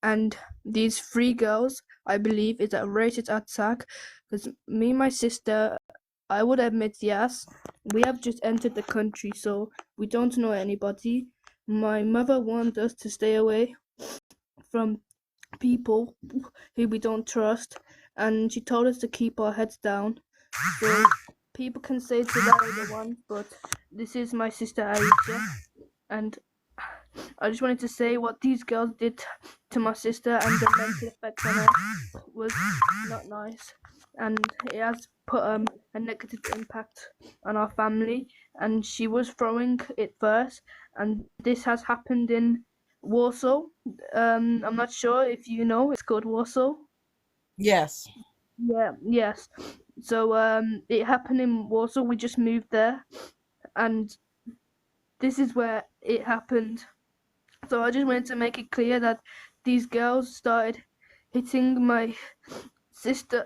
and these 3 girls, I believe, is a rated attack. Because me and my sister, I would admit, yes, we have just entered the country, so we don't know anybody. My mother warned us to stay away from people who we don't trust, and she told us to keep our heads down. So people can say to that other one, but this is my sister Aisha, and I just wanted to say what these girls did to my sister and the mental effect on her was not nice, and it has put a negative impact on our family. And she was throwing it first, and this has happened in Warsaw. I'm not sure if you know, it's called Warsaw. Yes. Yeah, yes. So it happened in Warsaw. We just moved there, and this is where it happened. So I just wanted to make it clear that these girls started hitting my sister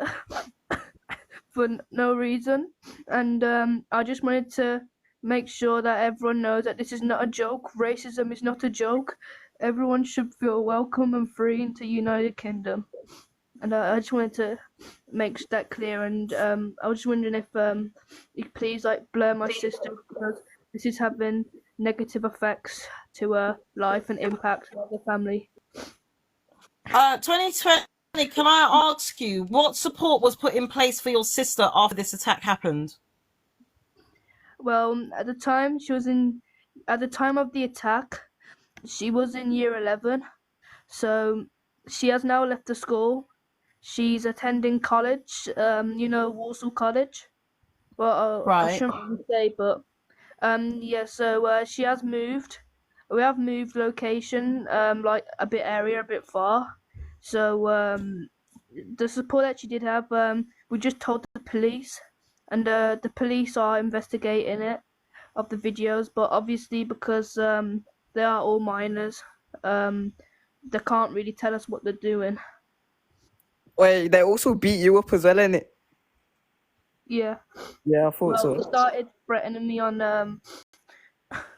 for no reason, and I just wanted to make sure that everyone knows that this is not a joke. Racism is not a joke. Everyone should feel welcome and free into United Kingdom, and I just wanted to make that clear. And I was just wondering if you could please like blur my sister, because this is having negative effects to her life and impact on the family. 2020, can I ask you, what support was put in place for your sister after this attack happened? Well, at the time of the attack, she was in year 11, so she has now left the school. She's attending college, Walsall College. Well, I Right. shouldn't really say, but yeah, so she has moved. We have moved location, like a bit far. So the support that she did have, we just told the police, and the police are investigating it of the videos. But obviously, because they are all minors, they can't really tell us what they're doing. Wait, they also beat you up as well, innit? Yeah. Yeah, I thought Well, so. they started threatening me on,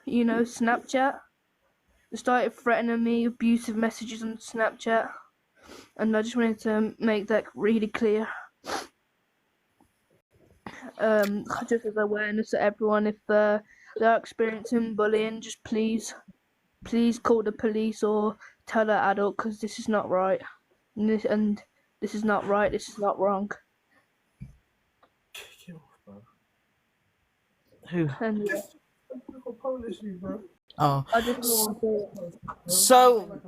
Snapchat. They started threatening me, abusive messages on Snapchat, and I just wanted to make that really clear. Just as awareness to everyone, if they're experiencing bullying, just please call the police or tell an adult, because this is not right, and this is not right. This is not wrong. Who? And yeah. Oh. I just want to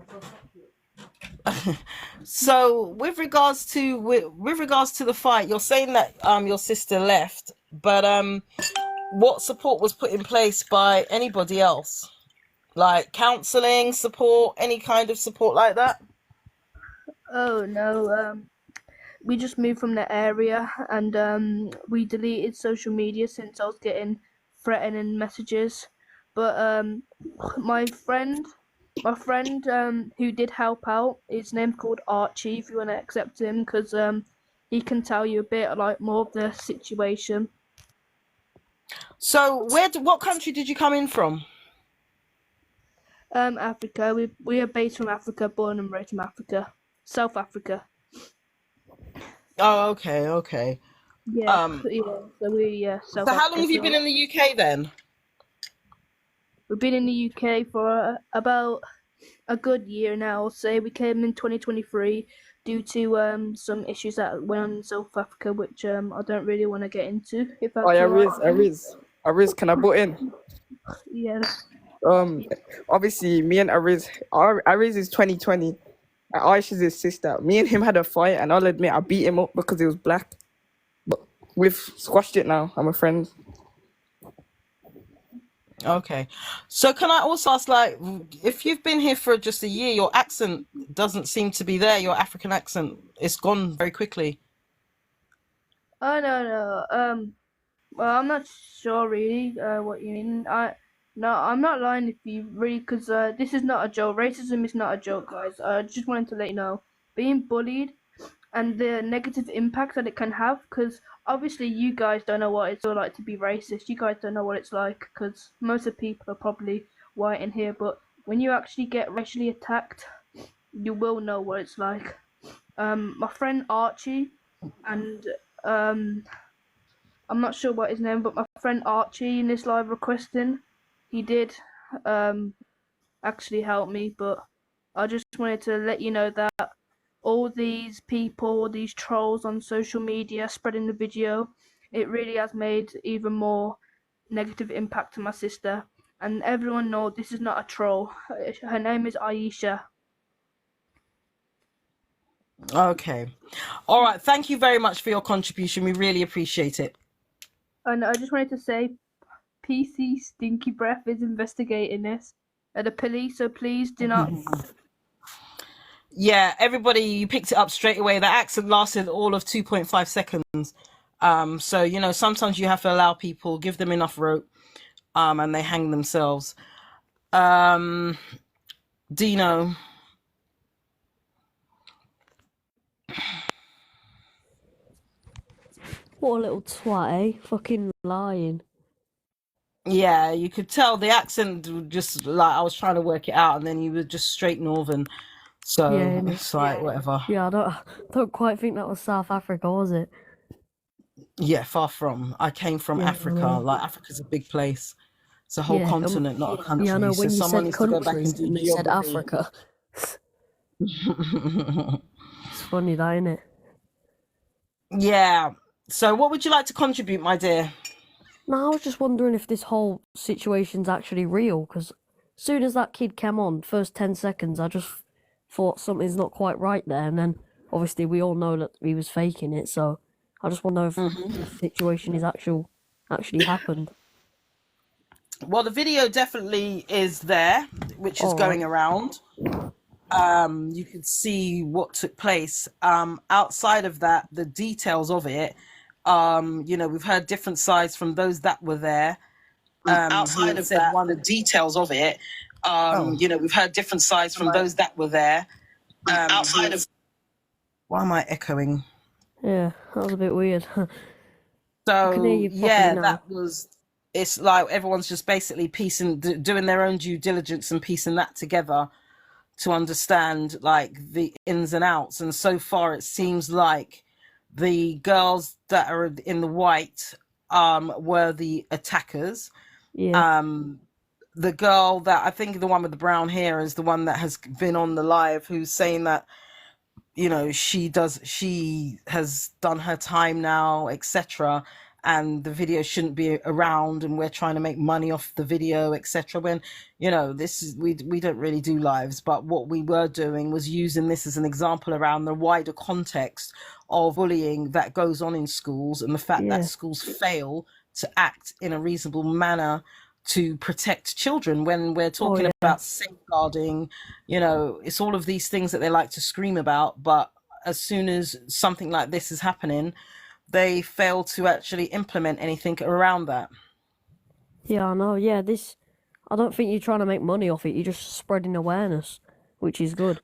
so with regards to the fight, you're saying that your sister left, but what support was put in place by anybody else, like counseling support, any kind of support like that? Oh no, we just moved from the area, and we deleted social media since I was getting threatening messages. But my friend who did help out, his name's called Archie, if you want to accept him, because he can tell you a bit like more of the situation. So what country did you come in from? Africa. We are based from Africa, born and raised from Africa, South Africa. Oh, okay. Yeah, yeah. So how long have you been in the UK then? We've been in the UK for about a good year now. I'll say we came in 2023 due to some issues that went on in South Africa, which I don't really want to get into. If that's Ariz, can I butt in? Yeah. Obviously, me and Ariz is 2020. Aisha's his sister. Me and him had a fight, and I'll admit I beat him up because he was black. But we've squashed it now. I'm a friend. Okay. So can I also ask, like, if you've been here for just a year, your accent doesn't seem to be there. Your African accent, it's gone very quickly. Oh no. Well, I'm not sure really what you mean. I'm not lying if you really, because this is not a joke. Racism is not a joke, guys. I just wanted to let you know. Being bullied and the negative impact that it can have, because obviously you guys don't know what it's all like to be racist. You guys don't know what it's like, because most of the people are probably white in here, but when you actually get racially attacked, you will know what it's like. My friend Archie, and I'm not sure what his name, but my friend Archie in this live requesting, he did actually help me, but I just wanted to let you know that all these people, these trolls on social media spreading the video, it really has made even more negative impact to my sister. And everyone knows this is not a troll. Her name is Aisha. Okay. All right. Thank you very much for your contribution. We really appreciate it. And I just wanted to say, PC Stinky Breath is investigating this. The police, so please do not. Yeah, everybody, you picked it up straight away. The accent lasted all of 2.5 seconds. So, sometimes you have to allow people, give them enough rope. and they hang themselves. Dino. What a little twat, eh? Fucking lying. Yeah, you could tell the accent just like I was trying to work it out, and then you were just straight northern. So Yeah, it's like whatever. Yeah, I don't quite think that was South Africa, was it? Yeah, far from. I came from Yeah, Africa. Like Africa's a big place. It's a whole Yeah, continent, not a country. Yeah, I know. So When you someone said needs to go back country and do and you said geography. Africa, it's funny, that, isn't it? Yeah. So what would you like to contribute, my dear? No, I was just wondering if this whole situation's actually real, because as soon as that kid came on, first 10 seconds, I just thought something's not quite right there, and then obviously we all know that he was faking it, so I just want to know if the situation is actually happened. Well, the video definitely is there, which is going around. You can see what took place. Outside of that, the details of it, we've heard different sides from those that were there. Outside of that, the details of it, we've heard different sides from those that were there. Outside of... Why am I echoing? Yeah, that was a bit weird. So, can hear you yeah, properly now. that was... It's like everyone's just basically doing their own due diligence and piecing that together to understand like the ins and outs. And so far it seems like the girls that are in the white were the attackers. Yeah. The girl that I think the one with the brown hair is the one that has been on the live, who's saying that she has done her time now, etc., and the video shouldn't be around, and we're trying to make money off the video, etc. When this is we don't really do lives, but what we were doing was using this as an example around the wider context of bullying that goes on in schools, and the fact that schools fail to act in a reasonable manner to protect children. When we're talking about safeguarding, it's all of these things that they like to scream about, but as soon as something like this is happening, they fail to actually implement anything around that. Yeah, I know. Yeah, I don't think you're trying to make money off it. You're just spreading awareness, which is good.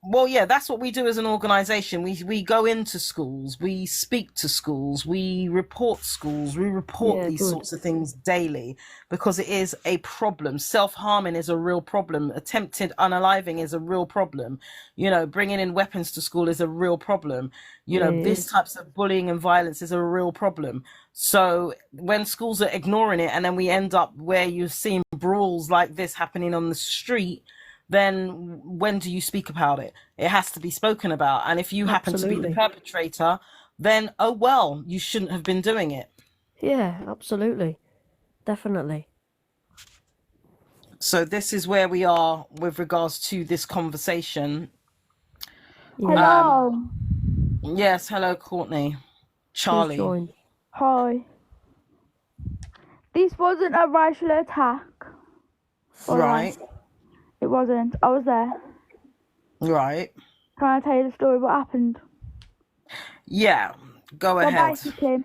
Well, yeah, that's what we do as an organization. We go into schools, we speak to schools, we report schools, we report these sorts of things daily, because it is a problem. Self-harming is a real problem. Attempted unaliving is a real problem. Bringing in weapons to school is a real problem. These types of bullying and violence is a real problem. So when schools are ignoring it, and then we end up where you're seeing brawls like this happening on the street, then when do you speak about it? It has to be spoken about. And if you happen to be the perpetrator, then, oh well, you shouldn't have been doing it. Yeah, absolutely. Definitely. So this is where we are with regards to this conversation. Hello. Yes, hello, Courtney. Charlie. Hi. This wasn't a racial attack. Right. It wasn't. I was there. Right. Can I tell you the story what happened? Yeah, go ahead. So basically,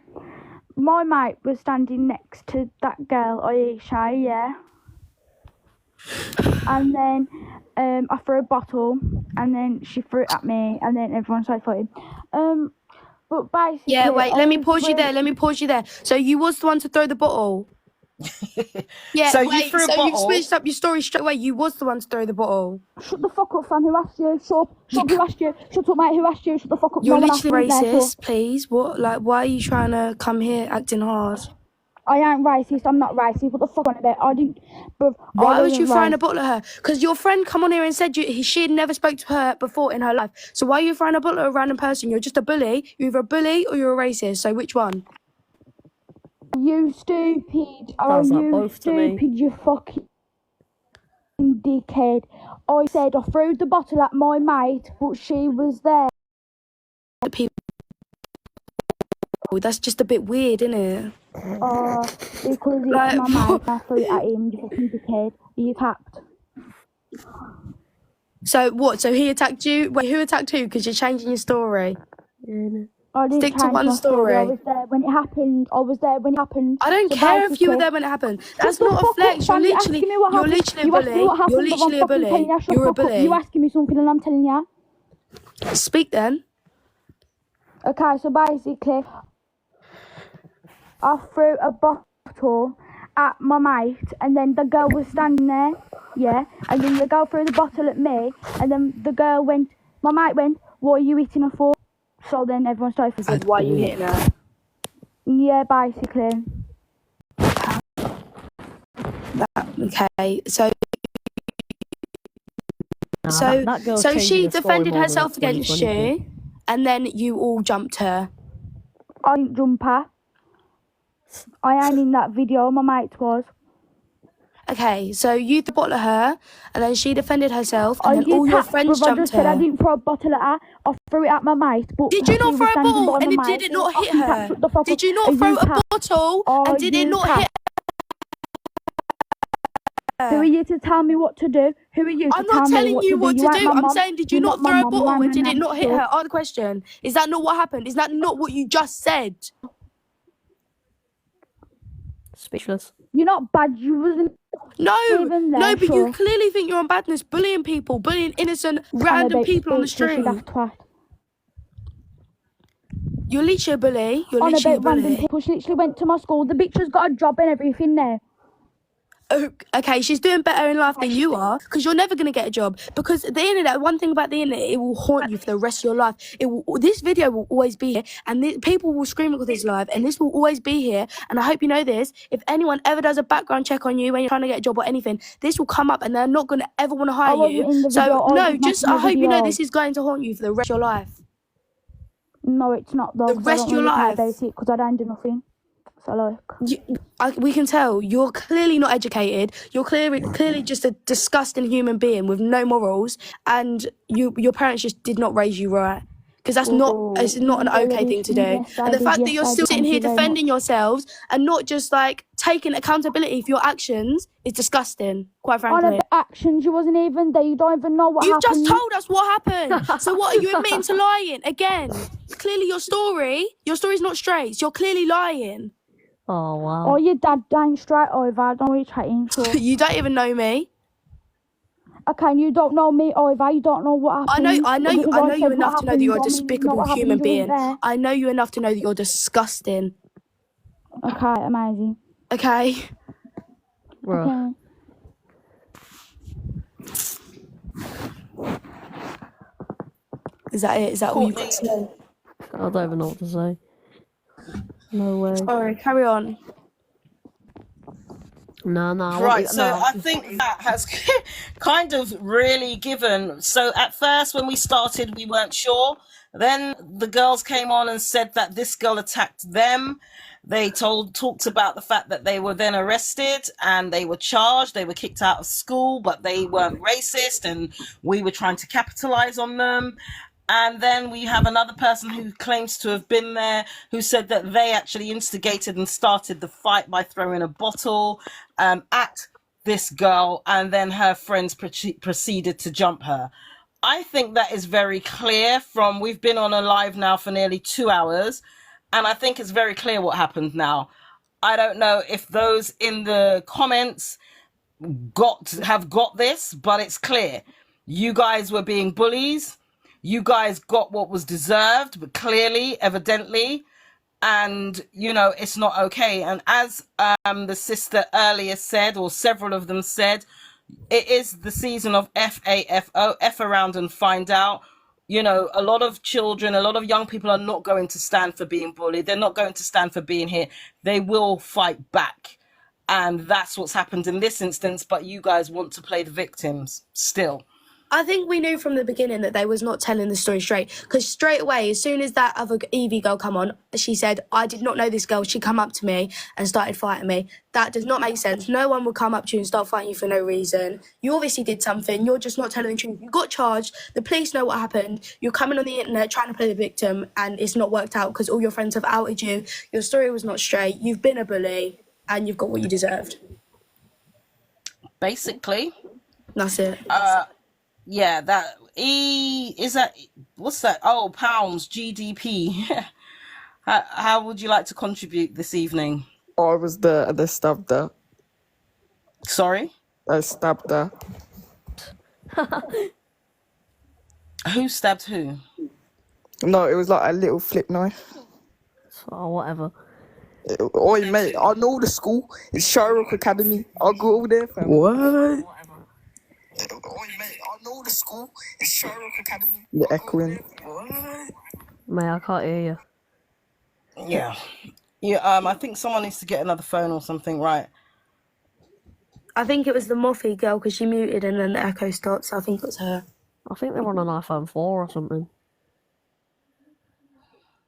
my mate was standing next to that girl, Aisha, yeah. And then I threw a bottle, and then she threw it at me, and then everyone started fighting. But basically... Yeah, wait, let me pause you there. So you was the one to throw the bottle? Yeah, so wait, you threw a bottle. You've switched up your story straight away. You was the one to throw the bottle. Shut the fuck up, fam. Who asked you? Shut up, who asked you? Shut up, mate. Who asked you? Shut the fuck up. You're No one asked literally me, therefore. racist, please. What? Like, why are you trying to come here acting hard? I ain't racist. I'm not racist. What the fuck on about? I didn't. Bruv, Why was you throwing a bottle at her? Because your friend come on here and said she had never spoke to her before in her life. So why are you throwing a bottle at a random person? You're just a bully. You're either a bully or you're a racist. So which one? You stupid. Sounds like both to me. Stupid, you fucking dickhead. I said I threw the bottle at my mate, but she was there. People. That's just a bit weird, isn't it? Because it's my mate, I threw it at him, you fucking dickhead. You attacked. So what? So he attacked you? Wait, who attacked who? Because you're changing your story. I didn't Stick to change one my story. I story. was there when it happened. I don't So care if you were basically, there when it happened. shut That's the not a fuck up, flex. fam. You're asking me what You're happened. literally a You asking me bully. what You're happened, but I'm literally a fucking telling bully. you. Shut You're a the fuck up. You bully. asking me something and I'm telling you. Speak then. Okay, so basically, I threw a bottle at my mate, and then the girl was standing there, yeah, and then the girl threw the bottle at me, and then my mate went, what are you hitting her for? So then everyone started Said, why are you hitting her? Yeah, basically. Okay, so Nah, that girl's changing she the story defended more than herself against 2022. you, and then you all jumped her. I didn't jump her. I ain't in that video, my mate was. Okay, so you threw a bottle at her, and then she defended herself, and I then get all your tapped, friends bruv. I jumped just said I her. didn't throw a bottle at her. I threw it at my mate, but Did you she not was throw a standing ball, by and my did mate. it not hit Fucking tapped, her? shut the fuck Did up. you not Are throw you a tapped? bottle, and did it not hit Who are her? you to tell me what to do? Who are you to I'm tell not me telling what you to do? what You to ain't do. my I'm mum. saying, did you You're not not my throw a mum. You bottle, ain't and my did it nan. not hit So, her? Other question. Is that not what happened? Is that not what you just said? Speechless. you're not bad. You wasn't No, even there, but you sure. clearly think you're on badness, bullying people, bullying innocent, On random about people on the speechless, you street. daft twat. You're literally a bully. You're On literally a about random bully. people. She literally went to my school. The bitch has got a job and everything there. Oh, okay, she's doing better in life than you are, because you're never gonna get a job. Because the internet, one thing about the internet, it will haunt you for the rest of your life. This video will always be here, and people will scream at this live, and this will always be here. And I hope you know this. If anyone ever does a background check on you when you're trying to get a job or anything, this will come up, and they're not gonna ever want to I hire wasn't you. in the So video. I no, was not in I the hope you know video. this is going to haunt you for the rest of your life. No, it's not though. The 'Cause I rest don't of your really care life. about it because I don't do nothing. So like. We can tell you're clearly not educated. You're clearly just a disgusting human being with no morals, and your parents just did not raise you right. Because it's not an okay thing to do. Yes, And I the did. fact that Yes, you're I still did. sitting Thank here you very much. defending yourselves and not just like taking accountability for your actions is disgusting. Quite On frankly. the actions, you wasn't even there. You don't even know what You've happened. just told us what happened. So what are you admitting to lying again? Clearly your story's not straight. So you're clearly lying. Oh, wow. Oh, your dad dying straight over. I don't know what you're chatting for. You don't even know me. Okay, and you don't know me either. You don't know what happened. I know you said enough what to know that you're a happened. You don't know despicable what happened. human You wasn't being. there. I know you enough to know that you're disgusting. Okay, amazing. Okay. Bruh. Okay. Is that it? Is that all you've got to say? I don't even know what to say. No way. Sorry, carry on. No. Right, so I think that has kind of really given. So at first, when we started, we weren't sure. Then the girls came on and said that this girl attacked them. They talked about the fact that they were then arrested and they were charged. They were kicked out of school, but they weren't racist, and we were trying to capitalize on them. And then we have another person who claims to have been there, who said that they actually instigated and started the fight by throwing a bottle at this girl, and then her friends proceeded to jump her. I think that is very clear from, we've been on a live now for nearly 2 hours, and I think it's very clear what happened now. I don't know if those in the comments have got this, but it's clear. You guys were being bullies. You guys got what was deserved, but clearly, evidently, and it's not okay. And as the sister earlier said, or several of them said, it is the season of FAFO, F around and find out. A lot of children, a lot of young people are not going to stand for being bullied. They're not going to stand for being here. They will fight back. And that's what's happened in this instance. But you guys want to play the victims still. I think we knew from the beginning that they was not telling the story straight, because straight away, as soon as that other Evie girl come on, she said, I did not know this girl. She come up to me and started fighting me. That does not make sense. No one will come up to you and start fighting you for no reason. You obviously did something. You're just not telling the truth. You got charged. The police know what happened. You're coming on the internet trying to play the victim, and it's not worked out because all your friends have outed you. Your story was not straight. You've been a bully, and you've got what you deserved. Basically. That's it. Yeah, what's that? Oh, pounds, GDP. How would you like to contribute this evening? I was the stabbed her. Sorry? I stabbed her. Who stabbed who? No, it was like a little flip knife. Oh, whatever. Oi, mate, I know the school. It's Shyrock Academy. I'll go over there, fam. What? Oi, mate, I know the school. It's Shyrock Academy. You're echoing. Mate, I can't hear you. Yeah. Yeah, I think someone needs to get another phone or something, right? I think it was the Moffy girl because she muted and then the echo stopped, so I think it was her. I think they're on an iPhone 4 or something.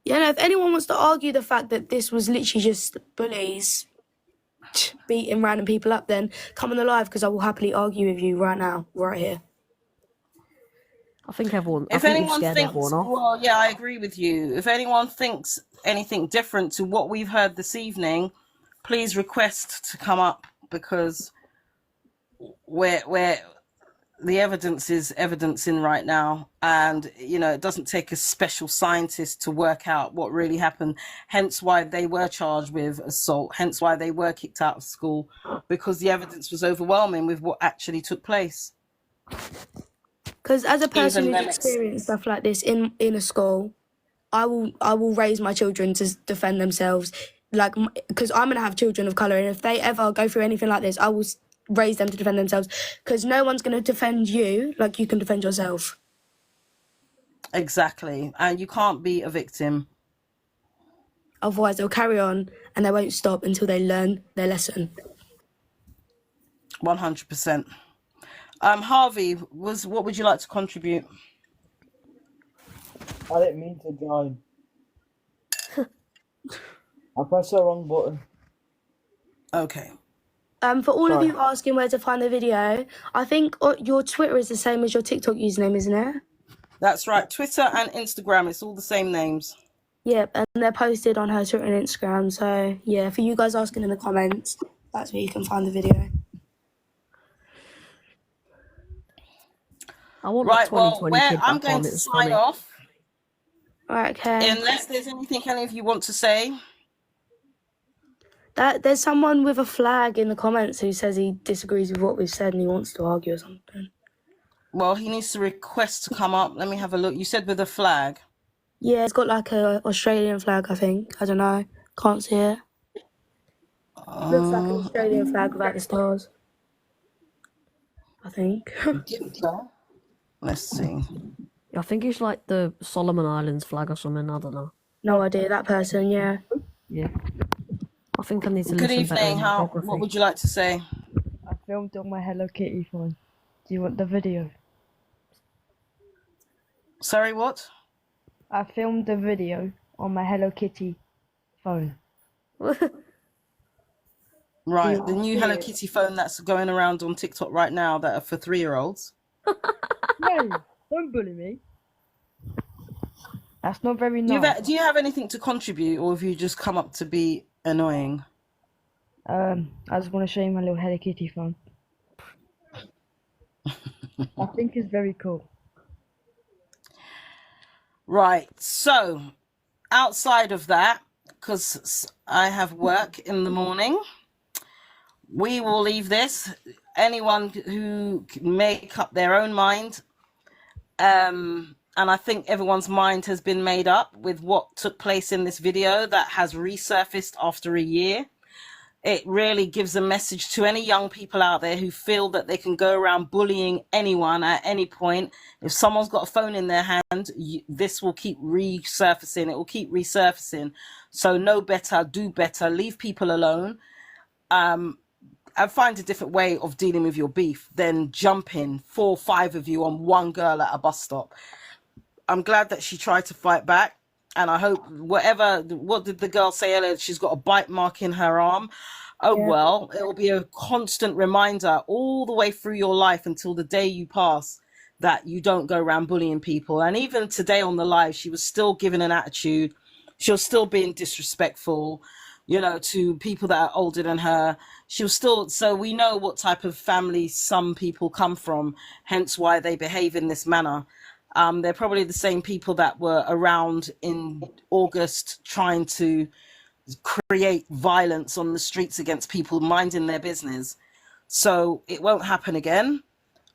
Yeah, no, if anyone wants to argue the fact that this was literally just bullies beating random people up, then come on the live because I will happily argue with you right now, right here. I think everyone. If anyone thinks, well, yeah, I agree with you. If anyone thinks anything different to what we've heard this evening, please request to come up because we're the evidence is evidencing right now, and it doesn't take a special scientist to work out what really happened. Hence why they were charged with assault. Hence why they were kicked out of school, because the evidence was overwhelming with what actually took place. Because as a person Even who's them experienced stuff like this in a school, I will raise my children to defend themselves. Like, because I'm gonna have children of color, and if they ever go through anything like this, I will raise them to defend themselves. Because no one's gonna defend you like you can defend yourself. Exactly, and you can't be a victim. Otherwise, they'll carry on and they won't stop until they learn their lesson. 100%. Harvey, what would you like to contribute? I didn't mean to join. I pressed the wrong button. Okay. For all of Sorry. you asking where to find the video, I think your Twitter is the same as your TikTok username, isn't it? That's right. Twitter and Instagram, it's all the same names. Yep, and they're posted on her Twitter and Instagram. So, yeah, for you guys asking in the comments, that's where you can find the video. I want Right, that well, 2020 kid I'm back going on. to It's sign funny. off. Alright, okay. Unless there's anything any of you want to say. There's someone with a flag in the comments who says he disagrees with what we've said and he wants to argue or something. Well, he needs to request to come up. Let me have a look. You said with a flag. Yeah, it's got like a Australian flag, I think. I don't know. Can't see it. Looks like an Australian flag without the stars. I think. Let's see. I think it's like the Solomon Islands flag or something. I don't know. No idea. That person, yeah. Yeah. I think I need to Good listen better evening. in geography. What would you like to say? I filmed on my Hello Kitty phone. Do you want the video? Sorry, what? I filmed the video on my Hello Kitty phone. Right, the new Hello Kitty phone that's going around on TikTok right now that are for 3-year-olds. No, don't bully me. That's not very nice. Do you have anything to contribute, or have you just come up to be annoying? I just want to show you my little Hello Kitty phone. I think it's very cool. Right, so outside of that, because I have work in the morning, we will leave this. Anyone who can make up their own mind, and I think everyone's mind has been made up with what took place in this video that has resurfaced after a year. It really gives a message to any young people out there who feel that they can go around bullying anyone at any point. If someone's got a phone in their hand, this will keep resurfacing. It will keep resurfacing. So know better, do better, leave people alone. And find a different way of dealing with your beef than jumping 4 or 5 of you on one girl at a bus stop. I'm glad that she tried to fight back. And I hope what did the girl say earlier? She's got a bite mark in her arm. Oh, yeah. Well, it will be a constant reminder all the way through your life until the day you pass that you don't go around bullying people. And even today on the live, she was still giving an attitude. She was still being disrespectful, to people that are older than her. She was still, so we know what type of family some people come from, hence why they behave in this manner. They're probably the same people that were around in August trying to create violence on the streets against people minding their business. So it won't happen again.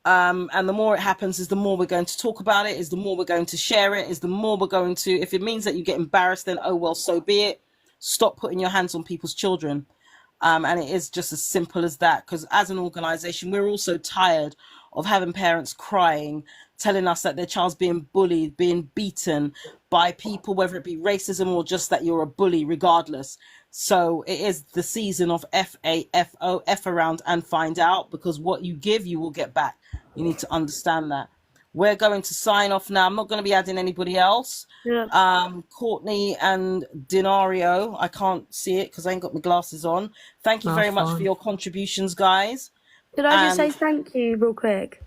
And the more it happens is the more we're going to talk about it, is the more we're going to share it, is the more we're going to, if it means that you get embarrassed, then oh well, so be it. Stop putting your hands on people's children. And it is just as simple as that, because as an organization, we're also tired of having parents crying, telling us that their child's being bullied, being beaten by people, whether it be racism or just that you're a bully, regardless. So it is the season of FAFO, F around and find out, because what you give, you will get back. You need to understand that. We're going to sign off now. I'm not going to be adding anybody else. Yeah. Courtney and Denario, I can't see it because I ain't got my glasses on. Thank you No, very it's much for fine. your contributions, guys. Could I just say And thank you real quick?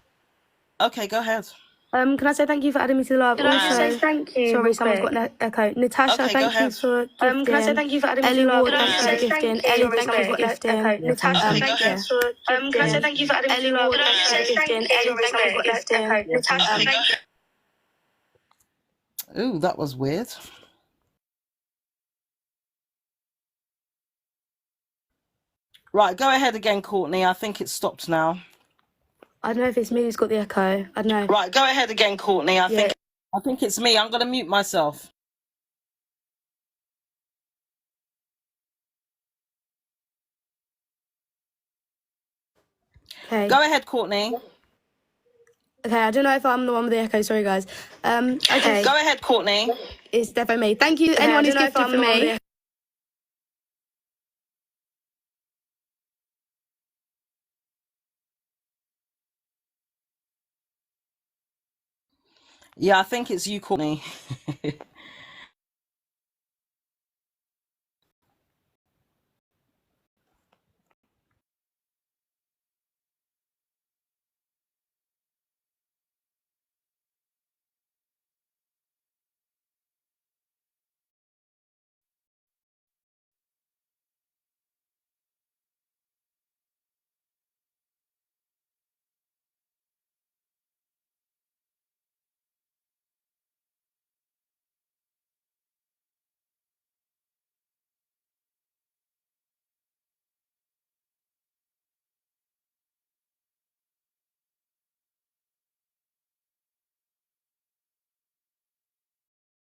okay, go ahead. Can I say thank you for adding me to the live? Could I just say thank you? Sorry, someone's got an echo. Natasha, Okay, go thank you ahead. for gifting. Can I say thank you for adding me to Ellie the live? Ward, thank you for gifting. Ellie, thank you for gifting. Natasha, thank go ahead. Can I say thank you for adding me to the live? Ellie Ward, thank you for gifting. Ellie, thank you for gifting. Natasha, ooh, that was weird. Right, go ahead again, Courtney. I think it's stopped now. I don't know if it's me who's got the echo. I don't know. Right, go ahead again, Courtney. I think it's me. I'm going to mute myself. Okay. Go ahead, Courtney. Okay, I don't know if I'm the one with the echo. Sorry, guys. Okay. Go ahead, Courtney. It's definitely me. Thank you, anyone who's gifted for me. Yeah, I think it's you, Courtney.